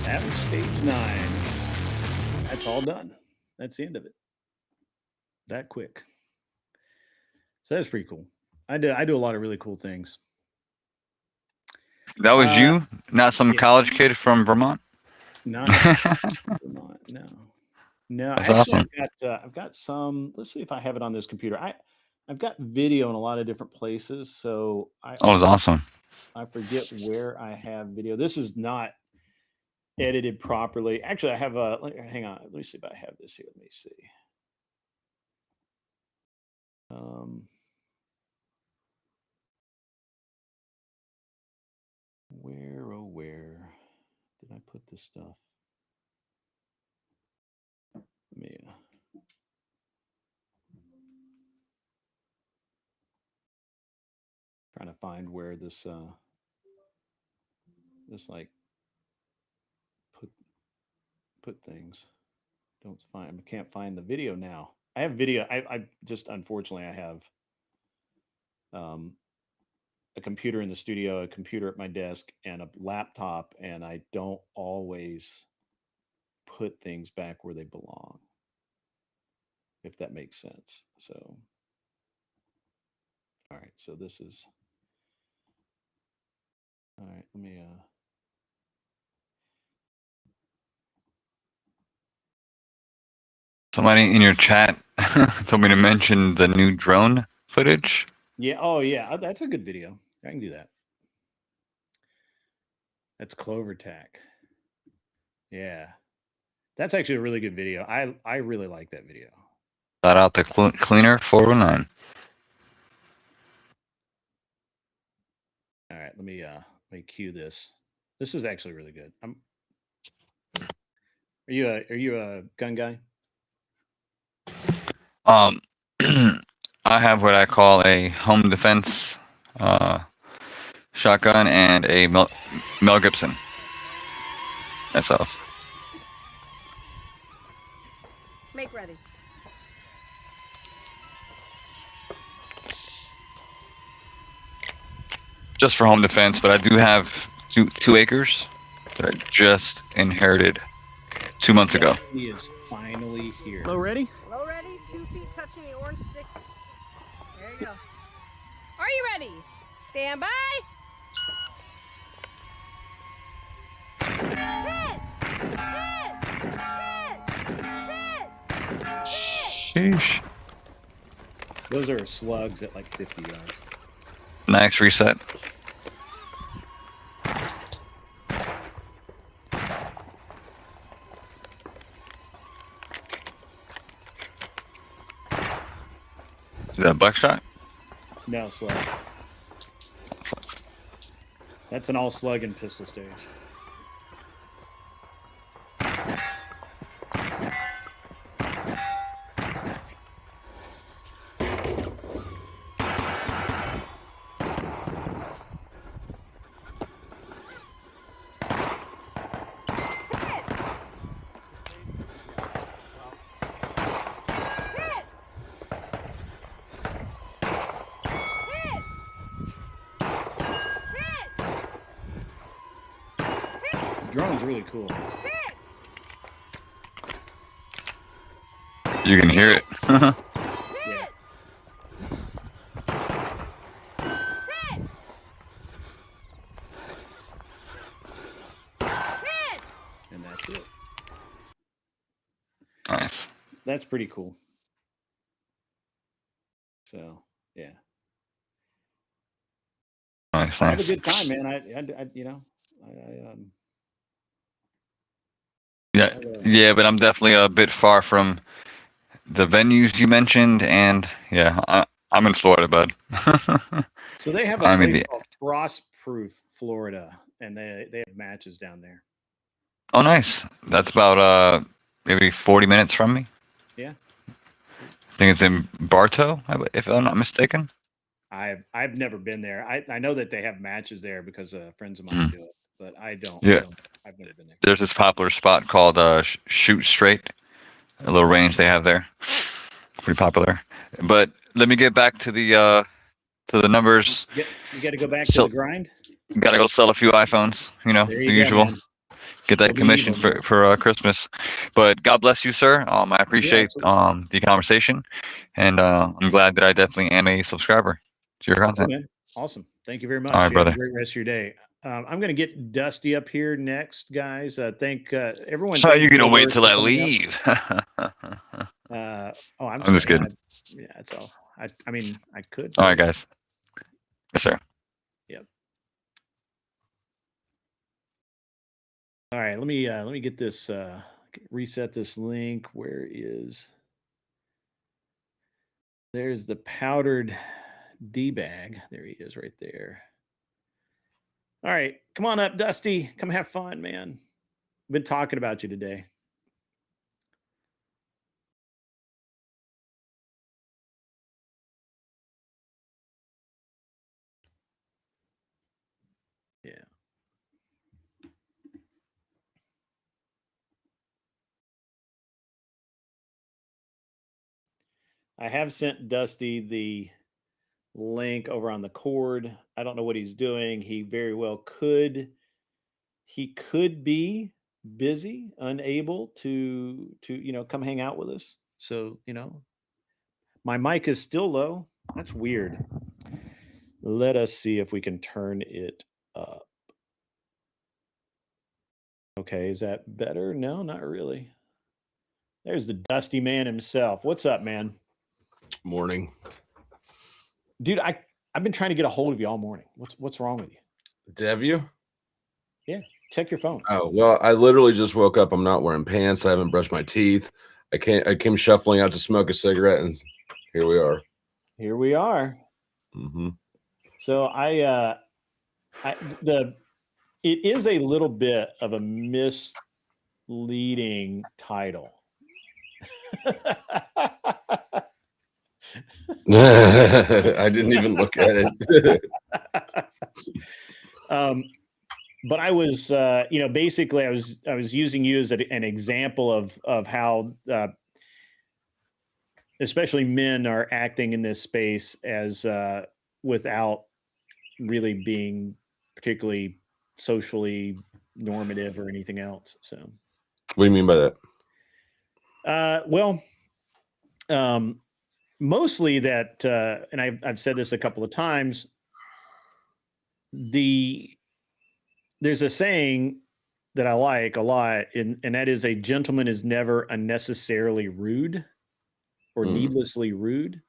That was stage 9. That's all done. That's the end of it. That quick. So that's pretty cool. I do a lot of really cool things. That was you, not some college kid from Vermont. Not Vermont. No. That's actually, awesome. I've got some. Let's see if I have it on this computer. I've got video in a lot of different places. So That's awesome. I forget where I have video. This is not edited properly. Actually, I have hang on. Let me see if I have this here. Let me see. Where did I put this stuff? Let me trying to find where this like put things. I can't find the video now. I have video. I just, unfortunately, I have a computer in the studio, a computer at my desk, and a laptop, and I don't always put things back where they belong, if that makes sense. So, all right. So this is, all right. Let me, Somebody in your chat told me to mention the new drone footage. yeah. Oh, yeah. That's a good video. I can do that. That's Clover Tack. Yeah. That's actually a really good video. I really like that video. Shout out to Cleaner 409. All right, let me cue this. This is actually really good. Are you a gun guy? I have what I call a home defense shotgun and a Mel Gibson myself. Make ready. Just for home defense, but I do have two acres that I just inherited 2 months ago. He is finally here. Low ready? Low ready. 2 feet touching the orange stick. There you go. Are you ready? Stand by. Hit! Sheesh. Those are slugs at like 50 yards. Nice reset. Is that a buckshot? No, slug. That's an all slug in pistol stage. Drone's really cool. You can hear it. Yeah. And that's it. Nice. That's pretty cool. So, yeah. Nice, Have a nice. good time, man. Yeah, but I'm definitely a bit far from the venues you mentioned, and yeah, I'm in Florida, bud. So they have a place called Frostproof, Florida, and they have matches down there. Oh, nice. That's about maybe 40 minutes from me. Yeah. I think it's in Bartow, if I'm not mistaken. I've never been there. I know that they have matches there because friends of mine do it, but I don't. Yeah. I've never been there. There's this popular spot called Shoot Straight, a little range they have there. Pretty popular. But let me get back to the numbers. You got to go back to the grind. Got to go sell a few iPhones. The usual. Man. Get that commission for Christmas. But God bless you, sir. I appreciate the conversation, and I'm glad that I definitely am a subscriber to your content. Oh, man. Awesome. Thank you very much. All right, brother. Have a great rest of your day. I'm going to get Dusty up here next, guys. Thank everyone. So you're going to wait till I leave? I'm just kidding. Yeah, that's all. I mean, I could. All right, guys. Yes, sir. Yep. All right, let me get this reset this link. There's the powdered D-bag. There he is right there. All right, come on up, Dusty. Come have fun, man. I've been talking about you today. Yeah. I have sent Dusty the link over on the cord. I don't know what he's doing. He very well could. He could be busy, unable to come hang out with us. So, my mic is still low. That's weird. Let us see if we can turn it up. Okay, is that better? No, not really. There's the Dusty man himself. What's up, man? Morning. Dude, I've been trying to get a hold of you all morning. What's wrong with you? Have you? Yeah, check your phone. Oh, well, I literally just woke up. I'm not wearing pants. I haven't brushed my teeth. I came shuffling out to smoke a cigarette, and here we are. Here we are. Mm-hmm. So it is a little bit of a misleading title. I didn't even look at it. But I was, basically I was using you as an example of how, especially men are acting in this space as without really being particularly socially normative or anything else. So, what do you mean by that? Mostly that, and I've said this a couple of times. There's a saying that I like a lot, and that is a gentleman is never unnecessarily rude or needlessly rude.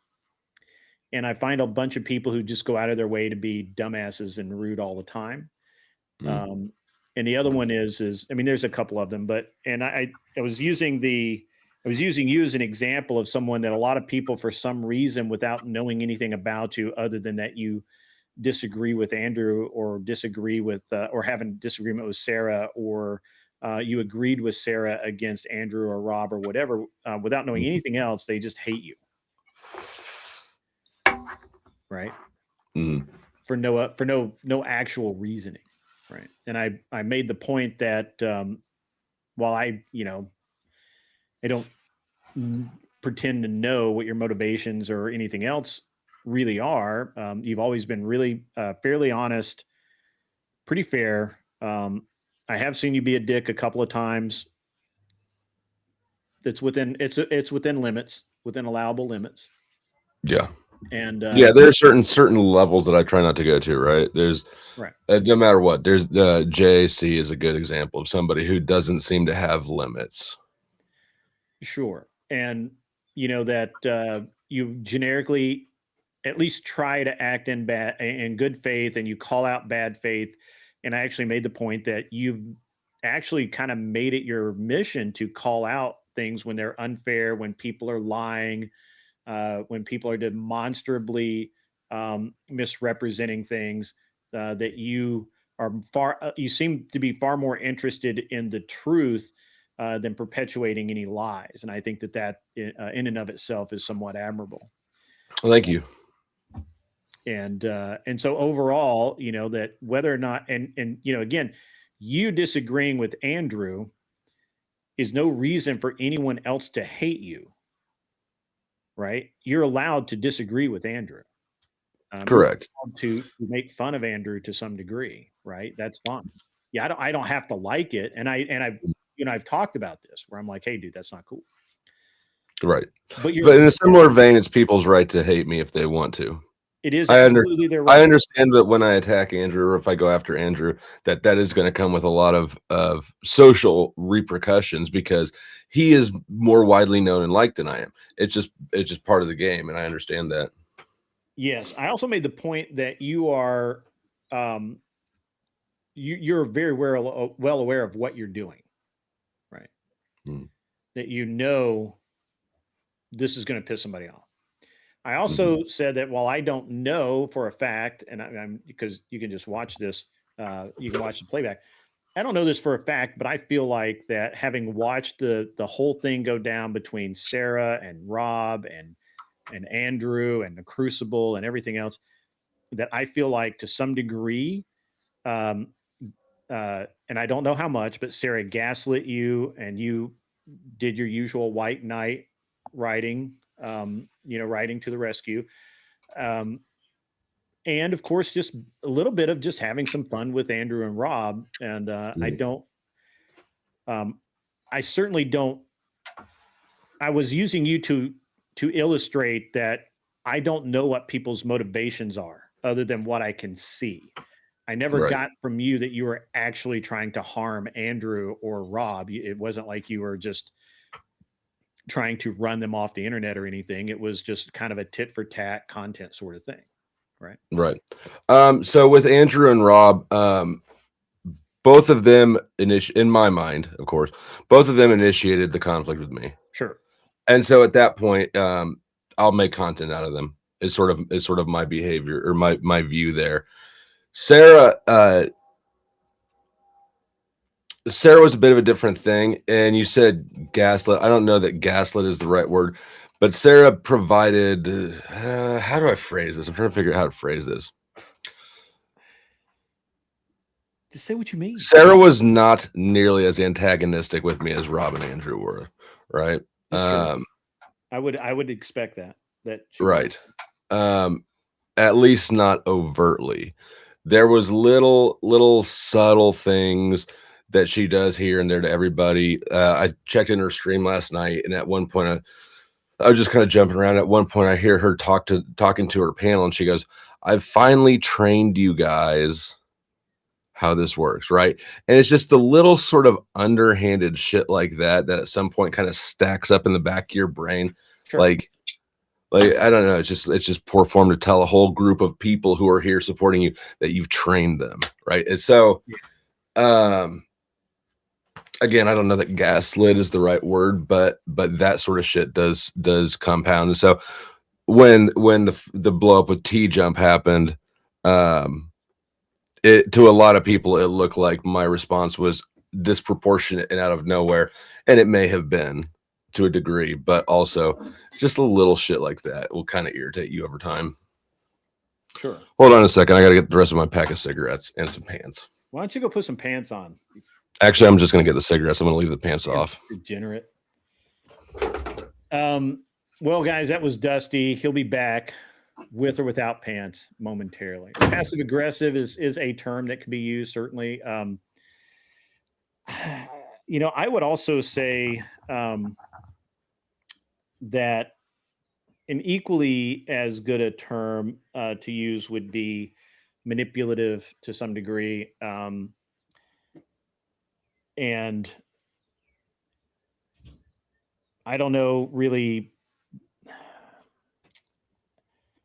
And I find a bunch of people who just go out of their way to be dumbasses and rude all the time. And the other one is, I mean, there's a couple of them, but, and I was using you as an example of someone that a lot of people, for some reason, without knowing anything about you, other than that you disagree with Andrew or disagree with, or have a disagreement with Sarah, or you agreed with Sarah against Andrew or Rob or whatever, without knowing anything else, they just hate you. Right. For no actual reasoning. Right. And I made the point that, while I don't pretend to know what your motivations or anything else really are, you've always been really fairly honest, pretty fair. I have seen you be a dick a couple of times. It's within limits, within allowable limits. Yeah. And yeah, there are certain levels that I try not to go to. Right. There's right. No matter what. There's JC is a good example of somebody who doesn't seem to have limits. Sure. And that you generically at least try to act in good faith, and you call out bad faith. And I actually made the point that you've actually kind of made it your mission to call out things when they're unfair, when people are lying, when people are demonstrably misrepresenting things, that you seem to be far more interested in the truth than perpetuating any lies. And I think that in and of itself is somewhat admirable. Well, thank you. And so overall, that whether or not, and again, you disagreeing with Andrew is no reason for anyone else to hate you. Right? You're allowed to disagree with Andrew. Correct. To make fun of Andrew to some degree, right? That's fine. Yeah, I don't have to like it, and I've talked about this where I'm like, hey, dude, that's not cool. Right. But in a similar vein, it's people's right to hate me if they want to. It is absolutely their right. I understand that when I attack Andrew, or if I go after Andrew, that is going to come with a lot of social repercussions, because he is more widely known and liked than I am. It's just part of the game, and I understand that. Yes, I also made the point that you are, you're very well aware of what you're doing, right? That this is going to piss somebody off. I also said that while I don't know for a fact, and I'm because you can just watch this, you can watch the playback. I don't know this for a fact, but I feel like that, having watched the whole thing go down between Sarah and Rob and Andrew and the Crucible and everything else, that I feel like to some degree, and I don't know how much, but Sarah gaslit you, and you did your usual white knight riding to the rescue. And of course, just a little bit of just having some fun with Andrew and Rob. And I certainly don't, I was using you to illustrate that I don't know what people's motivations are other than what I can see. I never got from you that you were actually trying to harm Andrew or Rob. It wasn't like you were just trying to run them off the internet or anything. It was just kind of a tit for tat content sort of thing. Right. Right. So with Andrew and Rob, both of them, in my mind, of course, both of them initiated the conflict with me. Sure. And so at that point, I'll make content out of them. It's sort of my behavior, or my view there. Sarah was a bit of a different thing. And you said gaslit. I don't know that gaslit is the right word, but Sarah provided, how do I phrase this? I'm trying to figure out how to phrase this. Just say what you mean. Sarah was not nearly as antagonistic with me as Rob and Andrew were. Right. I would expect that. Right. At least not overtly. There was little subtle things that she does here and there to everybody. I checked in her stream last night, and at one point I was just kind of jumping around. At one point I hear her talking to her panel, and she goes, "I've finally trained you guys how this works," right? And it's just the little sort of underhanded shit like that at some point kind of stacks up in the back of your brain. Sure. Like Like, I don't know. It's just poor form to tell a whole group of people who are here supporting you that you've trained them, right? And so, again, I don't know that gaslit is the right word, but that sort of shit does compound. And so when the blow up with T-Jump happened, it, to a lot of people, it looked like my response was disproportionate and out of nowhere, and it may have been to a degree, but also just a little shit like that will kind of irritate you over time. Sure. Hold on a second. I got to get the rest of my pack of cigarettes and some pants. Why don't you go put some pants on? Actually, I'm just going to get the cigarettes. I'm going to leave the pants off. Degenerate. Well, guys, that was Dusty. He'll be back with or without pants momentarily. Passive aggressive is a term that can be used, certainly. You know, I would also say that an equally as good a term to use would be manipulative to some degree. And I don't know really.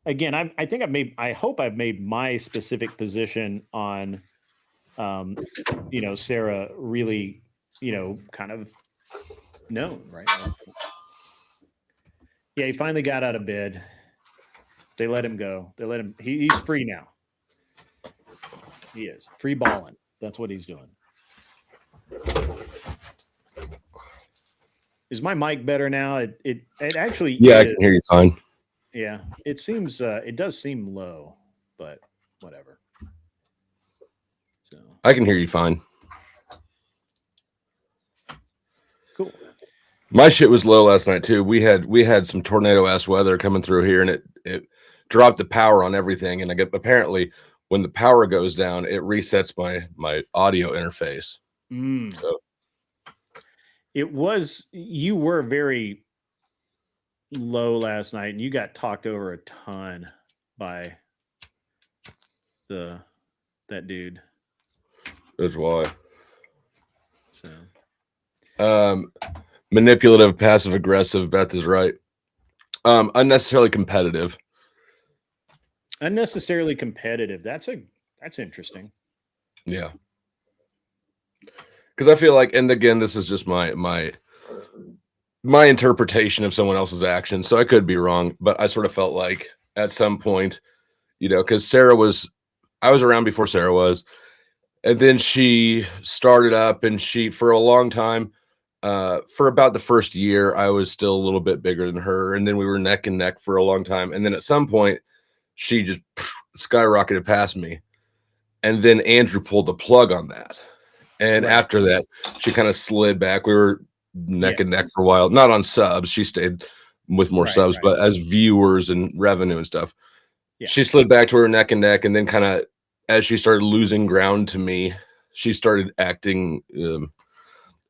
Again, I think I hope I've made my specific position on, you know, Sarah really, you know, kind of known, right? Yeah, he finally got out of bed. They let him go. They let him. He's free now. He is free balling. That's what he's doing. Is my mic better now? It actually. Yeah, I can hear you fine. Yeah, it seems. It does seem low, but whatever. So I can hear you fine. Cool. My shit was low last night too. We had some tornado ass weather coming through here, and it dropped the power on everything. And apparently when the power goes down, it resets my audio interface. So. You were very low last night, and you got talked over a ton by that dude. That's why. So manipulative, passive aggressive. Beth is right. Unnecessarily competitive. Unnecessarily competitive. That's interesting. Yeah. Because I feel like, and again, this is just my interpretation of someone else's action, so I could be wrong, but I sort of felt like at some point, you know, because I was around before Sarah was, and then she started up, and she, for a long time, for about the first year, I was still a little bit bigger than her, and then we were neck and neck for a long time, and then at some point, she just skyrocketed past me, and then Andrew pulled the plug on that, and after that, she kind of slid back. We were neck and neck for a while, not on subs. She stayed with more subs, but as viewers and revenue and stuff. Yeah. She slid back to her neck and neck, and then kind of as she started losing ground to me, she started acting in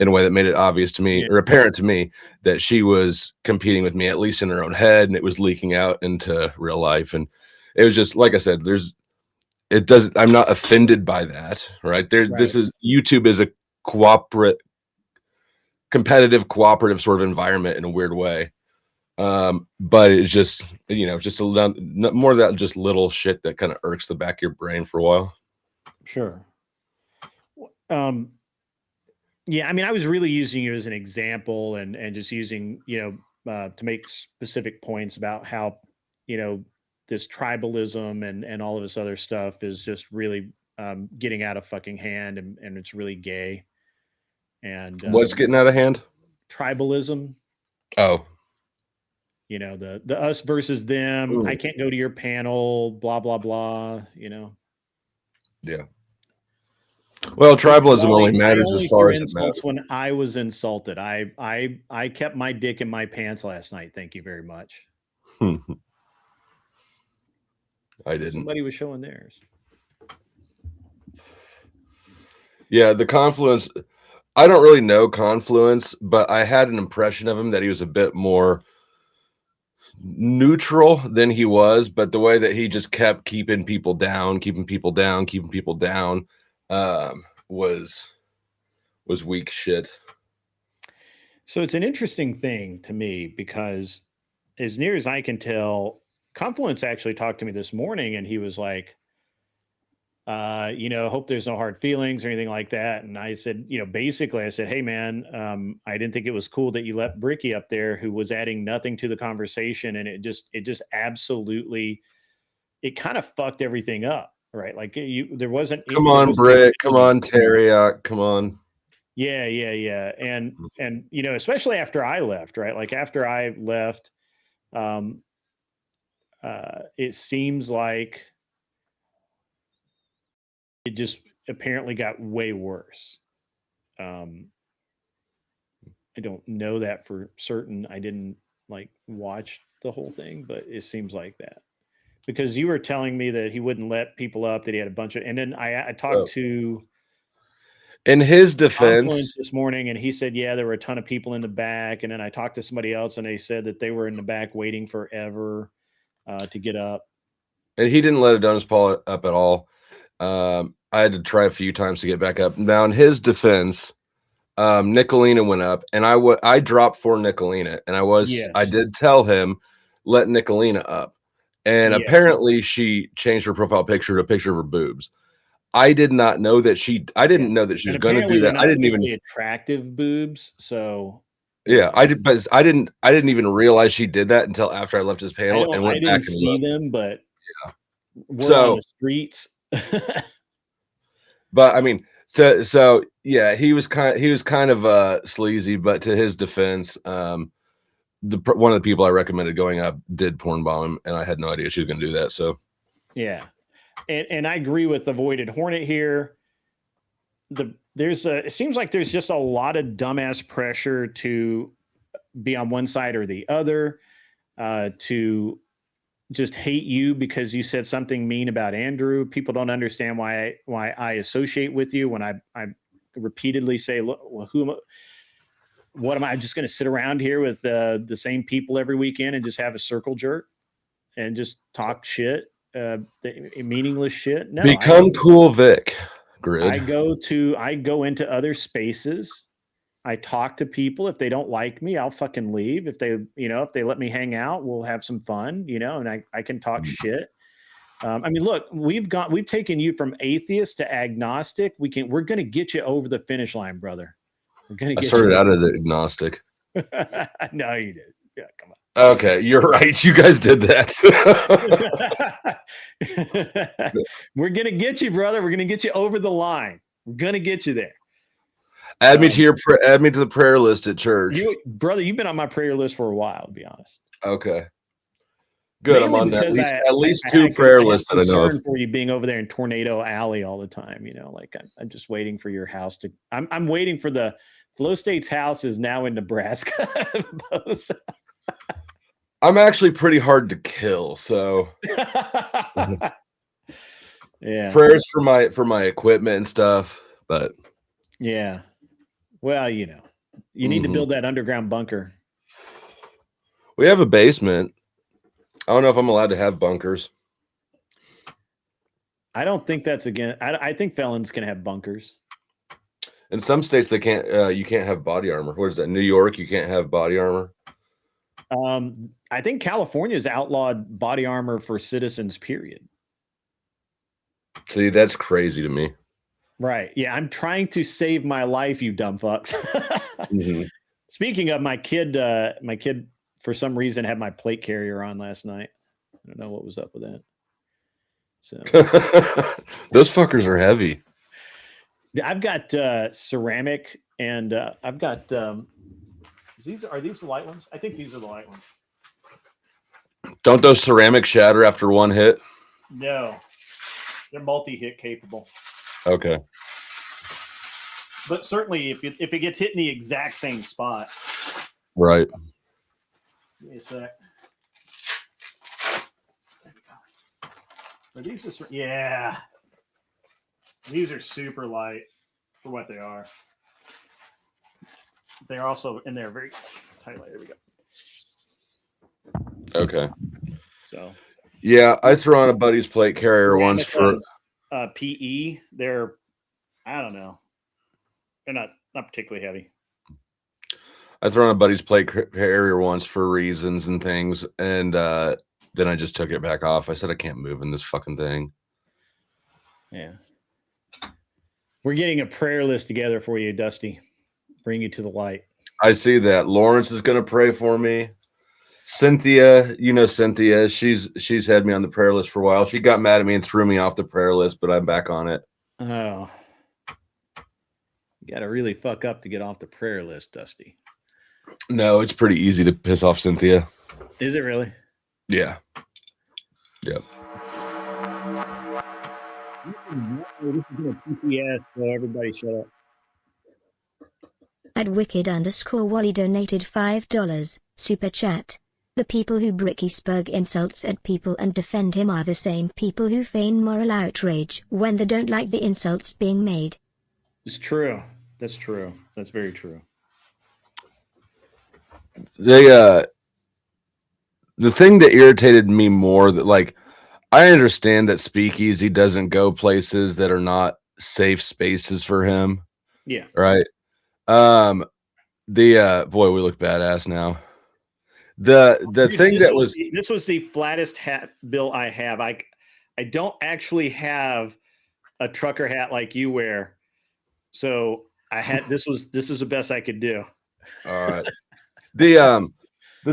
a way that made it obvious to me or apparent to me that she was competing with me, at least in her own head, and it was leaking out into real life. And it was just, like I said, I'm not offended by that, right? This is, YouTube is a competitive, cooperative sort of environment in a weird way. But it's just, you know, just more of that just little shit that kind of irks the back of your brain for a while. Sure. Yeah, I mean, I was really using you as an example and just using, you know, to make specific points about how, you know, this tribalism and all of this other stuff is just really getting out of fucking hand, and it's really gay. And what's getting out of hand? Tribalism. Oh. You know, the us versus them. Ooh. I can't go to your panel, blah, blah, blah, you know. Yeah. Well, tribalism only matters as far as it matters. When I was insulted, I kept my dick in my pants last night. Thank you very much. I didn't. Somebody was showing theirs. Yeah, the Confluence. I don't really know Confluence, but I had an impression of him that he was a bit more neutral than he was. But the way that he just kept keeping people down, was weak shit. So it's an interesting thing to me because as near as I can tell, Confluence actually talked to me this morning, and he was like, hope there's no hard feelings or anything like that. And I said, basically I said, hey man, I didn't think it was cool that you let Bricky up there, who was adding nothing to the conversation. And it just absolutely, it kind of fucked everything up. Right. Like there wasn't. Come on, Brick. Come on, Terriot. Come on. Yeah. And, especially after I left, right? Like after I left, it seems like it just apparently got way worse. I don't know that for certain. I didn't watch the whole thing, but it seems like that, because you were telling me that he wouldn't let people up, that he had a bunch of, and then I talked to, in his defense, this morning, and he said, yeah, there were a ton of people in the back. And then I talked to somebody else, and they said that they were in the back waiting forever to get up. And he didn't let Adonis Paul up at all. I had to try a few times to get back up. Now, in his defense, Nicolina went up, and I dropped for Nicolina, and I did tell him, let Nicolina up. And apparently she changed her profile picture to a picture of her boobs. I did not know that I didn't know that she was going to do that. I didn't even attractive boobs. So yeah, I did, but I didn't even realize she did that until after I left his panel and went back and see them, but yeah, we're on the streets. But I mean, so yeah, he was kind of sleazy, but to his defense, one of the people I recommended going up did porn bomb him, and I had no idea she was going to do that. So yeah, and I agree with Avoided Hornet here. It seems like there's just a lot of dumbass pressure to be on one side or the other, to just hate you because you said something mean about Andrew. People don't understand why I associate with you when I repeatedly say, look, well, what am I just going to sit around here with the same people every weekend and just have a circle jerk and just talk shit, meaningless shit? No, become cool, Vic. Grid. I go into other spaces. I talk to people. If they don't like me, I'll fucking leave. If they let me hang out, we'll have some fun, and I can talk shit. I mean, look, we've taken you from atheist to agnostic. We're going to get you over the finish line, brother. We're going to get I started out as agnostic. No, you did. Yeah, come on. Okay, you're right. You guys did that. We're going to get you, brother. We're going to get you over the line. We're going to get you there. Add me to the prayer list at church. Brother, you've been on my prayer list for a while, to be honest. Okay. Good. Mainly I'm on at least two prayer lists that I know of. For you being over there in Tornado Alley all the time, I'm just waiting for your house to. I'm waiting for the Flowstate's house is now in Nebraska. I'm actually pretty hard to kill, so yeah. Prayers for my equipment and stuff, but yeah. Well, you need to build that underground bunker. We have a basement. I don't know if I'm allowed to have bunkers. I don't think that's I think felons can have bunkers. In some states, they can't. You can't have body armor. What is that? New York, you can't have body armor. I think California's outlawed body armor for citizens. Period. See, that's crazy to me. Right. Yeah, I'm trying to save my life, you dumb fucks. Speaking of my kid for some reason had my plate carrier on last night. I don't know what was up with that. So those fuckers are heavy. I've got ceramic, and I've got are these the light ones? I think these are the light ones. Don't those ceramic shatter after one hit? No, they're multi-hit capable. Okay. But certainly, if it gets hit in the exact same spot. Right. Give me a sec. Are these just, yeah. These are super light for what they are. They're also in there very tight. There we go. Okay. So. Yeah, I threw on a buddy's plate carrier once for PE. They're, I don't know. They're not particularly heavy. I thrown a buddy's plate carrier once for reasons and things, and then I just took it back off. I said I can't move in this fucking thing. Yeah. We're getting a prayer list together for you, Dusty. Bring you to the light. I see that. Lawrence is going to pray for me. Cynthia, you know Cynthia, she's had me on the prayer list for a while. She got mad at me and threw me off the prayer list, but I'm back on it. Oh. You got to really fuck up to get off the prayer list, Dusty. No, it's pretty easy to piss off Cynthia. Is it really? Yeah. Yep. This is going to PPS, so everybody shut up. At wicked_Wally donated $5. Super chat. The people who Brickysburg insults at people and defend him are the same people who feign moral outrage when they don't like the insults being made. It's true. That's true. That's very true. The thing that irritated me more, that like, I understand that Speakeasy doesn't go places that are not safe spaces for him. Yeah. Right. Boy, we look badass now. The thing that was this was the flattest hat bill I have. I don't actually have a trucker hat like you wear, so I had this is the best I could do. All right. The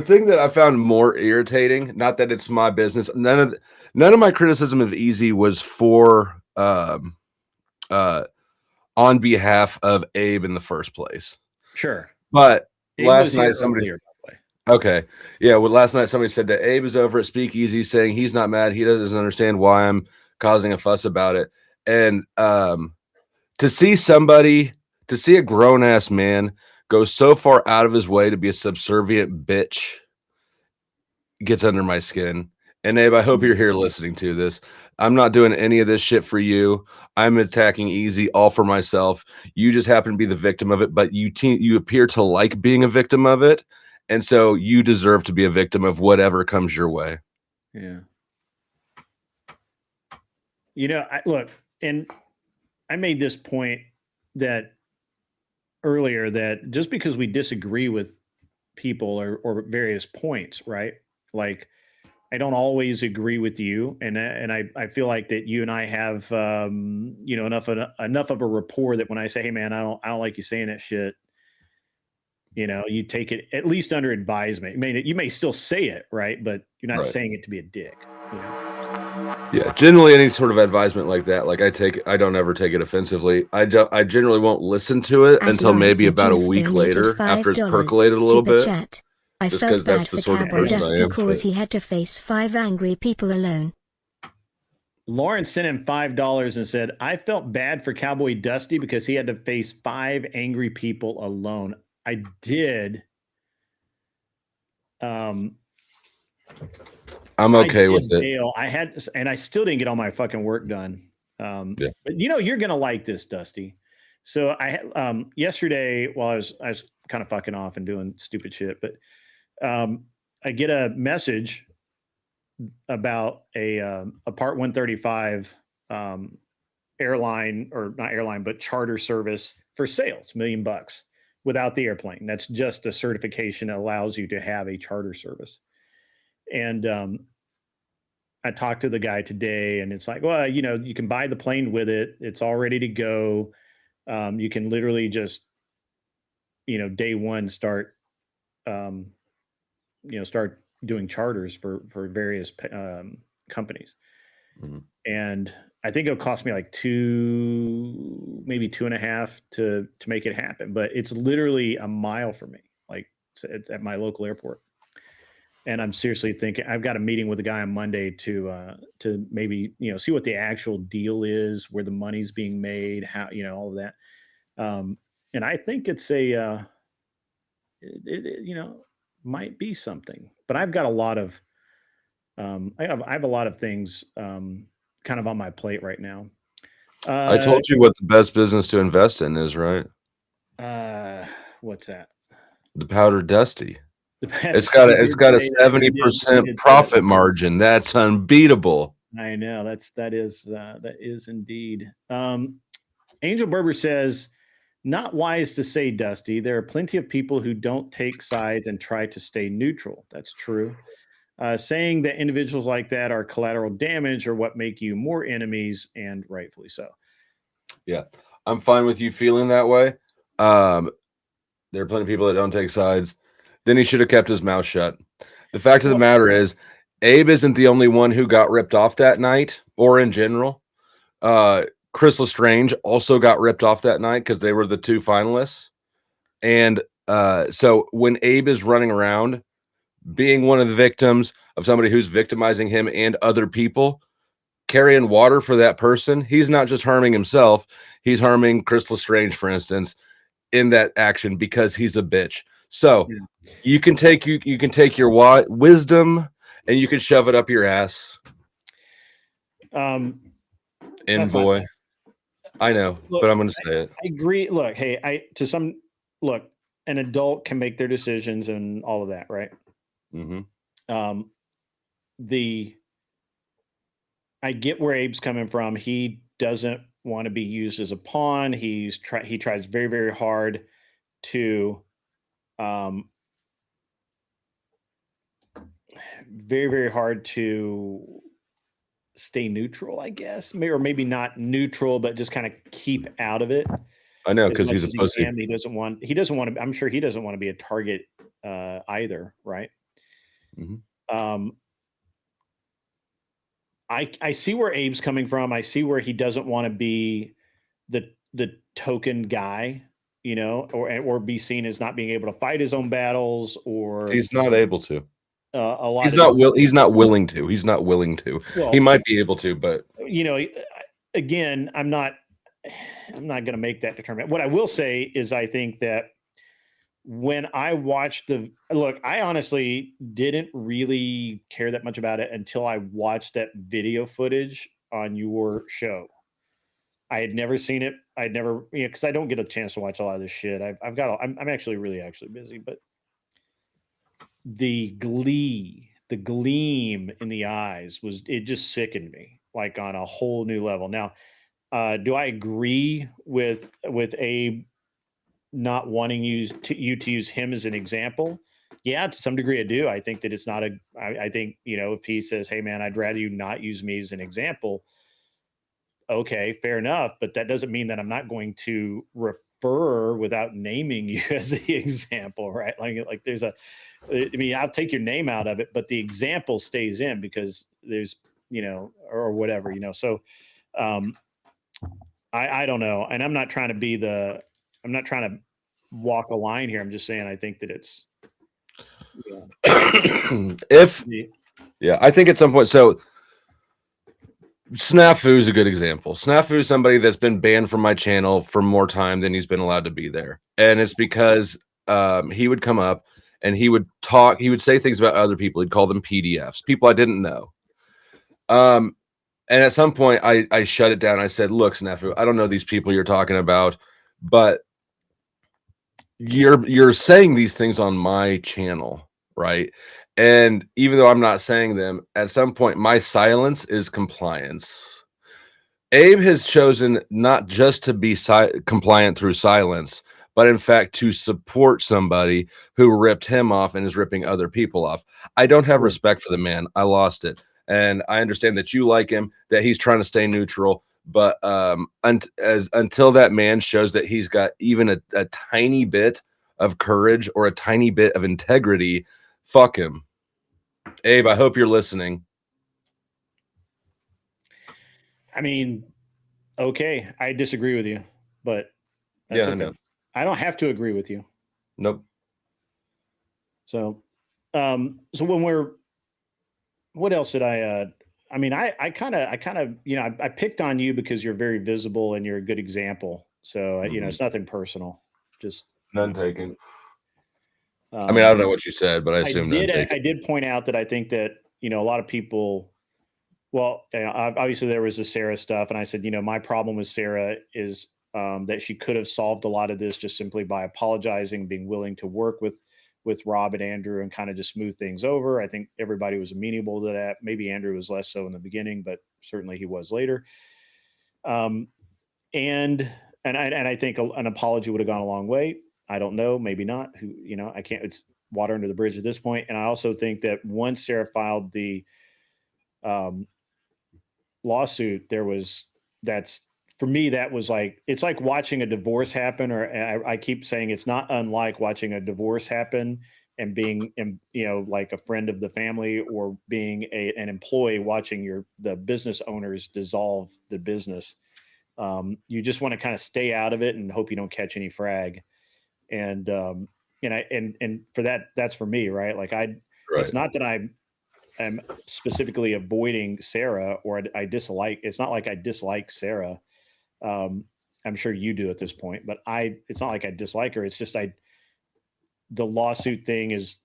thing that I found more irritating, not that it's my business, none of my criticism of Easy was for on behalf of Abe in the first place. Sure. But Abe last night somebody earlier, by the way. Okay. Yeah, well last night somebody said that Abe is over at Speakeasy saying he's not mad, he doesn't understand why I'm causing a fuss about it. And to see a grown ass man go so far out of his way to be a subservient bitch gets under my skin. And Abe, I hope you're here listening to this. I'm not doing any of this shit for you. I'm attacking Easy all for myself. You just happen to be the victim of it, but you appear to like being a victim of it. And so you deserve to be a victim of whatever comes your way. Yeah. You know, look, and I made this point that earlier that just because we disagree with people or various points, right? Like, I don't always agree with you, and I feel like that you and I have enough of a rapport that when I say, hey man, I don't like you saying that shit, you take it at least under advisement. You may still say it, right, but you're not saying it to be a dick. Yeah, generally any sort of advisement like that, like I don't ever take it offensively. I generally won't listen to it until maybe about a week later after it's percolated a little bit. Chat. I Just felt because bad that's the for sort of Cowboy person I Dusty am. because he had to face 5 angry people alone. Lawrence sent him $5 and said, I felt bad for Cowboy Dusty because he had to face 5 angry people alone. I did. I'm okay with it. Bail. I had, and I still didn't get all my fucking work done. But you're gonna like this, Dusty. So I had yesterday while I was kind of fucking off and doing stupid shit, but I get a message about a Part 135 airline, or not airline, but charter service for sale. It's $1 million without the airplane. That's just a certification that allows you to have a charter service. And I talked to the guy today, and it's like, well, you can buy the plane with it. It's all ready to go. You can literally just, day one start, start doing charters for various companies. Mm-hmm. And I think it'll cost me like maybe 2.5 to make it happen. But it's literally a mile from me, like it's at my local airport. And I'm seriously thinking I've got a meeting with a guy on Monday to maybe, see what the actual deal is, where the money's being made, how, all of that. And I think it's might be something, but I've got a lot of, I have a lot of things kind of on my plate right now. I told you what the best business to invest in is, right? What's that? The Powder Dusty. It's got a 70% profit margin. That's unbeatable. I know that is indeed. Angel Berber says Not wise to say, Dusty. There are plenty of people who don't take sides and try to stay neutral. That's true. Saying that individuals like that are collateral damage or what make you more enemies, and rightfully so. Yeah, I'm fine with you feeling that way. There are plenty of people that don't take sides. Then he should have kept his mouth shut. The fact of the matter is, Abe isn't the only one who got ripped off that night, or in general. Chris Lestrange also got ripped off that night because they were the 2 finalists. And so when Abe is running around being one of the victims of somebody who's victimizing him and other people, carrying water for that person, he's not just harming himself, he's harming Chris Lestrange, for instance, in that action because he's a bitch. So you can take your wisdom and you can shove it up your ass. Boy. I know, look, but I'm going to say it. I agree. Look, hey, an adult can make their decisions and all of that, right? Mm-hmm. I get where Abe's coming from. He doesn't want to be used as a pawn. He tries very, very hard to, very, very hard to stay neutral, I guess, or maybe not neutral, but just kind of keep out of it. I know, because he's supposed to. He doesn't want to. I'm sure he doesn't want to be a target either, right? Mm-hmm. I see where Abe's coming from. I see where he doesn't want to be the token guy, or be seen as not being able to fight his own battles, or he's not able to. A lot. He's not willing to. He's not willing to. Well, he might be able to, but again, I'm not going to make that determination. What I will say is, I think that when I watched I honestly didn't really care that much about it until I watched that video footage on your show. I had never seen it. I'd never, because I don't get a chance to watch a lot of this shit. I'm actually really busy, but the gleam in the eyes it just sickened me, like on a whole new level. Now, do I agree with Abe not wanting you to use him as an example? Yeah, to some degree I do. I think that it's not I think, if he says, hey man, I'd rather you not use me as an example. Okay, fair enough. But that doesn't mean that I'm not going to refer without naming you as the example, right? Like there's I'll take your name out of it, but the example stays in because there's, or whatever, so, I don't know. And I'm not trying to walk a line here. I'm just saying, I think that it's, I think at some point, so Snafu is a good example. Snafu is somebody that's been banned from my channel for more time than he's been allowed to be there. And it's because he would come up and he would say things about other people. He'd call them PDFs, people I didn't know. And at some point I shut it down. I said, look, Snafu, I don't know these people you're talking about, but you're saying these things on my channel, right? And even though I'm not saying them, at some point my silence is compliance. Abe has chosen not just to be compliant through silence, but in fact to support somebody who ripped him off and is ripping other people off. I don't have respect for the man. I lost it. And I understand that you like him, that he's trying to stay neutral. But until that man shows that he's got even a tiny bit of courage or a tiny bit of integrity, fuck him. Abe, I hope you're listening. I mean, okay, I disagree with you, but that's okay. I know. I don't have to agree with you. Nope. So what else did I kind of, I picked on you because you're very visible and you're a good example. So, it's nothing personal, just none taken. I mean, I don't know what you said, but I assume I did point out that I think that, a lot of people, well, obviously there was the Sarah stuff. And I said, my problem with Sarah is that she could have solved a lot of this just simply by apologizing, being willing to work with Rob and Andrew and kind of just smooth things over. I think everybody was amenable to that. Maybe Andrew was less so in the beginning, but certainly he was later. And and I think an apology would have gone a long way. I don't know, maybe not. Who, I can't. It's water under the bridge at this point. And I also think that once Sarah filed the um, lawsuit, that's for me, that was like, it's like watching a divorce happen, or I keep saying it's not unlike watching a divorce happen and being, like a friend of the family, or being an employee watching the business owners dissolve the business. You just want to kind of stay out of it and hope you don't catch any frag. And, and for that's for me, right? Like it's not that I'm specifically avoiding Sarah, or I dislike, it's not like I dislike Sarah. I'm sure you do at this point, but it's not like I dislike her. It's just, the lawsuit thing is,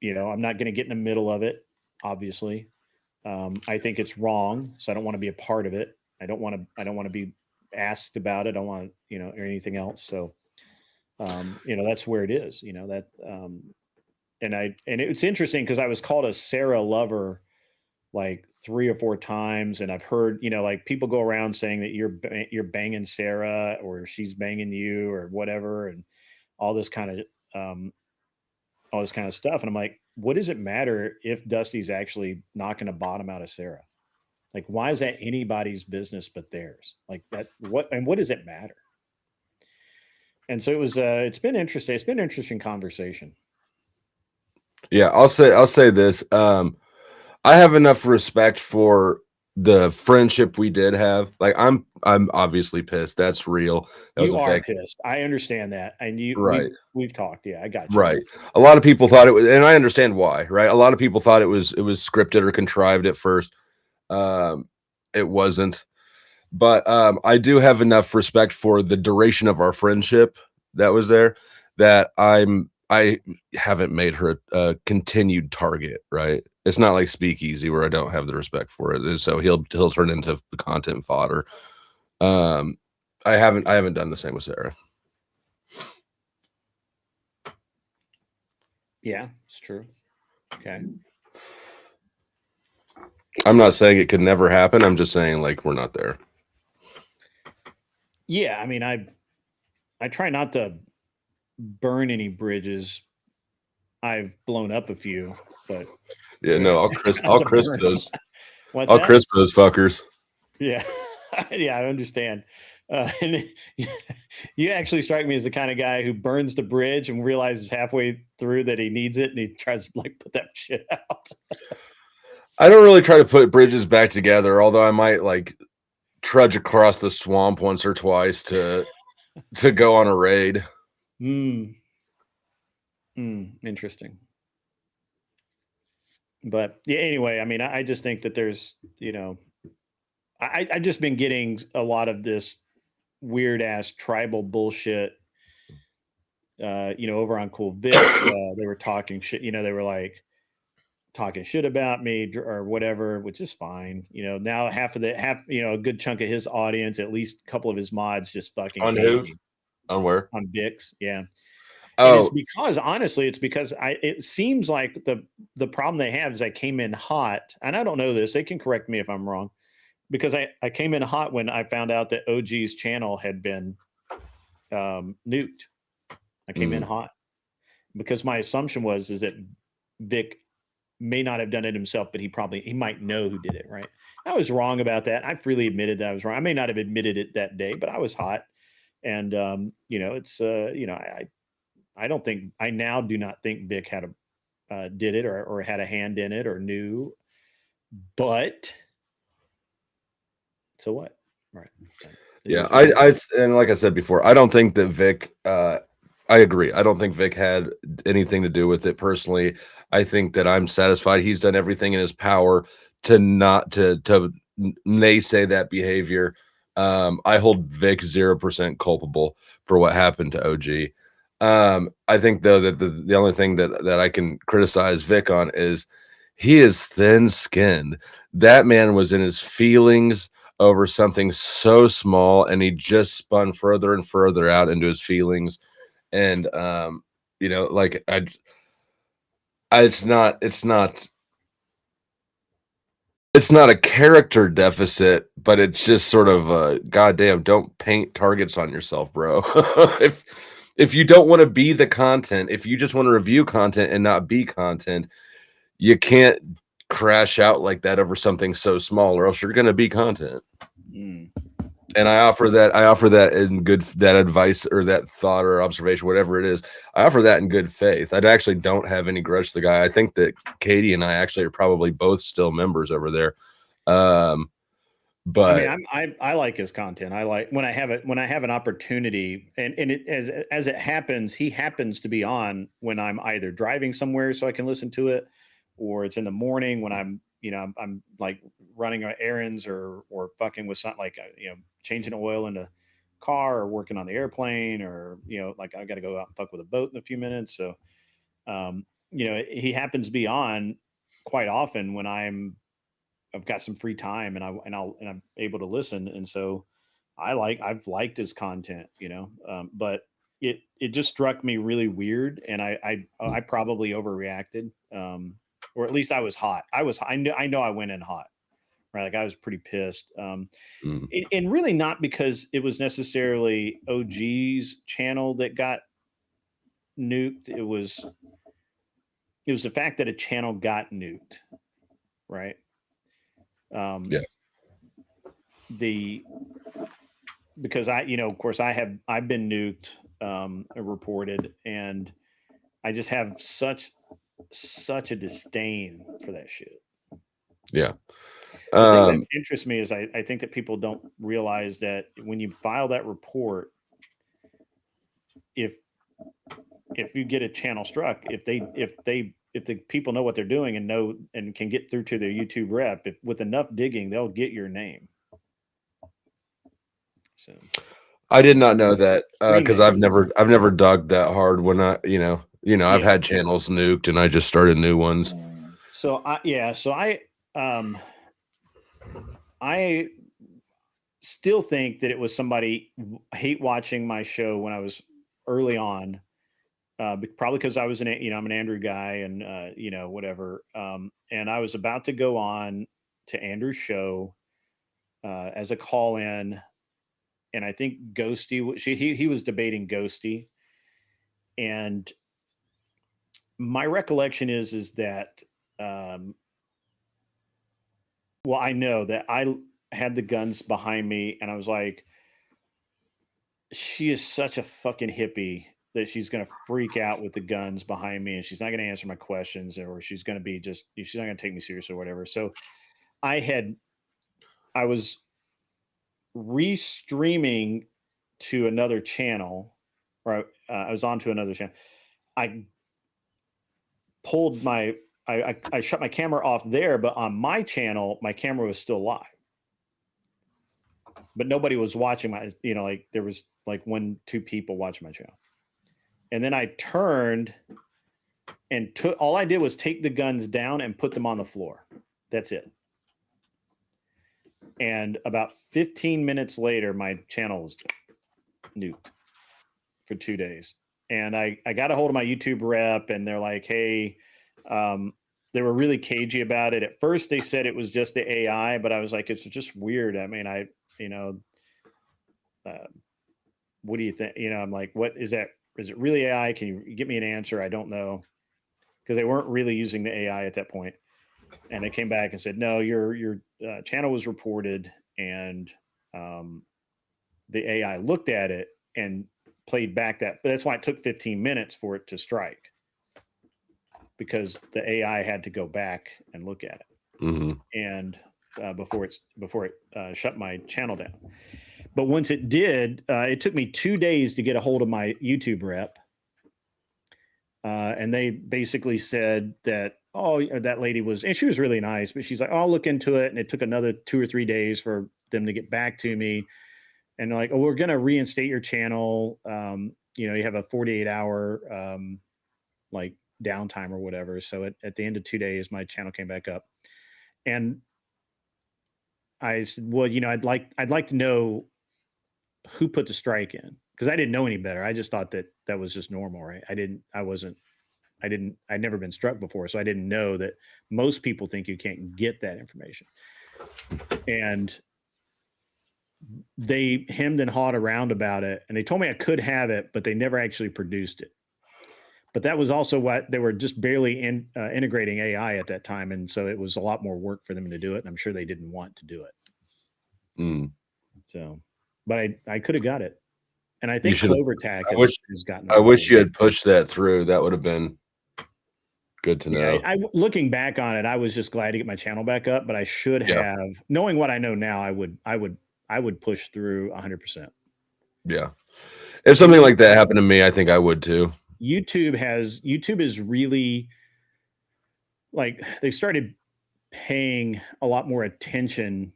I'm not going to get in the middle of it. Obviously. I think it's wrong. So I don't want to be a part of it. I don't want to be asked about it. I don't want, or anything else. So, that's where it is, that, and it's interesting because I was called a Sarah lover like 3 or 4 times. And I've heard, like people go around saying that you're banging Sarah, or she's banging you, or whatever. And all this kind of stuff. And I'm like, what does it matter if Dusty's actually knocking a bottom out of Sarah? Like, why is that anybody's business but theirs? Like that, what does it matter? And so it's been interesting. It's been an interesting conversation. Yeah, I'll say this. I have enough respect for the friendship we did have. Like, I'm obviously pissed. That's real. You are pissed. I understand that. And right. We've talked. Yeah, I got you. Right. A lot of people thought it was, and I understand why, right? A lot of people thought it was scripted or contrived at first. It wasn't. But I do have enough respect for the duration of our friendship that was there, that I haven't made her a continued target, right? It's not like Speakeasy where I don't have the respect for it. So he'll turn into content fodder. I haven't done the same with Sarah. Yeah, it's true. Okay. I'm not saying it could never happen. I'm just saying, like, we're not there. Yeah, I mean, I try not to burn any bridges. I've blown up a few, but yeah, no, I'll crisp those. I'll crisp those fuckers. Yeah, yeah, I understand. And you actually strike me as the kind of guy who burns the bridge and realizes halfway through that he needs it, and he tries to like put that shit out. I don't really try to put bridges back together, although I might like trudge across the swamp once or twice to go on a raid. Interesting. But yeah, anyway, I mean, I just think that there's, I just been getting a lot of this weird ass tribal bullshit, over on Cool Vics. They were talking shit, they were like talking shit about me or whatever, which is fine. Now half, a good chunk of his audience, at least a couple of his mods just fucking on who? On where? On Vics. Yeah. Oh. And it's because, honestly, it seems like the problem they have is I came in hot, and I don't know this. They can correct me if I'm wrong, because I came in hot when I found out that OG's channel had been nuked. I came in hot because my assumption is that Vic may not have done it himself, but he might know who did it. Right. I was wrong about that. I freely admitted that I was wrong. I may not have admitted it that day, but I was hot. And, it's, I now do not think Vic did it or had a hand in it or knew, but so what? Right. Yeah. And like I said before, I don't think that Vic, I agree. I don't think Vic had anything to do with it personally. I think that I'm satisfied he's done everything in his power to not to naysay that behavior. I hold Vic 0% culpable for what happened to OG. I think though that the only thing that I can criticize Vic on is he is thin-skinned. That man was in his feelings over something so small, and he just spun further and further out into his feelings. And like it's not it's not a character deficit, but it's just sort of a goddamn, don't paint targets on yourself, bro. if you don't want to be the content, if you just want to review content and not be content, you can't crash out like that over something so small, or else you're going to be content. And I offer that in good, that advice or that thought or observation, whatever it is, I offer that in good faith. I actually don't have any grudge to the guy. I think that Katie and I actually are probably both still members over there. But I mean, I like his content. I like when I have an opportunity, and it as it happens, he happens to be on when I'm either driving somewhere so I can listen to it, or it's in the morning when I'm I'm like running errands or fucking with something like changing oil in a car or working on the airplane, or like I got to go out and fuck with a boat in a few minutes. So he happens to be on quite often when I've got some free time and I'm able to listen. And so I've liked his content, but it just struck me really weird. And I probably overreacted. Or at least I was hot. I know I went in hot, right? Like I was pretty pissed. And really not because it was necessarily OG's channel that got nuked. It was the fact that a channel got nuked, right? Yeah. Because of course I've been nuked, reported, and I just have such a disdain for that shit. Yeah. The thing that interests me is I think that people don't realize that when you file that report, if you get a channel struck, if the people know what they're doing and know and can get through to their YouTube rep, if with enough digging, they'll get your name. So I did not know that because I've never dug that hard when I've had channels nuked and I just started new ones. So I still think that it was somebody hate watching my show when I was early on, probably because I was I'm an Andrew guy and whatever. And I was about to go on to Andrew's show as a call in. And I think Ghosty, he was debating Ghosty. And my recollection is that, I know that I had the guns behind me and I was like, she is such a fucking hippie that she's going to freak out with the guns behind me and she's not going to answer my questions, or she's going to be she's not going to take me seriously or whatever. So I was restreaming to another channel, or I was on to another channel. I pulled I shut my camera off there, but on my channel, my camera was still live. But nobody was watching my, like there was like 1-2 people watching my channel. And then I turned and all I did was take the guns down and put them on the floor. That's it. And about 15 minutes later, my channel was nuked for 2 days. And I got a hold of my YouTube rep and they're like, hey, they were really cagey about it. At first they said it was just the AI, but I was like, it's just weird. I mean, what do you think? I'm like, what is that? Is it really AI? Can you give me an answer? I don't know. Because they weren't really using the AI at that point. And they came back and said, no, your channel was reported, and the AI looked at it and played back that's why it took 15 minutes for it to strike, because the AI had to go back and look at it. Mm-hmm. And before it shut my channel down. But once it did, it took me 2 days to get a hold of my YouTube rep. And they basically said that, that lady and she was really nice, but she's like, I'll look into it. And it took another 2 or 3 days for them to get back to me. And they're like, we're going to reinstate your channel. You have a 48-hour like downtime or whatever. So at the end of 2 days, my channel came back up. And I said, well, I'd like to know who put the strike in, because I didn't know any better. I just thought that was just normal, right? I wasn't I'd never been struck before, so I didn't know that most people think you can't get that information. And they hemmed and hawed around about it, and they told me I could have it, but they never actually produced it. But that was also what they were just barely integrating AI at that time, and so it was a lot more work for them to do it, and I'm sure they didn't want to do it. So, but I could have got it, and I think CloverTac has gotten. I wish you had pushed that through. That would have been good to know. Yeah, I looking back on it, I was just glad to get my channel back up, but I should have, knowing what I know now, I would push through 100%. Yeah, if something like that happened to me, I think I would too. YouTube is really, like, they started paying a lot more attention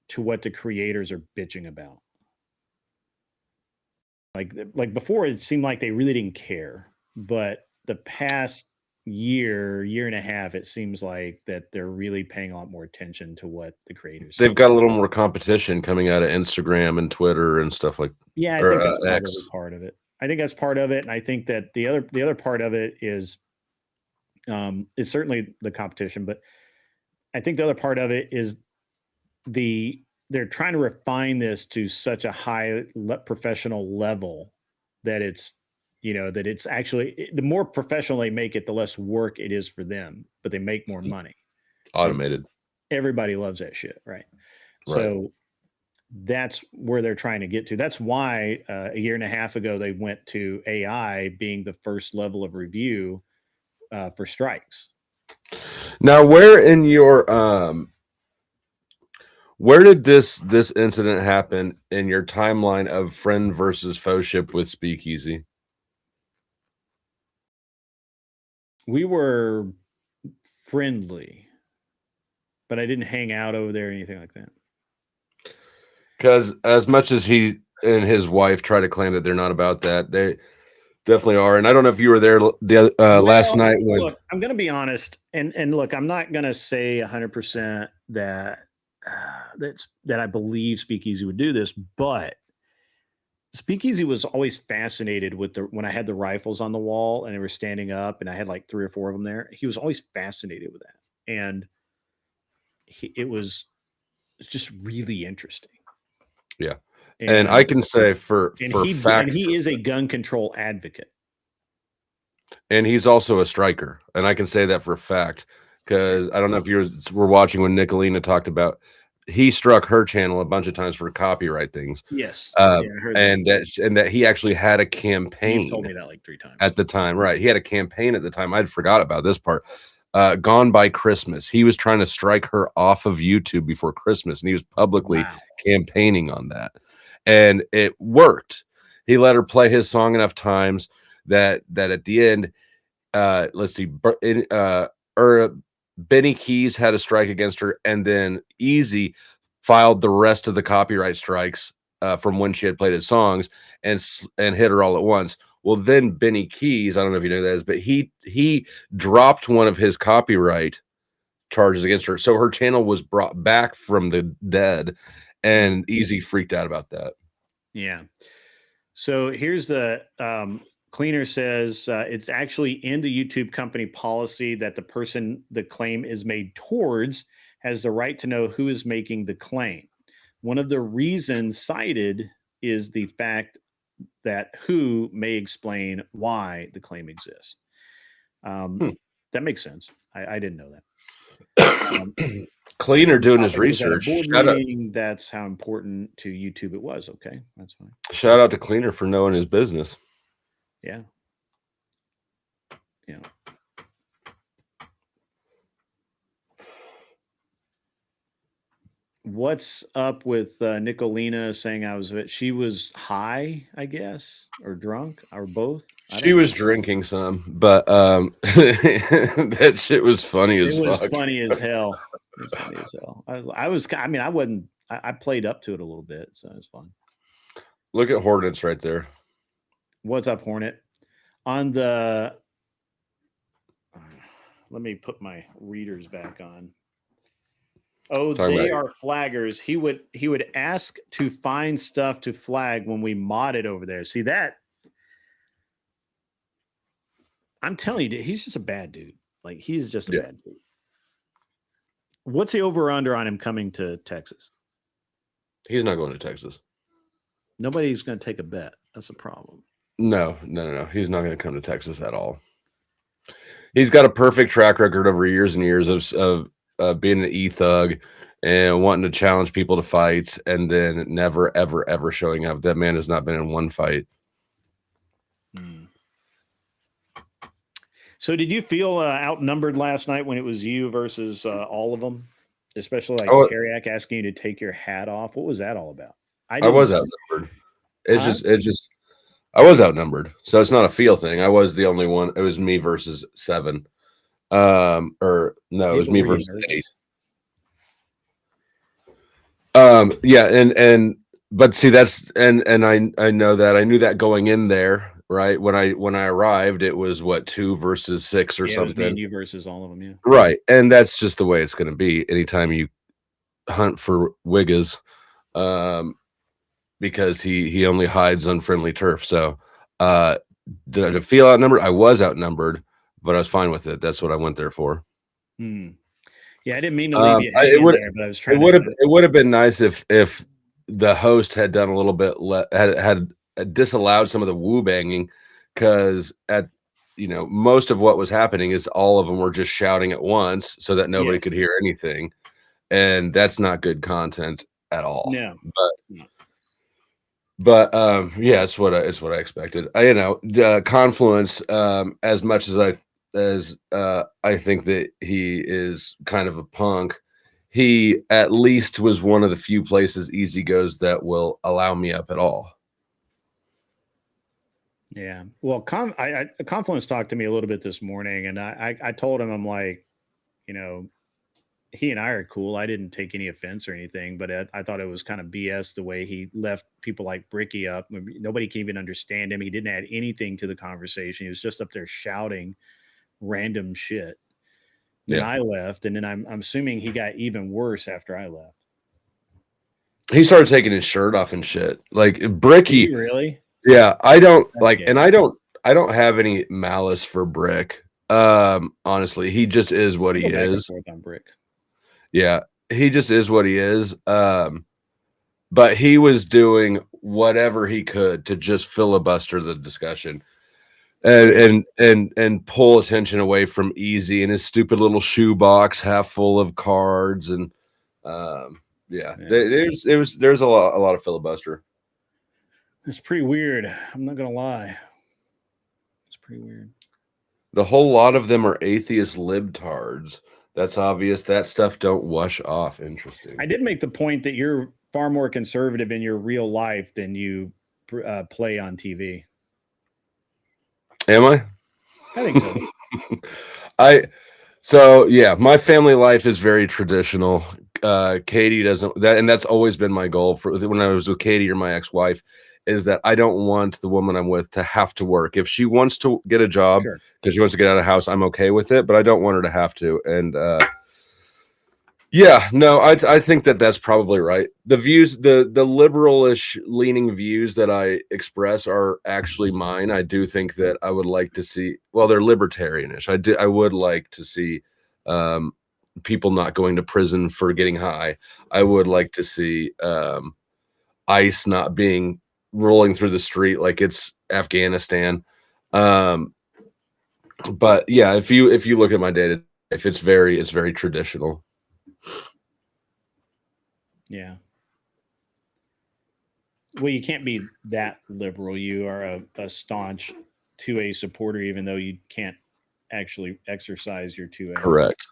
to what the creators are bitching about. Like before, it seemed like they really didn't care, but the past year and a half, it seems like that they're really paying a lot more attention to what the creators. They've got a little more competition coming out of Instagram and Twitter and stuff like. Yeah, I think that's probably part of it. I think that's part of it, and I think that the other part of it is, it's certainly the competition, but I think the other part of it is they're trying to refine this to such a high professional level that it's, that it's actually, the more professional they make it, the less work it is for them, but they make more money. Automated. Everybody loves that shit, right? So that's where they're trying to get to. That's why a year and a half ago, they went to AI being the first level of review for strikes. Now, where in your where did this incident happen in your timeline of friend versus foeship with Speakeasy? We were friendly, but I didn't hang out over there or anything like that. Because as much as he and his wife try to claim that they're not about that, they definitely are. And I don't know if you were there last night. Look, I'm going to be honest, and look, I'm not going to say 100% that I believe Speakeasy would do this, but Speakeasy was always fascinated with when I had the rifles on the wall and they were standing up, and I had like 3 or 4 of them there. He was always fascinated with that, and it's just really interesting. Yeah. And I can say for fact, he is a gun control advocate. And he's also a striker. And I can say that for a fact, because I don't know if you were watching when Nicolina talked about, he struck her channel a bunch of times for copyright things. Yes. I heard that he actually had a campaign. You told me that like 3 times. At the time, right. He had a campaign at the time. I'd forgot about this part. Gone by Christmas. He was trying to strike her off of YouTube before Christmas, and he was publicly campaigning on that. And it worked. He let her play his song enough times that at the end, let's see, Benny Keys had a strike against her, and then Easy filed the rest of the copyright strikes from when she had played his songs and hit her all at once. Well, then Benny Keys, I don't know if you know that is, but he dropped one of his copyright charges against her. So her channel was brought back from the dead, and Easy freaked out about that. Yeah. So here's the Cleaner says it's actually in the YouTube company policy that the person the claim is made towards has the right to know who is making the claim. One of the reasons cited is the fact that who may explain why the claim exists. That makes sense. I didn't know that. Cleaner doing his research. That's how important to YouTube it was. Okay, that's fine. Shout out to Cleaner for knowing his business. Yeah. Yeah. What's up with Nicolina saying she was high, I guess, or drunk, or both? She was drinking some, but that shit was funny as fuck. It was funny as hell. It was funny as hell. I played up to it a little bit, so it's fun. Look at Hornets right there. What's up, Hornet? On the let me put my readers back on. Oh, they are flaggers. He would ask to find stuff to flag when we modded over there. See that? I'm telling you, he's just a bad dude. Like, he's just a Yeah. bad dude. What's the over-under on him coming to Texas? He's not going to Texas. Nobody's going to take a bet. That's a problem. No. He's not going to come to Texas at all. He's got a perfect track record over years and years of being an e-thug and wanting to challenge people to fights, and then never, ever, ever showing up. That man has not been in one fight. So did you feel outnumbered last night when it was you versus all of them? Especially like Teriak asking you to take your hat off. What was that all about? I was outnumbered. It's just I was outnumbered. So it's not a feel thing. I was the only one. It was me versus 7. Or no, it was me versus 8. Yeah, but see, that's and I know that. I knew that going in there, right? When I arrived, it was what, 2 versus 6 or something. It was me and you versus all of them, yeah. Right. And that's just the way it's going to be anytime you hunt for Wiggas, because he only hides on friendly turf. So did I feel outnumbered? I was outnumbered, but I was fine with it. That's what I went there for. Yeah, I didn't mean to leave you hanging there, but I was trying. It would have been nice if the host had done a little bit had disallowed some of the woo banging, because at most of what was happening is all of them were just shouting at once so that nobody could hear anything, and that's not good content at all. No, but yeah, it's what I expected. The Confluence, as much as I think that he is kind of a punk, he at least was one of the few places Easy goes that will allow me up at all. Yeah. Well, Confluence talked to me a little bit this morning, and I told him, I'm like, he and I are cool. I didn't take any offense or anything, but I thought it was kind of BS the way he left people like Bricky up. Nobody can even understand him. He didn't add anything to the conversation. He was just up there shouting random shit. Then I left, and then I'm assuming he got even worse after I left. He started taking his shirt off and shit. Like Bricky. Really? Yeah, I don't like, and I don't have any malice for Brick. Honestly, he just is what he is. On Brick. Yeah, he just is what he is. But he was doing whatever he could to just filibuster the discussion and pull attention away from Easy and his stupid little shoebox half full of cards, and there's a lot of filibuster. It's pretty weird. I'm not gonna lie. It's pretty weird. The whole lot of them are atheist libtards. That's obvious. That stuff don't wash off. Interesting. I did make the point that you're far more conservative in your real life than you play on TV. Am I? I think so. So yeah, my family life is very traditional. Katie doesn't that, and that's always been my goal for when I was with Katie, or my ex-wife, is that I don't want the woman I'm with to have to work. If she wants to get a job because she wants to get out of the house, I'm okay with it, but I don't want her to have to. And I think that that's probably right. The views, the liberalish leaning views that I express are actually mine. I do think that I would like to see, well, they're libertarianish. I would like to see people not going to prison for getting high. I would like to see ICE not being rolling through the street like it's Afghanistan. But yeah, if you look at my data, it's very traditional. Yeah. Well, you can't be that liberal. You are a staunch 2A supporter, even though you can't actually exercise your 2A. Correct.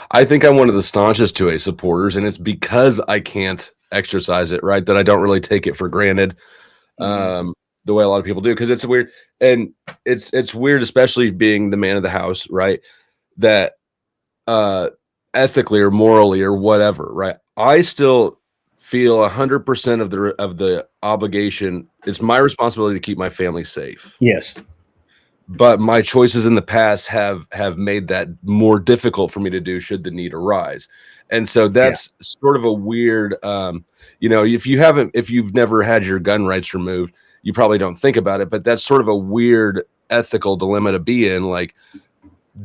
I think I'm one of the staunchest 2A supporters, and it's because I can't exercise it, right? That I don't really take it for granted. The way a lot of people do, because it's weird, and it's weird, especially being the man of the house, right? That ethically or morally or whatever, right? I still feel 100% of the obligation. It's my responsibility to keep my family safe. Yes, but my choices in the past have made that more difficult for me to do should the need arise. And so that's sort of a weird, if you've never had your gun rights removed, you probably don't think about it, but that's sort of a weird ethical dilemma to be in. Like,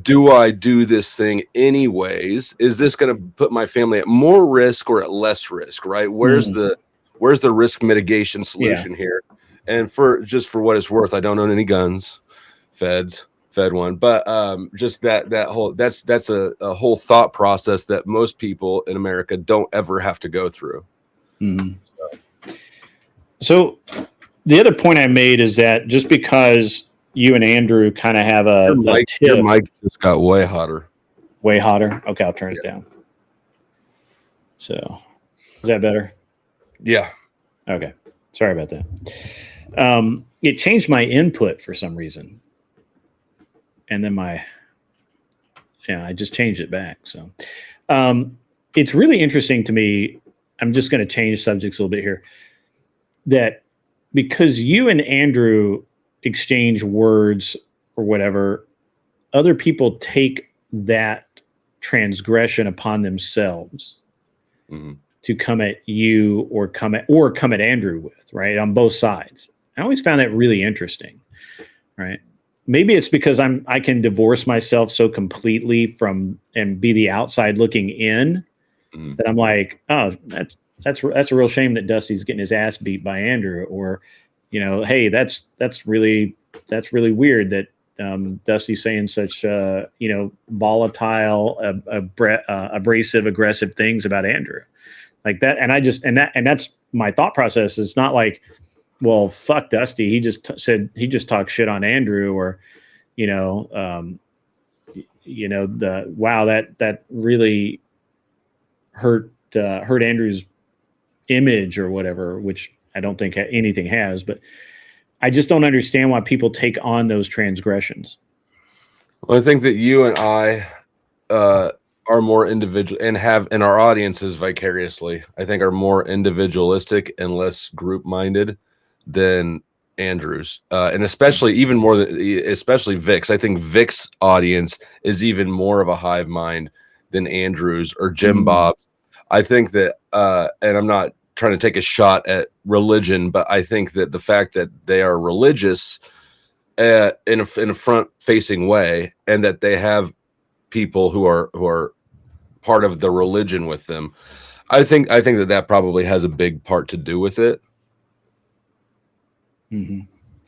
do I do this thing anyways? Is this going to put my family at more risk or at less risk? Right? Where's the risk mitigation solution here? And for what it's worth, I don't own any guns. Fed one, but just that whole that's a whole thought process that most people in America don't ever have to go through. So the other point I made is that just because you and Andrew kind of have your mic just got way hotter. Way hotter? Okay, I'll turn it down. So is that better? Yeah. Okay. Sorry about that. It changed my input for some reason. And then I just changed it back. So it's really interesting to me. I'm just going to change subjects a little bit here. That because you and Andrew exchange words or whatever, other people take that transgression upon themselves to come at you or come at Andrew with, right? On both sides. I always found that really interesting, right? Maybe it's because I can divorce myself so completely from and be the outside looking in that I'm like, oh, that's a real shame that Dusty's getting his ass beat by Andrew, or, hey, that's really weird that Dusty's saying such volatile, abrasive, aggressive things about Andrew, like that. And that's my thought process. It's not like, well, fuck Dusty. He just talked shit on Andrew, or, that really hurt Andrew's image or whatever, which I don't think anything has, but I just don't understand why people take on those transgressions. Well, I think that you and I are more individual and have in our audiences vicariously, I think are more individualistic and less group minded than Andrew's, and especially especially Vic's. I think Vic's audience is even more of a hive mind than Andrew's or Jim Bob. I think that, and I'm not trying to take a shot at religion, but I think that the fact that they are religious in a front-facing way, and that they have people who are part of the religion with them, I think that probably has a big part to do with it.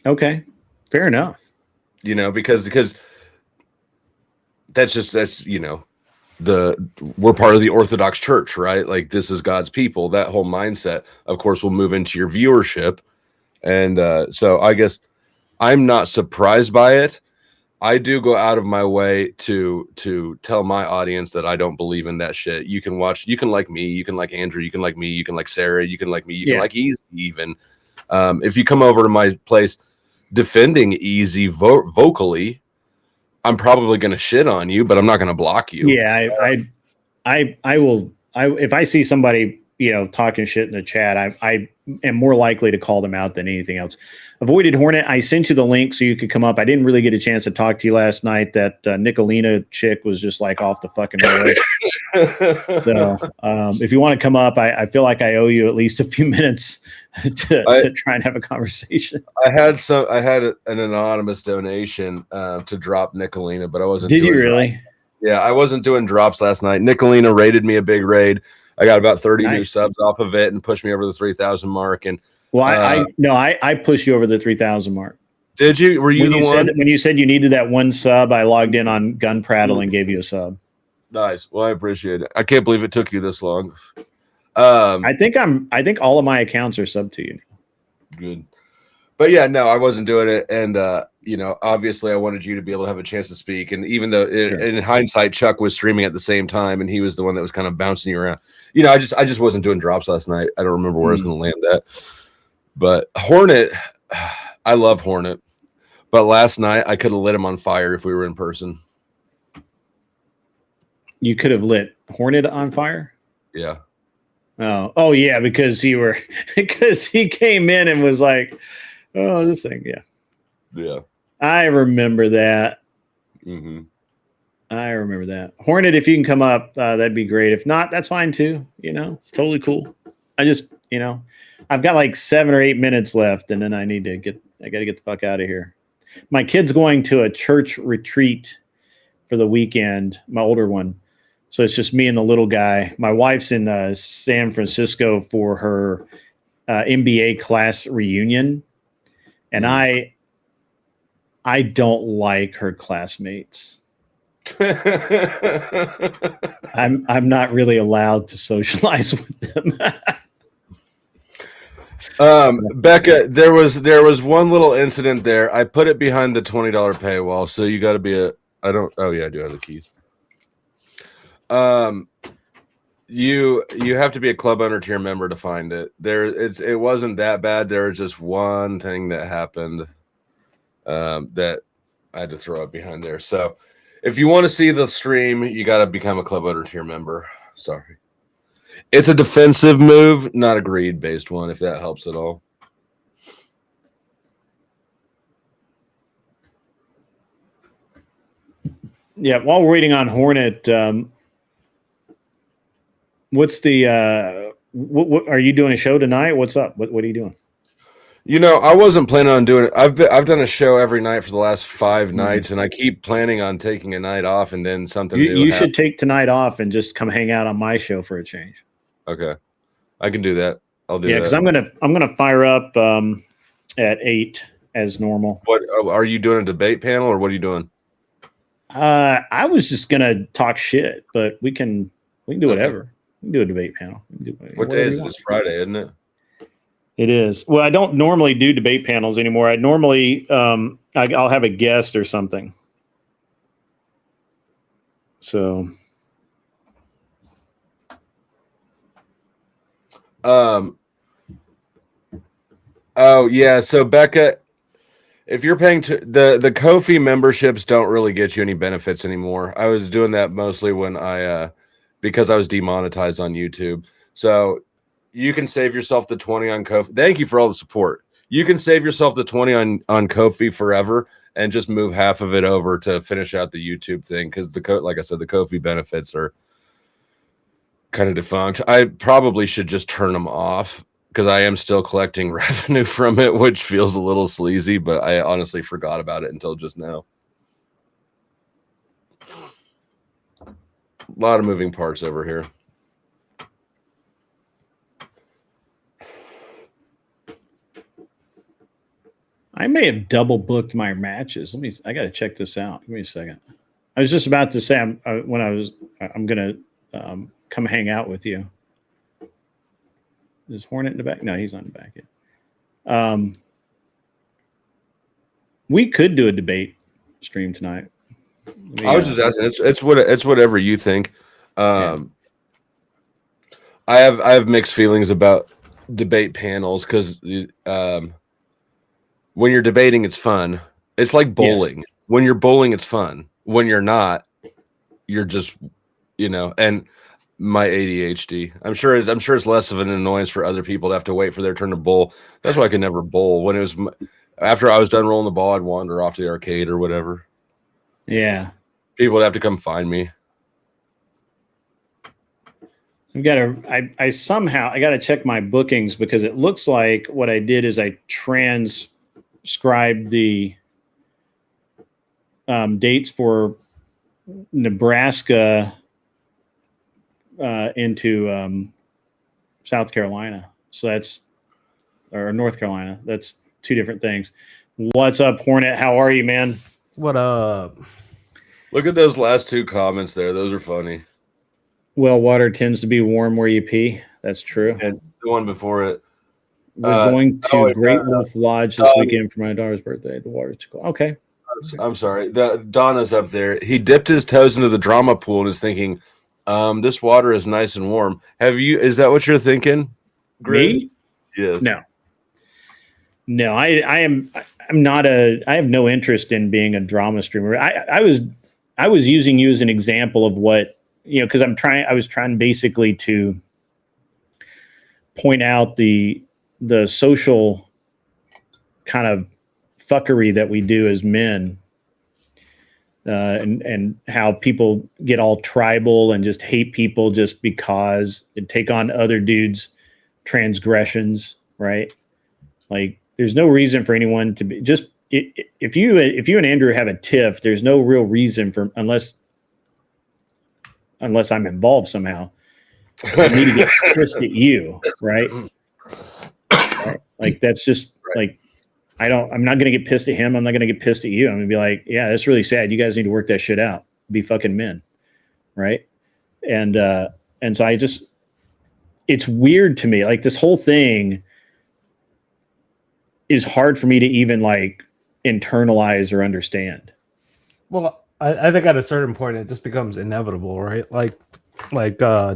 Okay, fair enough. Because that's we're part of the Orthodox Church, right? Like, this is God's people. That whole mindset, of course, will move into your viewership, and so I guess I'm not surprised by it. I do go out of my way to tell my audience that I don't believe in that shit. You can like me, you can like Andrew, you can like me, you can like Sarah, you can like me, you can like Easy even. If you come over to my place defending Easy vocally, I'm probably going to shit on you, but I'm not going to block you. Yeah, I will. If I see somebody, talking shit in the chat, I am more likely to call them out than anything else. Avoided Hornet, I sent you the link so you could come up. I didn't really get a chance to talk to you last night. That Nicolina chick was just like off the fucking rails. So if you want to come up, I feel like I owe you at least a few minutes to try and have a conversation. I had an anonymous donation to drop Nicolina, but I wasn't. Did you really? Yeah, I wasn't doing drops last night. Nicolina rated me a big raid. I got about 30 new subs off of it and pushed me over the 3,000 mark. And I pushed you over the 3,000 mark. Did you? Were you the one? When you said you needed that one sub, I logged in on Gun Prattle and gave you a sub. Nice. Well, I appreciate it. I can't believe it took you this long. I think all of my accounts are sub to you. Good. But yeah, no, I wasn't doing it. And, obviously I wanted you to be able to have a chance to speak. And even though in hindsight, Chuck was streaming at the same time and he was the one that was kind of bouncing you around. I just wasn't doing drops last night. I don't remember where I was going to land at. But Hornet, I love Hornet. But last night I could have lit him on fire if we were in person. You could have lit Hornet on fire? Yeah. Oh yeah, because he came in and was like, oh, this thing, yeah. I remember that. I remember that. Hornet, if you can come up, that'd be great. If not, that's fine too. It's totally cool. I just, I've got like 7 or 8 minutes left, and then I got to get the fuck out of here. My kid's going to a church retreat for the weekend, my older one. So it's just me and the little guy. My wife's in San Francisco for her MBA class reunion. And I don't like her classmates. I'm not really allowed to socialize with them. Becca, there was one little incident there. I put it behind the $20 paywall, so you got to be I do have the keys. You have to be a Club Owner tier member to find it. It wasn't that bad. There was just one thing that happened that I had to throw up behind there. So if you want to see the stream, you got to become a Club Owner tier member. Sorry. It's a defensive move, not a greed-based one, if that helps at all. Yeah, while we're waiting on Hornet, what's the what are you doing a show tonight? What's up? What are you doing? You know, I wasn't planning on doing it. I've done a show every night for the last 5 nights, and I keep planning on taking a night off, and then something new You should take tonight off and just come hang out on my show for a change. Okay, I can do that. I'll do that. Yeah, because I'm gonna fire up at 8 as normal. What are you doing? A debate panel, or what are you doing? I was just gonna talk shit, but we can do whatever. We can do a debate panel. What day is it? It's Friday, isn't it? It is. Well, I don't normally do debate panels anymore. I normally I'll have a guest or something. So oh yeah, so Becca, if you're paying the Ko-fi memberships don't really get you any benefits anymore. I was doing that mostly when because I was demonetized on YouTube. So you can save yourself the 20 on Ko-fi. Thank you for all the support. You can save yourself the 20 on Ko-fi forever and just move half of it over to finish out the YouTube thing, because like I said, the Ko-fi benefits are kind of defunct. I probably should just turn them off, because I am still collecting revenue from it, which feels a little sleazy, but I honestly forgot about it until just now. A lot of moving parts over here. I may have double booked my matches. I got to check this out. Give me a second. I was just about to say I'm going to come hang out with you. Is Hornet in the back? No, he's not in the back yet. We could do a debate stream tonight. I was just asking. It's whatever you think. I have mixed feelings about debate panels, because when you're debating, it's fun. It's like bowling. Yes. When you're bowling, it's fun. When you're not, you're just, and my ADHD. I'm sure it's less of an annoyance for other people to have to wait for their turn to bowl. That's why I could never bowl. When it was after I was done rolling the ball, I'd wander off to the arcade or whatever. Yeah. People would have to come find me. I got to check my bookings, because it looks like what I did is I transcribed the dates for Nebraska into South Carolina. So or North Carolina. That's 2 different things. What's up, Hornet? How are you, man? What up? Look at those last 2 comments there. Those are funny. Well, water tends to be warm where you pee. That's true. And the one before it. We're going to Great Wolf Lodge this weekend for my daughter's birthday. The water's cool. Okay. I'm sorry. Donna's up there. He dipped his toes into the drama pool and is thinking, this water is nice and warm. Is that what you're thinking? Me? Yes. No, I'm not I have no interest in being a drama streamer. I was using you as an example of what, because I was trying basically to point out the social kind of fuckery that we do as men, and how people get all tribal and just hate people just because and take on other dudes' transgressions, right? Like, there's no reason for anyone to be just, if you and Andrew have a tiff, there's no real reason for unless I'm involved somehow. I need to get pissed at you, right? Like that's just like I'm not gonna get pissed at him. I'm not gonna get pissed at you. I'm gonna be like, yeah, that's really sad. You guys need to work that shit out. Be fucking men, right? And so it's weird to me. Like this whole thing is hard for me to even like internalize or understand. Well, I think at a certain point it just becomes inevitable, right? Like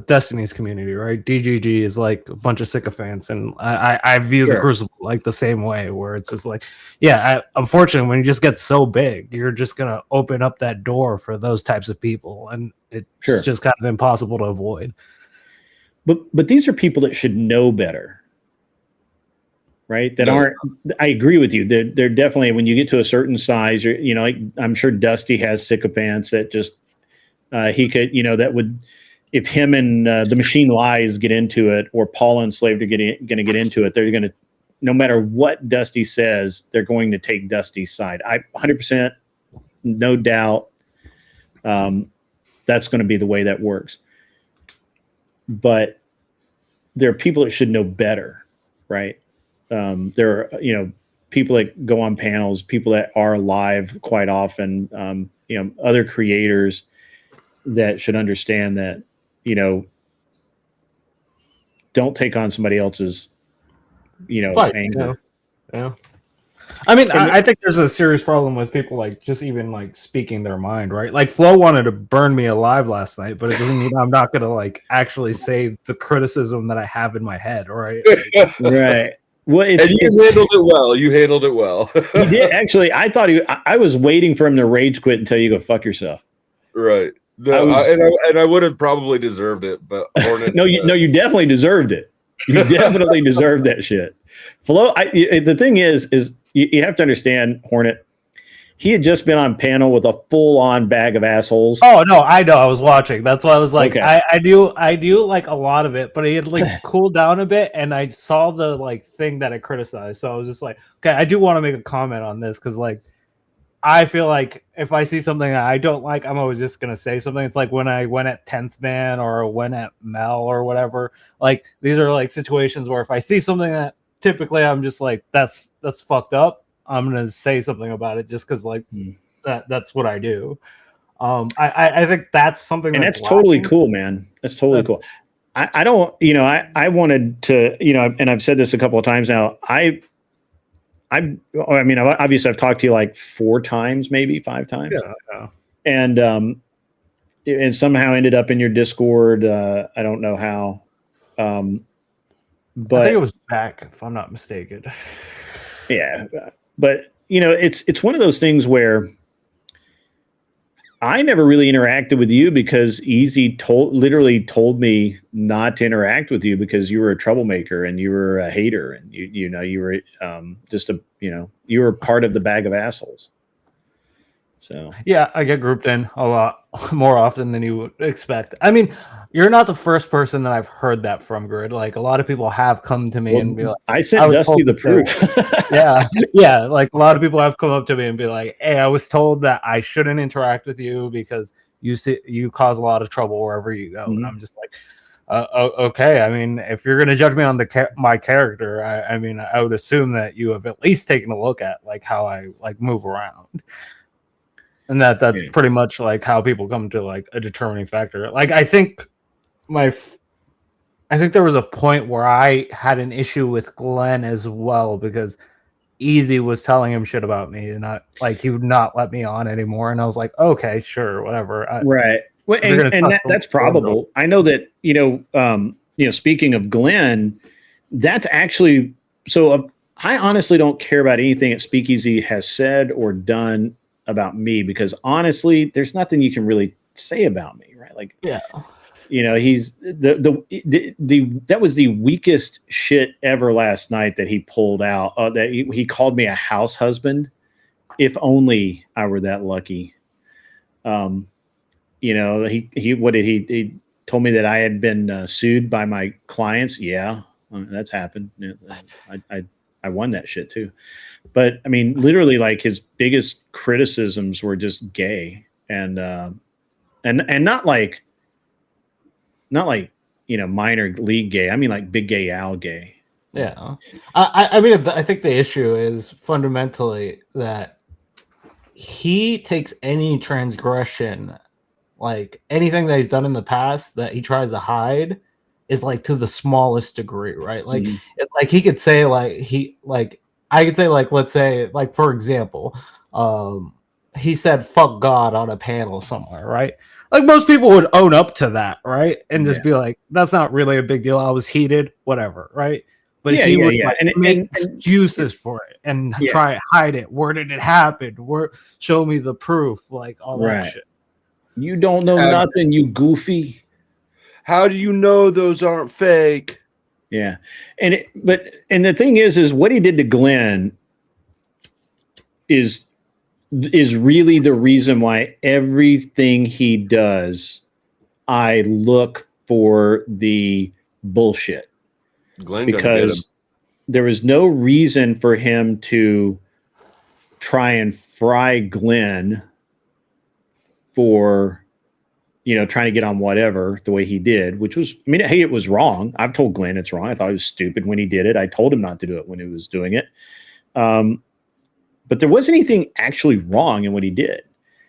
Destiny's community, right? DGG is like a bunch of sycophants, and I view the Crucible like the same way, where it's just like, yeah, unfortunately, when you just get so big, you're just gonna open up that door for those types of people, and it's just kind of impossible to avoid. But these are people that should know better, right? That aren't. I agree with you. They're definitely, when you get to a certain size, you know, like I'm sure Dusty has sycophants that just he could, you know, that would. If him and the Machine Lies get into it, or Paul Enslaved are going to get into it, they're going to, no matter what Dusty says, they're going to take Dusty's side. 100%, no doubt, that's going to be the way that works. But there are people that should know better, right? There are, you know, people that go on panels, people that are live quite often, you know, other creators that should understand that, you know, don't take on somebody else's, you know, anger. Yeah. I mean, I think there's a serious problem with people like just even like speaking their mind, right? Like Flo wanted to burn me alive last night, but it doesn't mean I'm not gonna like actually say the criticism that I have in my head, right? Right. Well, and you handled it well. You handled it well. He did actually. I thought I was waiting for him to rage quit until you go fuck yourself. Right. No, I would have probably deserved it, but Hornets, you definitely deserved it. You definitely deserved that shit. Flo, the thing is you have to understand, Hornet. He had just been on panel with a full-on bag of assholes. Oh no, I know. I was watching. That's why I was like, okay. I knew like a lot of it, but he had like cooled down a bit, and I saw the like thing that I criticized. So I was just like, okay, I do want to make a comment on this because like. I feel like if I see something that I don't like, I'm always just gonna say something. It's like when I went at 10th Man or went at Mel or whatever. Like these are like situations where if I see something that typically I'm just like that's fucked up, I'm gonna say something about it just because like that's what I do. I think that's something, and that's totally cool, man. That's totally cool. I don't, you know, I wanted to, you know, and I've said this a couple of times now. I mean, obviously, I've talked to you like 4 times, maybe 5 times. Yeah. And somehow ended up in your Discord. I don't know how. But I think it was back, if I'm not mistaken. Yeah, but you know, it's one of those things where I never really interacted with you because Easy literally told me not to interact with you because you were a troublemaker and you were a hater and you know you were just a, you know, you were part of the bag of assholes. So yeah, I get grouped in a lot more often than you would expect. I mean, you're not the first person that I've heard that from, Grid. Like a lot of people have come to me and be like, I sent Dusty the proof. yeah. Like a lot of people have come up to me and be like, hey, I was told that I shouldn't interact with you because you cause a lot of trouble wherever you go. And I'm just like, okay. I mean, if you're gonna judge me on my character, I mean, I would assume that you have at least taken a look at like how I like move around. And that's pretty much like how people come to like a determining factor. Like I think there was a point where I had an issue with Glenn as well because Easy was telling him shit about me and he would not let me on anymore. And I was like, okay, sure, whatever. Right. Well, and that's probable. I know that, you know, speaking of Glenn, that's actually, so I honestly don't care about anything that Speakeasy has said or done about me because honestly, there's nothing you can really say about me, right? Like, yeah, you know, he's that was the weakest shit ever last night that he pulled out. That he called me a house husband. If only I were that lucky. You know, he told me that I had been sued by my clients. Yeah, that's happened. I won that shit too. But I mean, literally, like his biggest criticisms were just gay, and not like minor league gay. I mean, like Big Gay Al gay. Yeah, I mean, I think the issue is fundamentally that he takes any transgression, like anything that he's done in the past that he tries to hide, is like to the smallest degree, right? Like, like he could say I could say let's say for example, he said "fuck God" on a panel somewhere, right? Like most people would own up to that, right? And just be like, "That's not really a big deal. I was heated, whatever," right? But he would make excuses for it and try to hide it. Where did it happen? Show me the proof, like all that shit. You don't know nothing, you goofy. How do you know those aren't fake? Yeah, and the thing is what he did to Glenn is really the reason why everything he does, I look for the bullshit. Glenn, because there was no reason for him to try and fry Glenn for, trying to get on whatever the way he did, which was, I mean, hey, it was wrong. I've told Glenn it's wrong. I thought he was stupid when he did it. I told him not to do it when he was doing it. But there wasn't anything actually wrong in what he did.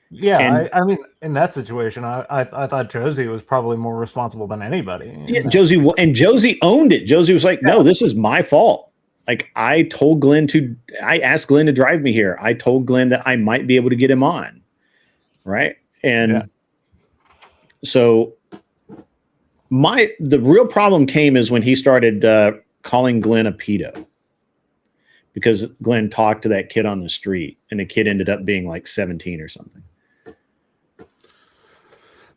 Yeah, I mean, in that situation, I thought Josie was probably more responsible than anybody. Yeah, Josie owned it. Josie was like, "No, this is my fault. Like, I asked Glenn to drive me here. I told Glenn that I might be able to get him on, right?" And so the real problem came is when he started calling Glenn a pedo, because Glenn talked to that kid on the street, and the kid ended up being like 17 or something.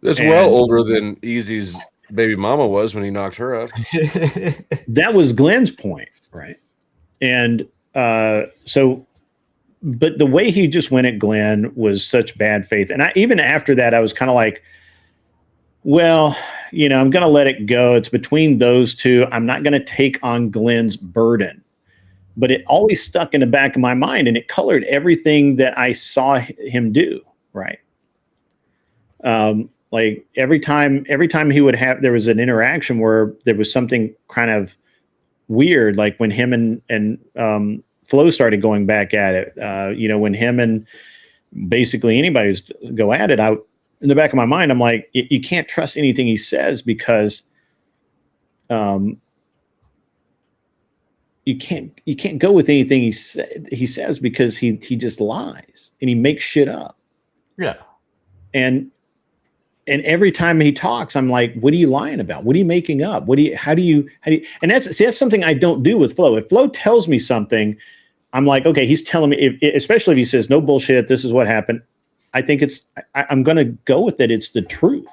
That's well older than Easy's baby mama was when he knocked her up. That was Glenn's point, right? And so, but the way he just went at Glenn was such bad faith. And even after that, I was kind of like, well, I'm going to let it go. It's between those two. I'm not going to take on Glenn's burden. But it always stuck in the back of my mind, and it colored everything that I saw him do, right? Like every time he would there was an interaction where there was something kind of weird, like when him and Flo started going back at it, when him and basically anybody go at it, in the back of my mind, I'm like, you can't trust anything he says, because you can't go with anything he says, because he just lies and he makes shit up. Yeah. And every time he talks, I'm like, what are you lying about? What are you making up? How do you, and that's something I don't do with Flo. If Flo tells me something, I'm like, okay, he's telling me, especially if he says no bullshit, this is what happened. I think I'm going to go with it. It's the truth.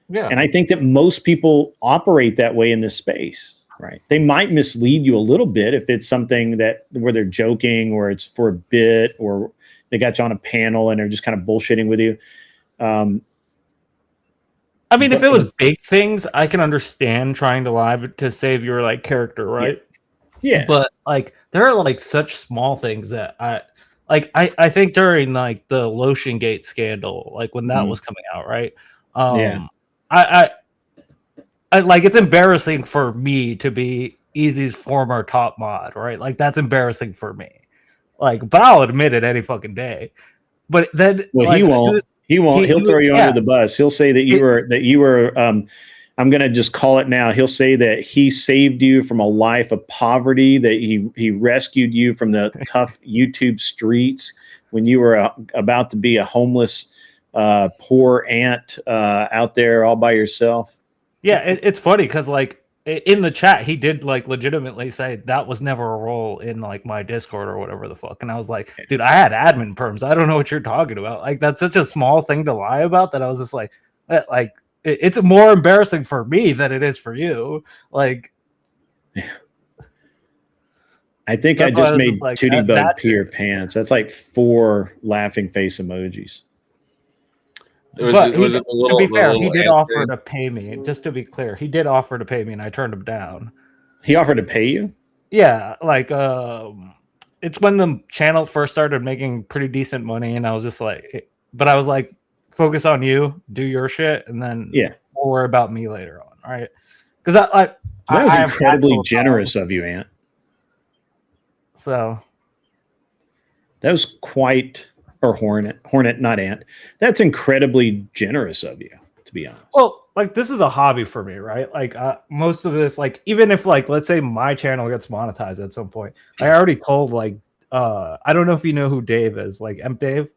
Yeah. And I think that most people operate that way in this space, right? They might mislead you a little bit if it's something where they're joking, or it's for a bit, or they got you on a panel and they're just kind of bullshitting with you. I mean, if it was big things, I can understand trying to lie to save your like character, right? Yeah. But like, there are like such small things that I think during like the Lotion Gate scandal, like when that was coming out, right? I like, it's embarrassing for me to be Easy's former top mod, right? Like, that's embarrassing for me. Like, but I'll admit it any fucking day. But then, well, he won't. He'll throw you under the bus. He'll say that you were. I'm going to just call it now. He'll say that he saved you from a life of poverty, that he rescued you from the tough YouTube streets when you were about to be a homeless, poor ant out there all by yourself. Yeah, it's funny because like in the chat, he did like legitimately say that was never a role in like my Discord or whatever the fuck. And I was like, dude, I had admin perms. I don't know what you're talking about. Like, that's such a small thing to lie about that I was just like it's more embarrassing for me than it is for you. Like, yeah. I think I just made like, Tootie Bug pee her pants. That's like 4 laughing face emojis. To be fair, he did offer to pay me. Just to be clear, he did offer to pay me, and I turned him down. He offered to pay you? Yeah, like it's when the channel first started making pretty decent money, and I was just like, but I was like, focus on you, do your shit, and then we'll worry about me later on, all right? Because that was incredibly generous of you, Ant. So that was quite, or Hornet, not Ant. That's incredibly generous of you, to be honest. Well, like this is a hobby for me, right? Like most of this, like even if like let's say my channel gets monetized at some point, I already told like I don't know if you know who Dave is, like Imp Dave.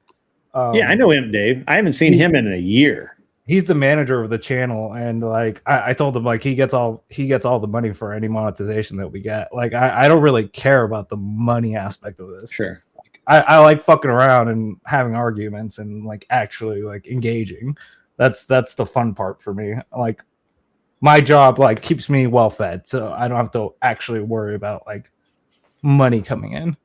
Yeah, I know Imp Dave. I haven't seen him in a year. He's the manager of the channel, and like I told him like he gets all the money for any monetization that we get. Like I don't really care about the money aspect of this. Sure. Like, I like fucking around and having arguments and like actually like engaging. That's the fun part for me. Like my job like keeps me well fed, so I don't have to actually worry about like money coming in.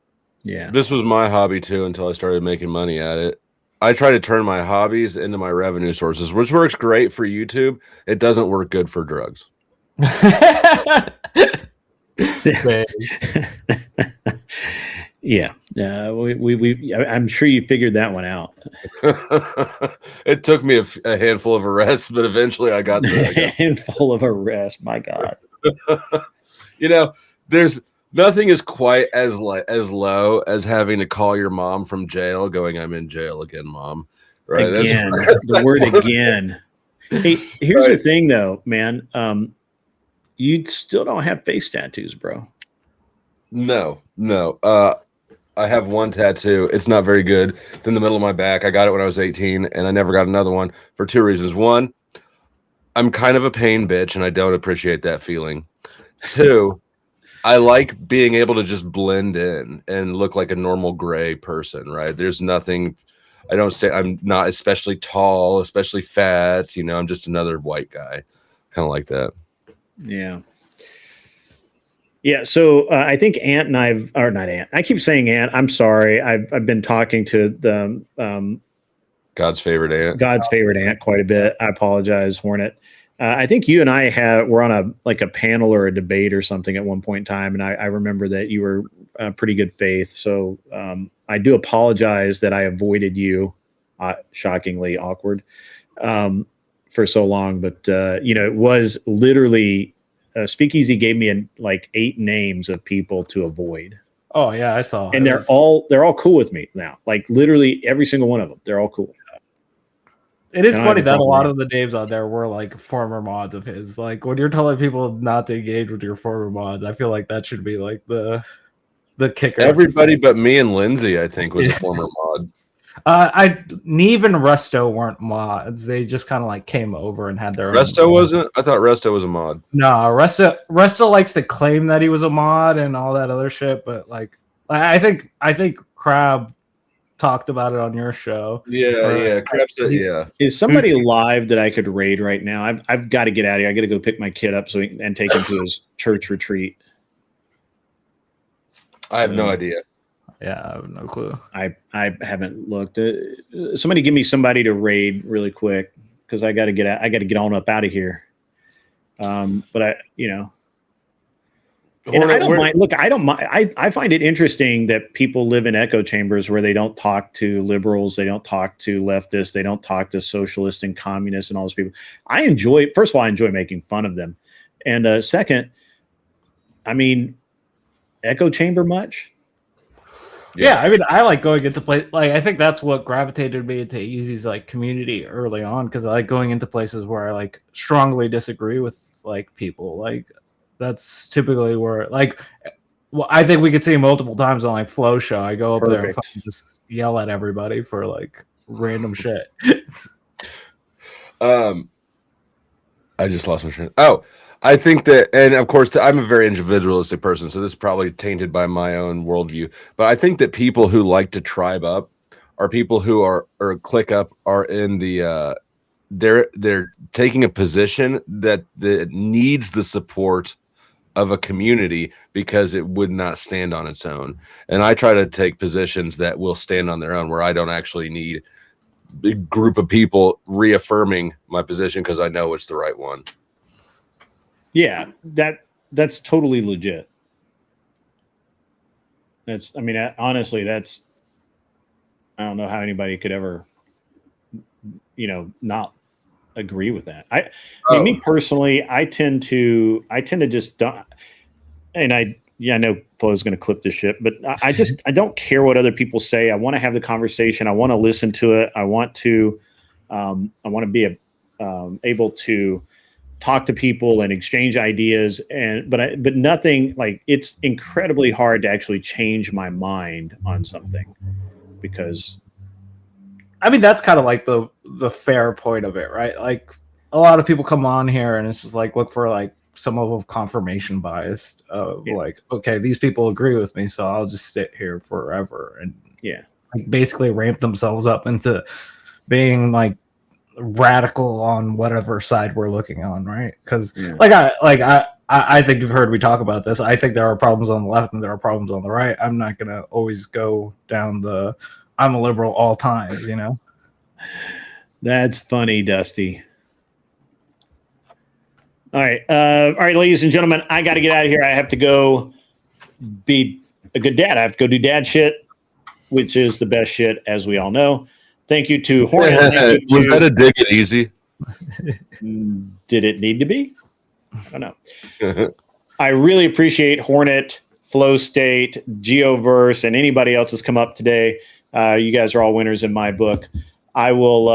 Yeah. This was my hobby too until I started making money at it. I try to turn my hobbies into my revenue sources, which works great for YouTube. It doesn't work good for drugs. Yeah. I'm sure you figured that one out. It took me a handful of arrests, but eventually I got a handful of arrests. My God. You know, there's nothing is quite as low as having to call your mom from jail going, I'm in jail again, Mom. Right? Again, the word again. Hey, here's the thing though, man. You still don't have face tattoos, bro. No. I have one tattoo. It's not very good. It's in the middle of my back. I got it when I was 18 and I never got another one for two reasons. One, I'm kind of a pain bitch and I don't appreciate that feeling. Two, I like being able to just blend in and look like a normal gray person, right? There's nothing, I'm not especially tall, especially fat, you know, I'm just another white guy. Kind of like that. Yeah. Yeah. So I think Ant and I keep saying Ant. I'm sorry. I've been talking to the God's favorite ant quite a bit. I apologize, Hornet. I think you and I were on a panel or a debate or something at one point in time, and I remember that you were pretty good faith. So I do apologize that I avoided you, shockingly awkward, for so long. But it was literally Speakeasy gave me like 8 names of people to avoid. Oh yeah, I saw. And they're all cool with me now. Like literally every single one of them, they're all cool. It is funny that a lot of the names out there were like former mods of his. Like when you're telling people not to engage with your former mods, I feel like that should be like the kicker. Everybody but me and Lindsay, I think, was a former mod. Neve and Resto weren't mods. They just kind of like came over and had their Resto wasn't? I thought Resto was a mod. No, Resto likes to claim that he was a mod and all that other shit, but like I think Crab talked about it on your show. Yeah. Crab said, yeah. Is somebody live that I could raid right now? I've got to get out of here. I got to go pick my kid up and take him to his church retreat. I have no idea. Yeah, I have no clue. I haven't looked. Somebody give me somebody to raid really quick because I got to get out. I got to get on up out of here. But and I don't mind. Look, I don't mind. I find it interesting that people live in echo chambers where they don't talk to liberals, they don't talk to leftists, they don't talk to socialists and communists and all those people. First of all, I enjoy making fun of them, and second, I mean, echo chamber much. Yeah, I mean, I like going into places. Like, I think that's what gravitated me into Easy's like community early on, because I like going into places where I like strongly disagree with like people. Like, that's typically where I think we could see multiple times on like Flow Show. I go up there and just yell at everybody for like random shit. I just lost my train. Oh. I think that, and of course, I'm a very individualistic person, so this is probably tainted by my own worldview. But I think that people who like to tribe up are people who are or click up are in the they're taking a position that needs the support of a community because it would not stand on its own. And I try to take positions that will stand on their own, where I don't actually need a big group of people reaffirming my position because I know it's the right one. Yeah, that's totally legit. I mean, honestly, I don't know how anybody could ever, not agree with that. I mean, me personally, I tend to just don't, and I know Flo's going to clip this shit, but I don't care what other people say. I want to have the conversation. I want to listen to it. I want to be able to talk to people and exchange ideas, but nothing like, it's incredibly hard to actually change my mind on something, because I mean, that's kind of like the fair point of it, right? Like, a lot of people come on here and it's just like, look for like some of confirmation bias of like, okay, these people agree with me, so I'll just sit here forever and like basically ramp themselves up into being like radical on whatever side we're looking on, right? Because I think you've heard me talk about this. I think there are problems on the left and there are problems on the right. I'm not gonna always go down the I'm a liberal all times, That's funny, Dusty. All right, ladies and gentlemen, I got to get out of here. I have to go be a good dad. I have to go do dad shit, which is the best shit, as we all know. Thank you to Hornet. Was that a dig it easy? Did it need to be? I don't know. I really appreciate Hornet, Flowstate, Geoverse, and anybody else that's come up today. You guys are all winners in my book. I will.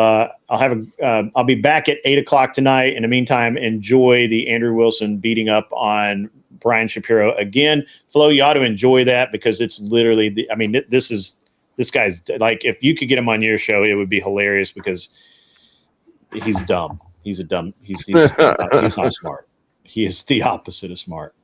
I'll be back at 8:00 tonight. In the meantime, enjoy the Andrew Wilson beating up on Brian Shapiro again. Flo, you ought to enjoy that, because it's literally. This guy's like, if you could get him on your show, it would be hilarious, because he's dumb. He's not smart. He is the opposite of smart.